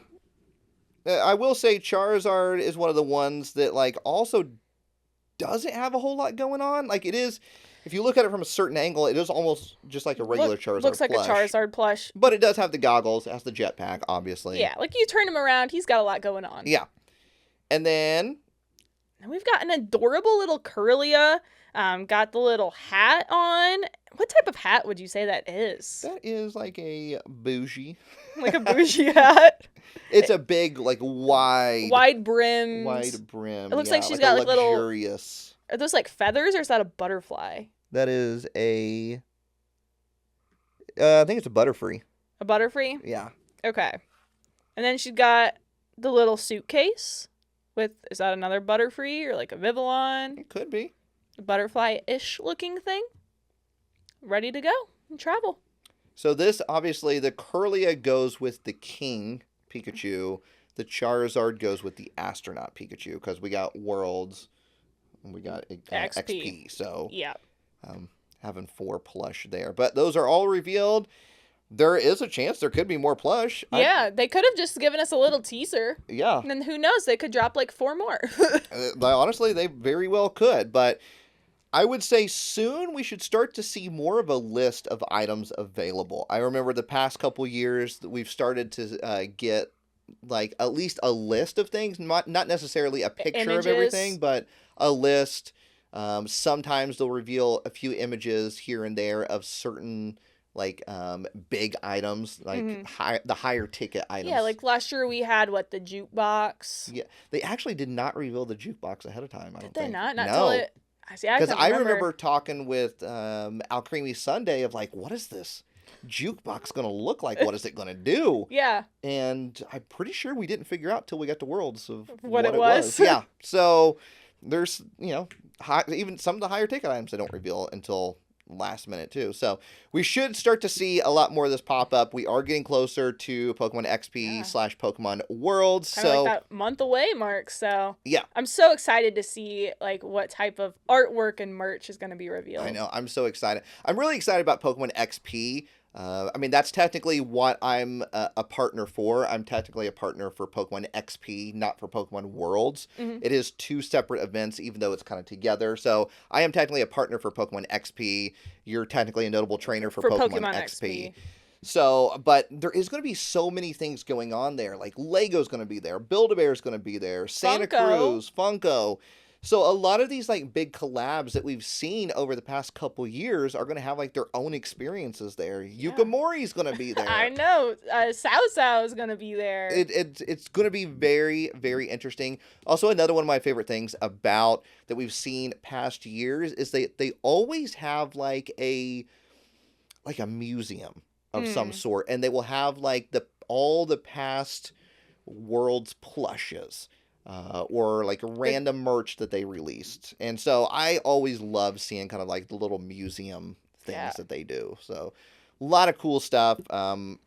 I will say Charizard is one of the ones that, like, also doesn't have a whole lot going on. Like, it is, if you look at it from a certain angle, it is almost just like a regular Charizard
looks like
plush.
a Charizard plush.
But it does have the goggles. It has the jetpack, obviously.
Yeah, like, you turn him around, he's got a lot going on.
Yeah. And then...
And we've got an adorable little Curlia. Got the little hat on. What type of hat would you say that is?
That is like a bougie.
Like a bougie hat?
It's a big, like, wide
brim.
Wide brim.
It looks like she's got like little...
luxurious.
Are those like feathers or is that a butterfly?
That is a... I think it's a Butterfree.
A Butterfree?
Yeah.
Okay. And then she's got the little suitcase with... Is that another Butterfree or like a Vivillon?
It could be.
A butterfly-ish looking thing. Ready to go and travel.
So this, obviously, the Curlia goes with the King Pikachu. The Charizard goes with the Astronaut Pikachu because we got Worlds and we got XP. So
yeah,
having 4 plush there. But those are all revealed. There is a chance there could be more plush.
Yeah, they could have just given us a little teaser.
Yeah.
And then who knows? They could drop like 4 more.
Honestly, they very well could. But I would say soon we should start to see more of a list of items available. I remember the past couple years that we've started to get like at least a list of things, not necessarily a picture of everything, but a list. Sometimes they'll reveal a few images here and there of certain like big items, like the higher ticket items.
Yeah, like last year we had the jukebox.
Yeah, they actually did not reveal the jukebox ahead of time.
Did they not? Not till it.
Because I remember talking with Alcremie Sunday of like, what is this jukebox going to look like? What is it going to do?
Yeah.
And I'm pretty sure we didn't figure out till we got to Worlds of
what it was.
Yeah. So there's, even some of the higher ticket items they don't reveal until last minute too. So we should start to see a lot more of this pop up. We are getting closer to Pokemon XP / Pokemon Worlds.
Kinda
so
like that month away mark. So
yeah,
I'm so excited to see like what type of artwork and merch is going to be revealed.
I know. I'm so excited. I'm really excited about Pokemon XP. I mean, that's technically what I'm a partner for. I'm technically a partner for Pokemon XP, not for Pokemon Worlds. Mm-hmm. It is 2 separate events, even though it's kind of together. So I am technically a partner for Pokemon XP. You're technically a notable trainer for Pokemon XP. So, but there is going to be so many things going on there. Like Lego's going to be there. Build-A-Bear's going to be there. Santa Cruz, Funko. So a lot of these like big collabs that we've seen over the past couple years are going to have like their own experiences there. Yeah. Yukimori's going to be there.
I know. Sao is going to be there.
It's going to be very, very interesting. Also, another one of my favorite things about that we've seen past years is they always have like a museum of some sort, and they will have like all the past Worlds plushes. Or like random merch that they released. And so I always love seeing kind of like the little museum things that they do. So a lot of cool stuff.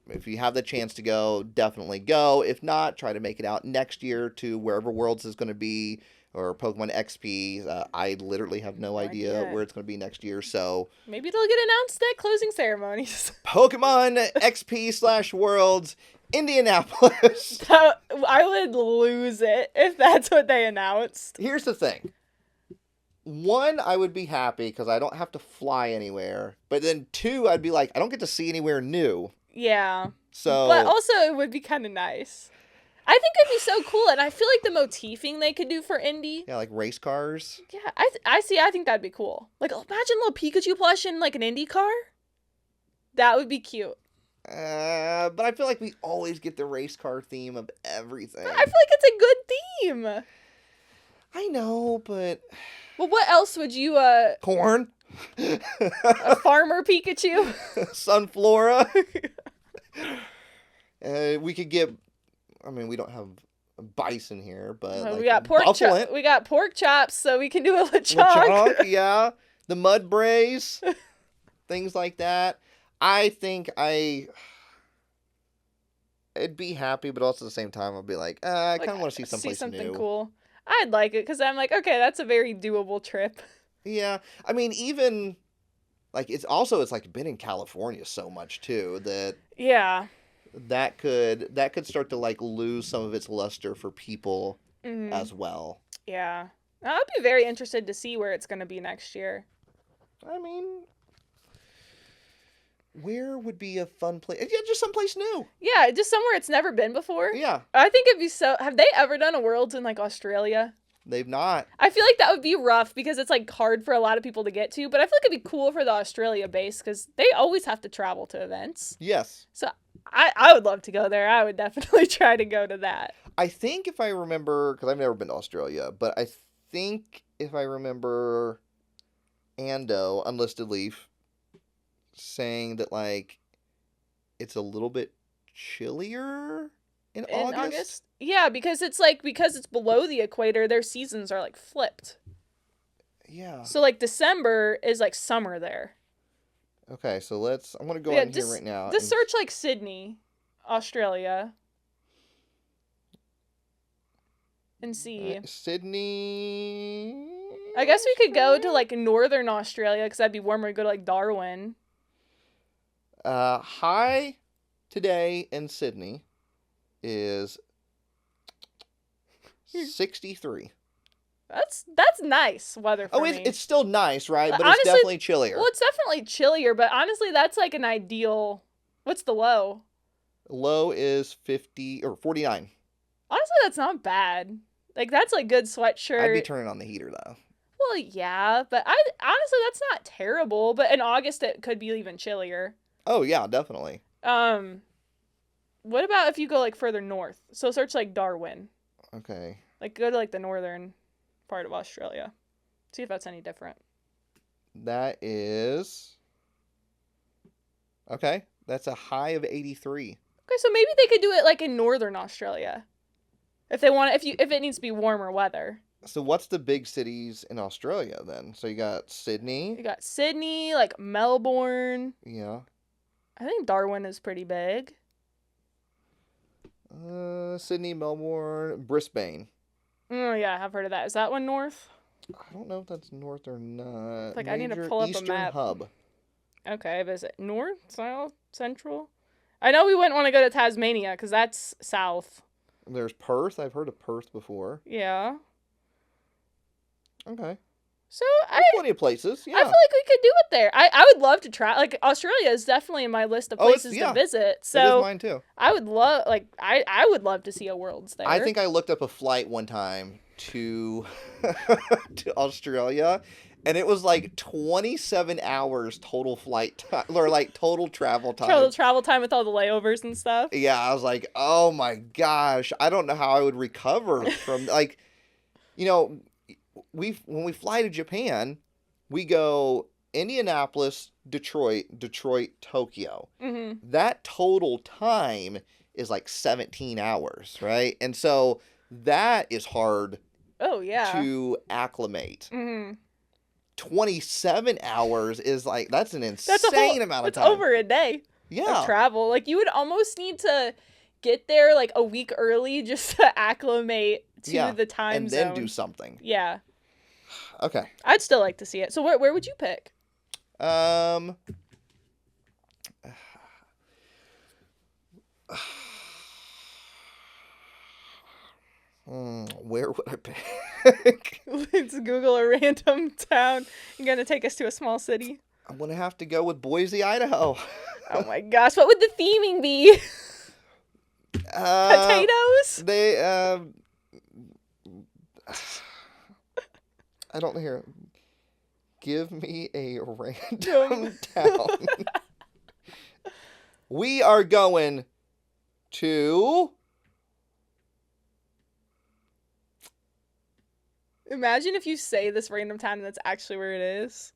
If you have the chance to go, definitely go. If not, try to make it out next year to wherever Worlds is going to be or Pokemon XP. I literally have no idea where it's going to be next year. So
maybe they'll get announced at closing ceremonies.
Pokemon XP / Worlds. Indianapolis.
I would lose it if that's what they announced.
Here's the thing. 1, I would be happy because I don't have to fly anywhere. But then 2, I'd be like, I don't get to see anywhere new.
Yeah.
So.
But also, it would be kind of nice. I think it'd be so cool, and I feel like the motifing they could do for Indy.
Yeah, like race cars.
Yeah, I think that'd be cool. Like, imagine a little Pikachu plush in like an Indy car. That would be cute.
But I feel like we always get the race car theme of everything.
I feel like it's a good theme.
I know, but...
Well, what else would you,
Corn?
A farmer Pikachu?
Sunflora? We could get... I mean, we don't have bison here, but...
Well, we got pork chops, so we can do a Lechonk.
Yeah. The Mudbrays. Things like that. I think I'd be happy, but also at the same time, I'd be like, I kind of want to see someplace
something
new.
Cool. I'd like it because I'm like, okay, that's a very doable trip.
Yeah, I mean, even like it's like been in California so much too that that could start to like lose some of its luster for people as well.
Yeah, I'd be very interested to see where it's going to be next year.
I mean, where would be a fun place? Yeah, just someplace new.
Yeah, just somewhere it's never been before.
Yeah.
I think it'd be so... Have they ever done a Worlds in, like, Australia?
They've not.
I feel like that would be rough because it's, like, hard for a lot of people to get to. But I feel like it'd be cool for the Australia base because they always have to travel to events.
Yes.
So I would love to go there. I would definitely try to go to that.
I think if I remember... Because I've never been to Australia. But I think if I remember Ando, Unlisted Leaf, saying that, like, it's a little bit chillier in August.
Yeah, because it's below the equator, their seasons are, like, flipped.
Yeah.
So, like, December is, like, summer there.
Okay, so I'm going to go in here right now.
Just search, like, Sydney, Australia. And see.
Sydney...
I guess we could go to, like, northern Australia, because that'd be warmer to go to, like, Darwin.
High today in Sydney is 63.
That's nice weather for me.
It's still nice, right? But
honestly,
it's definitely chillier.
Well, it's definitely chillier, but honestly, that's like an ideal... What's the low?
Low is 50 or 49.
Honestly, that's not bad. Like, that's like good sweatshirt.
I'd be turning on the heater, though.
Well, yeah, but honestly, that's not terrible. But in August, it could be even chillier.
Oh, yeah, definitely.
What about if you go, like, further north? So search, like, Darwin.
Okay.
Like, go to, like, the northern part of Australia. See if that's any different.
That is... Okay. That's a high of 83.
Okay, so maybe they could do it, like, in northern Australia. If they want if it needs to be warmer weather.
So what's the big cities in Australia, then? So you got Sydney.
You got Sydney, like, Melbourne.
Yeah.
I think Darwin is pretty big.
Sydney, Melbourne, Brisbane.
Oh, yeah, I've heard of that. Is that one north?
I don't know if that's north or not.
Like, I need to pull up
Eastern
a map.
hub.
Okay, but is it north, south, central? I know we wouldn't want to go to Tasmania, because that's south.
There's Perth. I've heard of Perth before.
Yeah.
Okay.
So
There's plenty of places. Yeah.
I feel like we could do it there. I would love to try. Like, Australia is definitely in my list of places to visit. So
it is mine too.
I would love, like, I would love to see a Worlds there.
I think I looked up a flight one time to to Australia, and it was like 27 hours total flight time, or like total travel time.
Travel time with all the layovers and stuff.
Yeah, I was like, oh my gosh, I don't know how I would recover from like, you know. When we fly to Japan, we go Indianapolis, Detroit, Tokyo.
Mm-hmm.
That total time is like 17 hours, right? And so that is hard to acclimate.
Mm-hmm.
27 hours is like, that's an insane amount of time.
It's over a day of travel. Like, you would almost need to get there like a week early just to acclimate to the time zone.
And then do something.
Yeah.
Okay.
I'd still like to see it. So where would you pick?
Where would I pick?
Let's Google a random town. You're going to take us to a small city.
I'm going to have to go with Boise, Idaho.
Oh my gosh. What would the theming be? Potatoes?
I don't hear. Give me a random town. We are going to...
Imagine if you say this random town and that's actually where it is.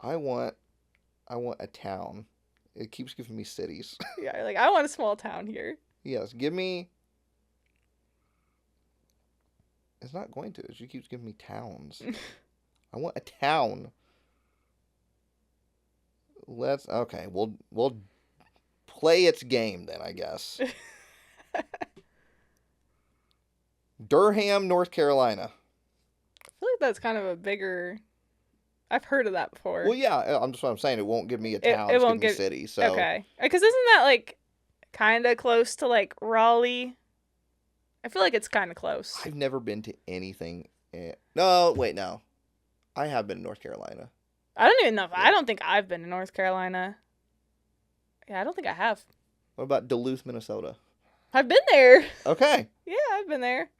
I want a town. It keeps giving me cities.
Yeah, like, I want a small town here.
Yes, give me... It's not going to. She keeps giving me towns. I want a town. Okay, we'll play its game then, I guess. Durham, North Carolina.
I feel like that's kind of a bigger... I've heard of that before.
Well, yeah, I'm just what I'm saying. It won't give me a town. It won't give me a city. So.
Okay. Because isn't that, like, kind of close to, like, Raleigh? I feel like it's kind of close.
I've never been to anything. No, wait, no. I have been to North Carolina.
I don't even know. I don't think I've been to North Carolina. Yeah, I don't think I have.
What about Duluth, Minnesota?
I've been there.
Okay.
Yeah, I've been there.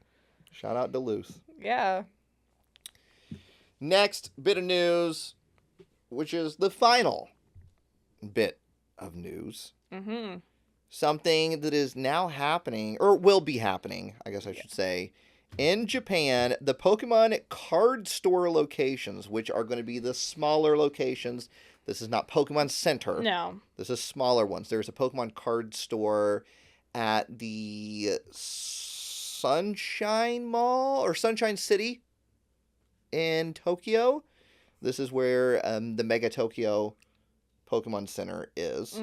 Shout out Duluth.
Yeah.
Next bit of news, which is the final bit of news.
Mm-hmm.
Something that is now happening, or will be happening, I guess I should say, in Japan. The Pokemon card store locations, which are going to be the smaller locations. This is not Pokemon Center.
No.
This is smaller ones. There's a Pokemon card store at the Sunshine Mall, or Sunshine City in Tokyo. This is where the Mega Tokyo Pokemon Center is.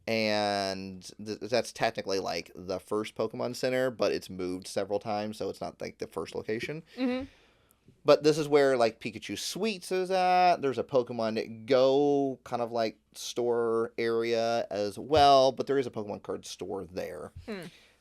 And that's technically like the first Pokemon Center, but it's moved several times, so it's not like the first location.
Mm-hmm.
But this is where like Pikachu Suites is at. There's a Pokemon Go kind of like store area as well, but there is a Pokemon card store there.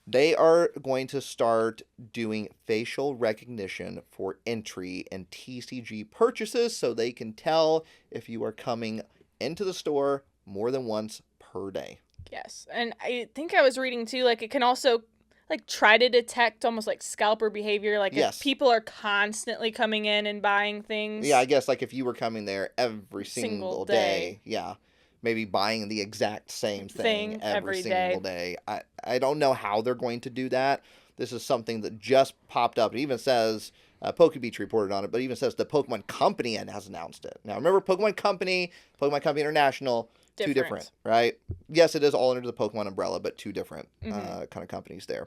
They are going to start doing facial recognition for entry and TCG purchases, so they can tell if you are coming into the store more than once per day.
Yes. And I think I was reading too, like, it can also like try to detect almost like scalper behavior, like if people are constantly coming in and buying things.
Yeah, I guess like if you were coming there every single day. Yeah. Maybe buying the exact same thing every single day. I don't know how they're going to do that. This is something that just popped up. It even says, PokeBeach reported on it, but it even says the Pokemon Company has announced it. Now, remember, Pokemon Company International, two different, right? Yes, it is all under the Pokemon umbrella, but two different kind of companies there.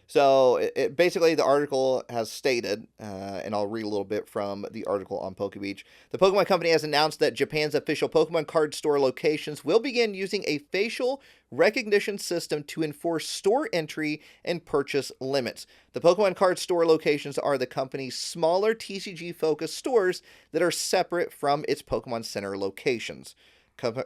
So, it basically, the article has stated, and I'll read a little bit from the article on PokeBeach. The Pokemon Company has announced that Japan's official Pokemon card store locations will begin using a facial recognition system to enforce store entry and purchase limits. The Pokemon card store locations are the company's smaller TCG-focused stores that are separate from its Pokemon Center locations.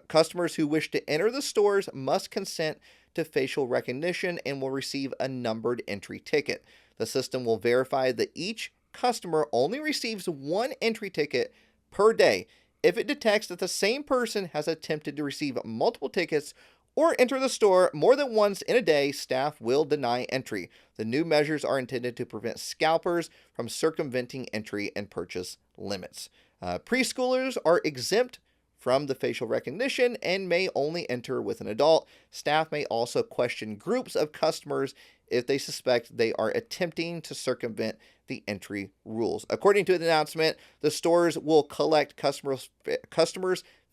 Customers who wish to enter the stores must consent to facial recognition and will receive a numbered entry ticket. The system will verify that each customer only receives one entry ticket per day. If it detects that the same person has attempted to receive multiple tickets or enter the store more than once in a day, staff will deny entry. The new measures are intended to prevent scalpers from circumventing entry and purchase limits. Preschoolers are exempt from the facial recognition and may only enter with an adult. Staff may also question groups of customers if they suspect they are attempting to circumvent the entry rules. According to the announcement, the stores will collect customers'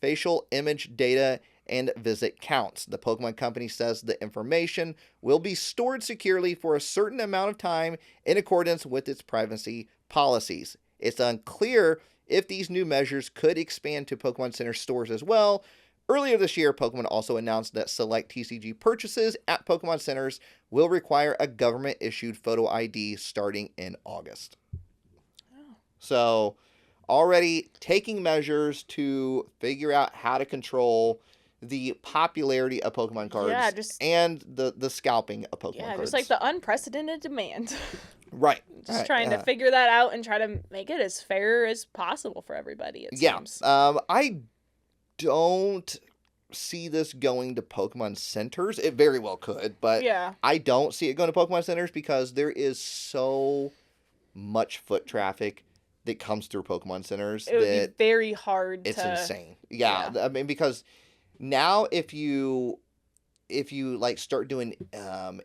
facial image data and visit counts. The Pokemon Company says the information will be stored securely for a certain amount of time in accordance with its privacy policies. It's unclear if these new measures could expand to Pokemon Center stores as well. Earlier this year, Pokemon also announced that select TCG purchases at Pokemon Centers will require a government-issued photo ID starting in August. Oh. So, already taking measures to figure out how to control the popularity of Pokemon cards and the scalping of Pokemon cards. Yeah,
just like the unprecedented demand.
Right.
Just trying to figure that out and try to make it as fair as possible for everybody, it seems.
I don't see this going to Pokemon Centers. It very well could, but I don't see it going to Pokemon Centers because there is so much foot traffic that comes through Pokemon Centers.
It would be very hard
It's insane. Yeah. I mean, because now if you like start doing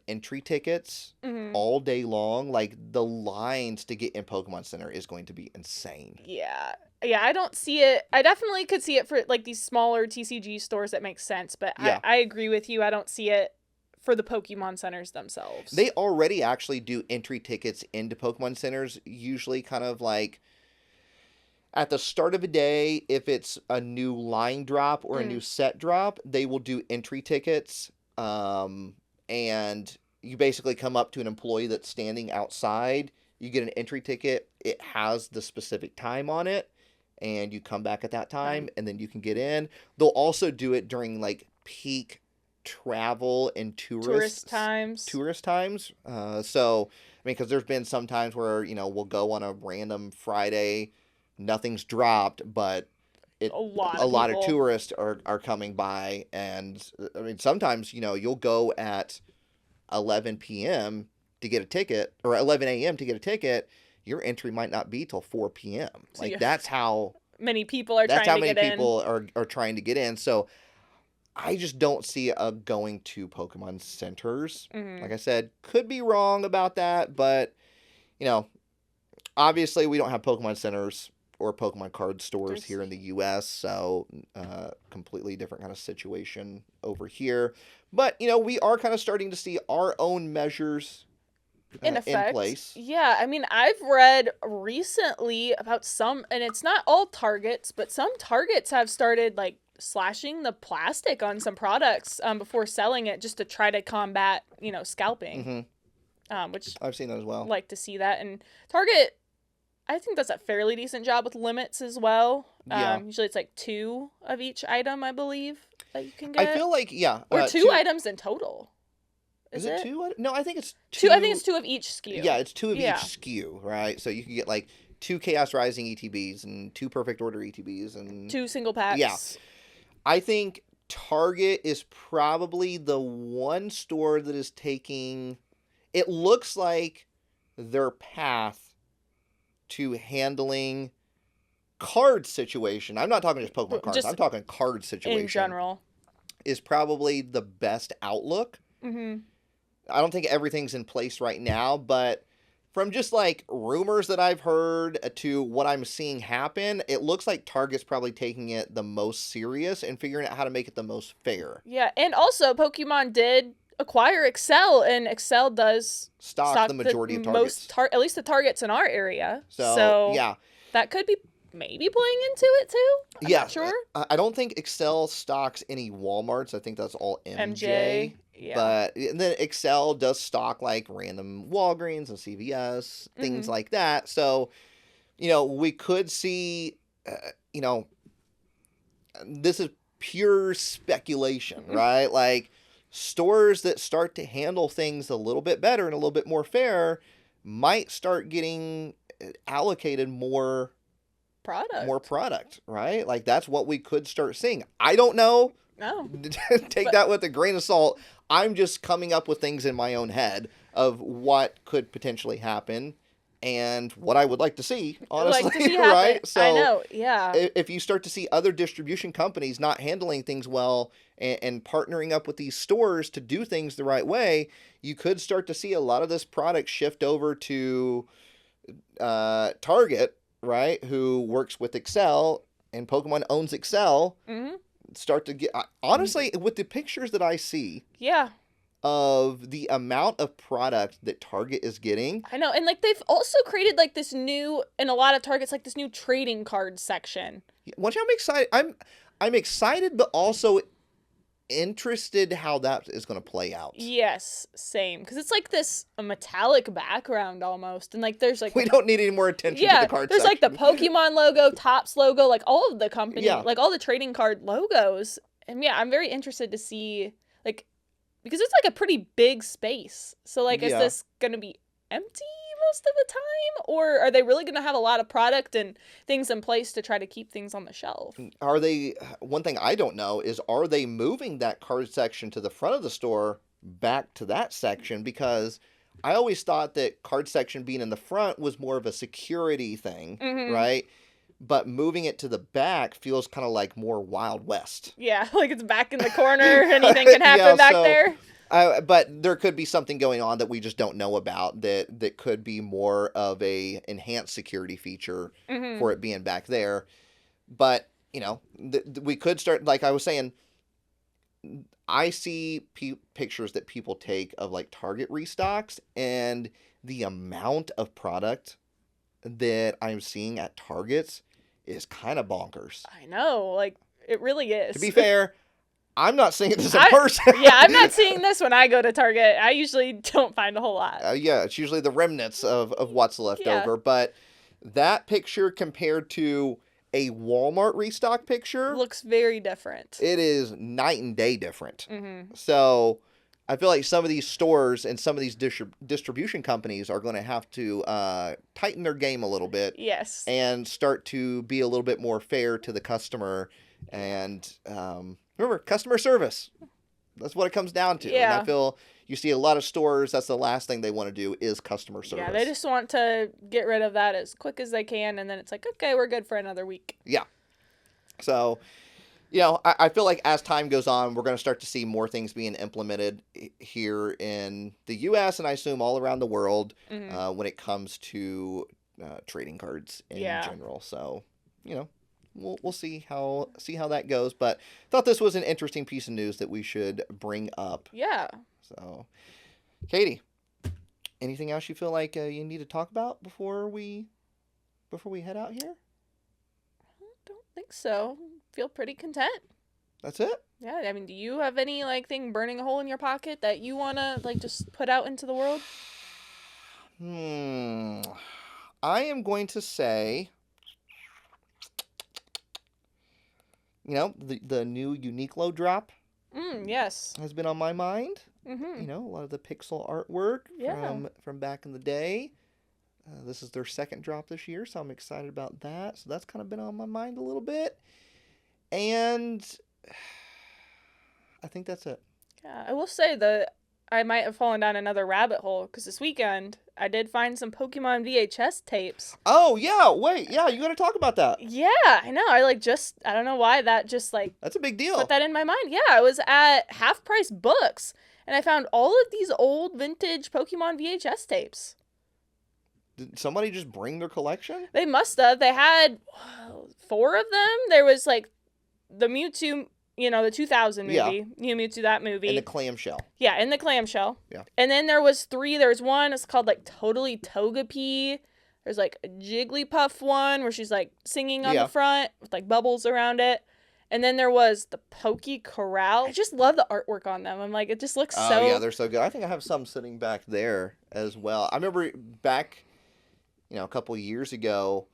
entry tickets all day long, like the lines to get in Pokemon Center is going to be insane.
Yeah, I don't see it. I definitely could see it for like these smaller TCG stores that make sense, but I agree with you. I don't see it for the Pokemon Centers themselves.
They already actually do entry tickets into Pokemon Centers, usually kind of like at the start of a day, if it's a new line drop or a new set drop, they will do entry tickets. And you basically come up to an employee that's standing outside. You get an entry ticket. It has the specific time on it. And you come back at that time, and then you can get in. They'll also do it during, like, peak travel and tourist times. So, I mean, because there's been some times where, you know, we'll go on a random Friday, nothing's dropped, but a lot of tourists are coming by. And, I mean, sometimes, you know, you'll go at 11 p.m. to get a ticket, or 11 a.m. to get a ticket. Your entry might not be till 4 p.m. Like, that's how
many people are trying to get in. That's how many
people are trying to get in. So I just don't see going to Pokemon centers. Like I said, could be wrong about that, but, you know, obviously we don't have Pokemon centers or Pokemon card stores here in the U.S., so completely different kind of situation over here. But, you know, we are kind of starting to see our own measures in place.
Yeah, I mean, I've read recently about some, and it's not all Targets, but some Targets have started, like, slashing the plastic on some products before selling it, just to try to combat, you know, scalping. Which
I've seen that as well.
Like to see that. And Target, I think, does a fairly decent job with limits as well. Usually it's like 2 of each item, I believe, that you can get.
I feel like,
or 2 items in total.
Is it 2? No, I think it's 2.
I think it's 2 of each SKU.
Yeah, it's 2 of each SKU, right? So you can get, like, 2 Chaos Rising ETBs and 2 Perfect Order ETBs and
2 single packs.
Yeah. I think Target is probably the one store that is taking, it looks like, their path to handling card situation. I'm not talking just Pokemon cards. I'm talking card situation.
In general.
Is probably the best outlook. I don't think everything's in place right now, but from just, like, rumors that I've heard to what I'm seeing happen, it looks like Target's probably taking it the most serious and figuring out how to make it the most fair.
Yeah, and also Pokemon did acquire Excel, and Excel does
stock the majority of Targets.
At least the Targets in our area.
So yeah.
That could be maybe playing into it too. I'm not sure.
I don't think Excel stocks any Walmarts. I think that's all MJ.
Yeah.
But then Excel does stock, like, random Walgreens and CVS, things like that. So, you know, we could see, you know, this is pure speculation, right? Like, stores that start to handle things a little bit better and a little bit more fair might start getting allocated more product, right? Like, that's what we could start seeing. I don't know.
No.
Take that with a grain of salt. I'm just coming up with things in my own head of what could potentially happen and what I would like to see, honestly, right? So
I know, yeah.
If you start to see other distribution companies not handling things well and partnering up with these stores to do things the right way, you could start to see a lot of this product shift over to Target, right, who works with Excel, and Pokemon owns Excel. Start to get, honestly, with the pictures that I see of the amount of product that Target is getting.
I know, and, like, they've also created, like, this new, in a lot of Targets, like, this new trading card section.
Which I'm excited. I'm excited, but also interested how that is going to play out.
Yes, same. Because it's like this a metallic background almost. And, like, there's, like...
We don't need any more attention to the card
there's,
section.
like, the Pokemon logo, Topps logo, like, all of the company, like, all the trading card logos. And, yeah, I'm very interested to see, like, because it's, like, a pretty big space. So, like, is this going to be empty most of the time? Or are they really going to have a lot of product and things in place to try to keep things on the shelf?
Are they, one thing I don't know is, are they moving that card section to the front of the store back to that section? Because I always thought that card section being in the front was more of a security thing, right? But moving it to the back feels kind of like more Wild West.
Yeah, like it's back in the corner. Anything can happen back there.
But there could be something going on that we just don't know about that could be more of a enhanced security feature for it being back there. But, you know, we could start, like I was saying, I see pictures that people take of, like, Target restocks, and the amount of product that I'm seeing at Targets is kind of bonkers.
I know, like, it really is.
To be fair, I'm not seeing this in person.
Yeah, I'm not seeing this when I go to Target. I usually don't find a whole lot.
Yeah, it's usually the remnants of what's left over. But that picture compared to a Walmart restock picture
looks very different.
It is night and day different.
Mm-hmm.
So I feel like some of these stores and some of these distribution companies are going to have to tighten their game a little bit.
Yes.
And start to be a little bit more fair to the customer. And remember, customer service. That's what it comes down to.
Yeah.
And I feel you see a lot of stores, that's the last thing they want to do is customer service.
Yeah, they just want to get rid of that as quick as they can. And then it's like, okay, we're good for another week.
Yeah. So, I feel like as time goes on, we're going to start to see more things being implemented here in the U.S. and I assume all around the world when it comes to trading cards in general. So, we'll see how that goes. But thought this was an interesting piece of news that we should bring up.
Yeah.
So, Katie, anything else you feel like you need to talk about before we head out here?
I don't think so. Feel pretty content.
That's it?
Yeah, I mean, do you have any thing burning a hole in your pocket that you want to just put out into the world?
I am going to say the new Uniqlo drop
yes.
has been on my mind.
Mm-hmm.
A lot of the pixel artwork from back in the day. This is their second drop this year, so I'm excited about that. So that's kind of been on my mind a little bit. And I think that's it.
Yeah, I will say that I might have fallen down another rabbit hole because this weekend I did find some Pokemon VHS tapes.
Oh, yeah. Wait. Yeah, you got to talk about that.
Yeah, I know. I don't know why that just
That's a big deal.
Put that in my mind. Yeah, I was at Half Price Books and I found all of these old vintage Pokemon VHS tapes.
Did somebody just bring their collection?
They must have. They had 4 of them. There was the Mewtwo, the 2000 movie. Yeah. New Mewtwo, that movie.
In the clamshell.
Yeah, in the clamshell.
Yeah.
And then there was 3. There was one, it's called Totally Togepi. There's a Jigglypuff one where she's singing on the front with bubbles around it. And then there was the Poke Corral. I just love the artwork on them. I'm it just looks so...
Oh, yeah, they're so good. I think I have some sitting back there as well. I remember back, a couple years ago,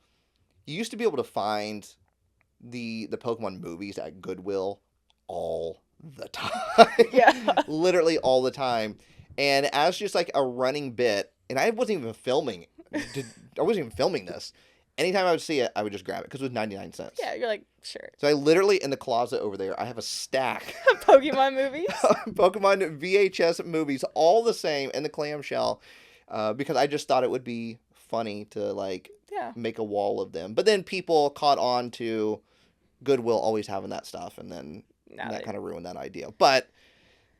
you used to be able to find the Pokemon movies at Goodwill all the time.
Yeah.
Literally all the time. And as just a running bit, and I wasn't even filming this. Anytime I would see it, I would just grab it because it was 99 cents.
Yeah, you're sure.
So I literally, in the closet over there, I have a stack
of Pokemon movies.
Pokemon VHS movies, all the same in the clamshell, because I just thought it would be funny to make a wall of them. But then people caught on to Goodwill always having that stuff, and then that kind of ruined that idea. But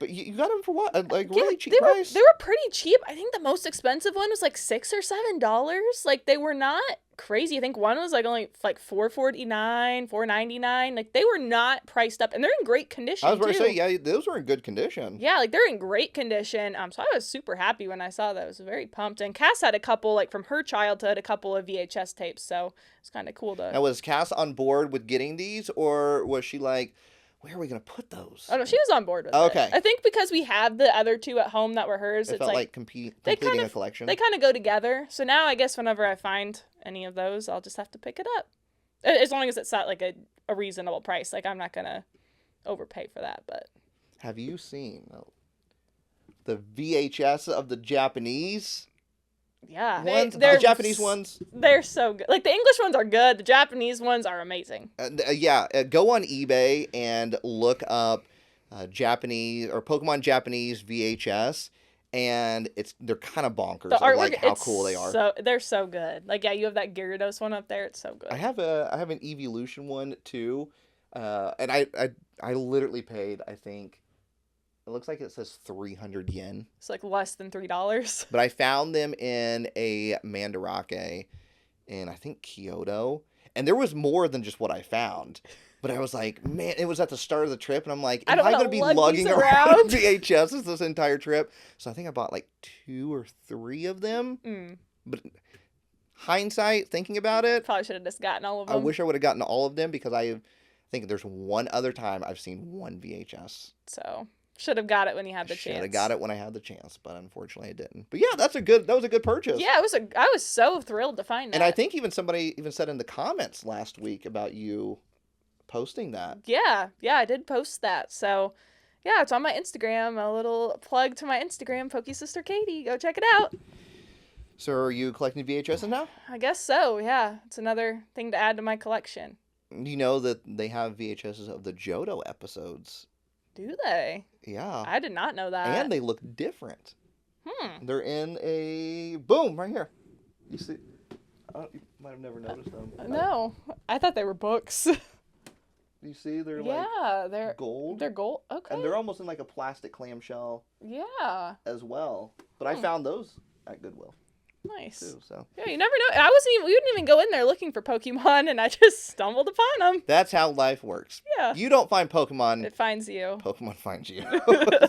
you got them for what? Really cheap price?
They were pretty cheap. I think the most expensive one was $6 or $7. They were not crazy. I think one was only $4.49, $4.99. They were not priced up, and they're in great condition.
I was going to say, yeah, those were in good condition.
Yeah, they're in great condition. So I was super happy when I saw that. I was very pumped. And Cass had a couple, from her childhood, a couple of VHS tapes. So it's kind of cool to.
Now, was Cass on board with getting these, or was she where are we going to put those?
Oh, no, she was on board with it.
Okay.
I think because we have the other 2 at home that were hers,
it felt completing a collection.
They kind of go together. So now I guess whenever I find any of those, I'll just have to pick it up. As long as it's at a reasonable price. I'm not going to overpay for that. But
have you seen the VHS of the Japanese?
Yeah.
The Japanese ones?
They're so good. The English ones are good. The Japanese ones are amazing.
Go on eBay and look up Japanese or Pokemon Japanese VHS, and they're kind of bonkers.
The artwork,
how cool they are.
So they're so good. You have that Gyarados one up there. It's so good.
I have an Eeveelution one too, and I literally paid, I think. It looks like it says 300 yen.
It's less than $3.
But I found them in a Mandarake in, I think, Kyoto. And there was more than just what I found. But I was man, it was at the start of the trip. And I'm am I going to be lugging around VHSs this entire trip? So I think I bought 2 or 3 of them. But hindsight, thinking about it,
probably should have just gotten all of them.
I wish I would have gotten all of them because I think there's one other time I've seen one VHS.
So should have got it when you had the chance.
Should have got it when I had the chance, but unfortunately I didn't. But yeah, that was a good purchase.
Yeah, I was so thrilled to find that.
And I think somebody said in the comments last week about you posting that.
Yeah, I did post that. So yeah, it's on my Instagram. A little plug to my Instagram, PokeSisterKatie. Go check it out.
So are you collecting VHSs now?
I guess so, yeah. It's another thing to add to my collection.
You know that they have VHSs of the Johto episodes.
Do they?
Yeah.
I did not know that.
And they look different. They're in a... Boom, right here. You see? You might have never noticed them.
No. I thought they were books.
You see? They're
they're
gold.
They're gold. Okay.
And they're almost in like a plastic clamshell.
Yeah.
As well. But I found those at Goodwill.
Nice.
Too, so.
Yeah, you never know. We wouldn't even go in there looking for Pokemon, and I just stumbled upon them.
That's how life works.
Yeah.
You don't find Pokemon.
It finds you.
Pokemon finds you.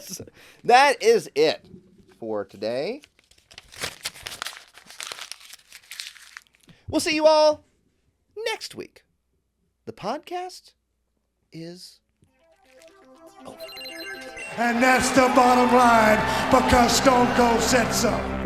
So, that is it for today. We'll see you all next week. The podcast is over.
And that's the bottom line, because Stone Cold said so.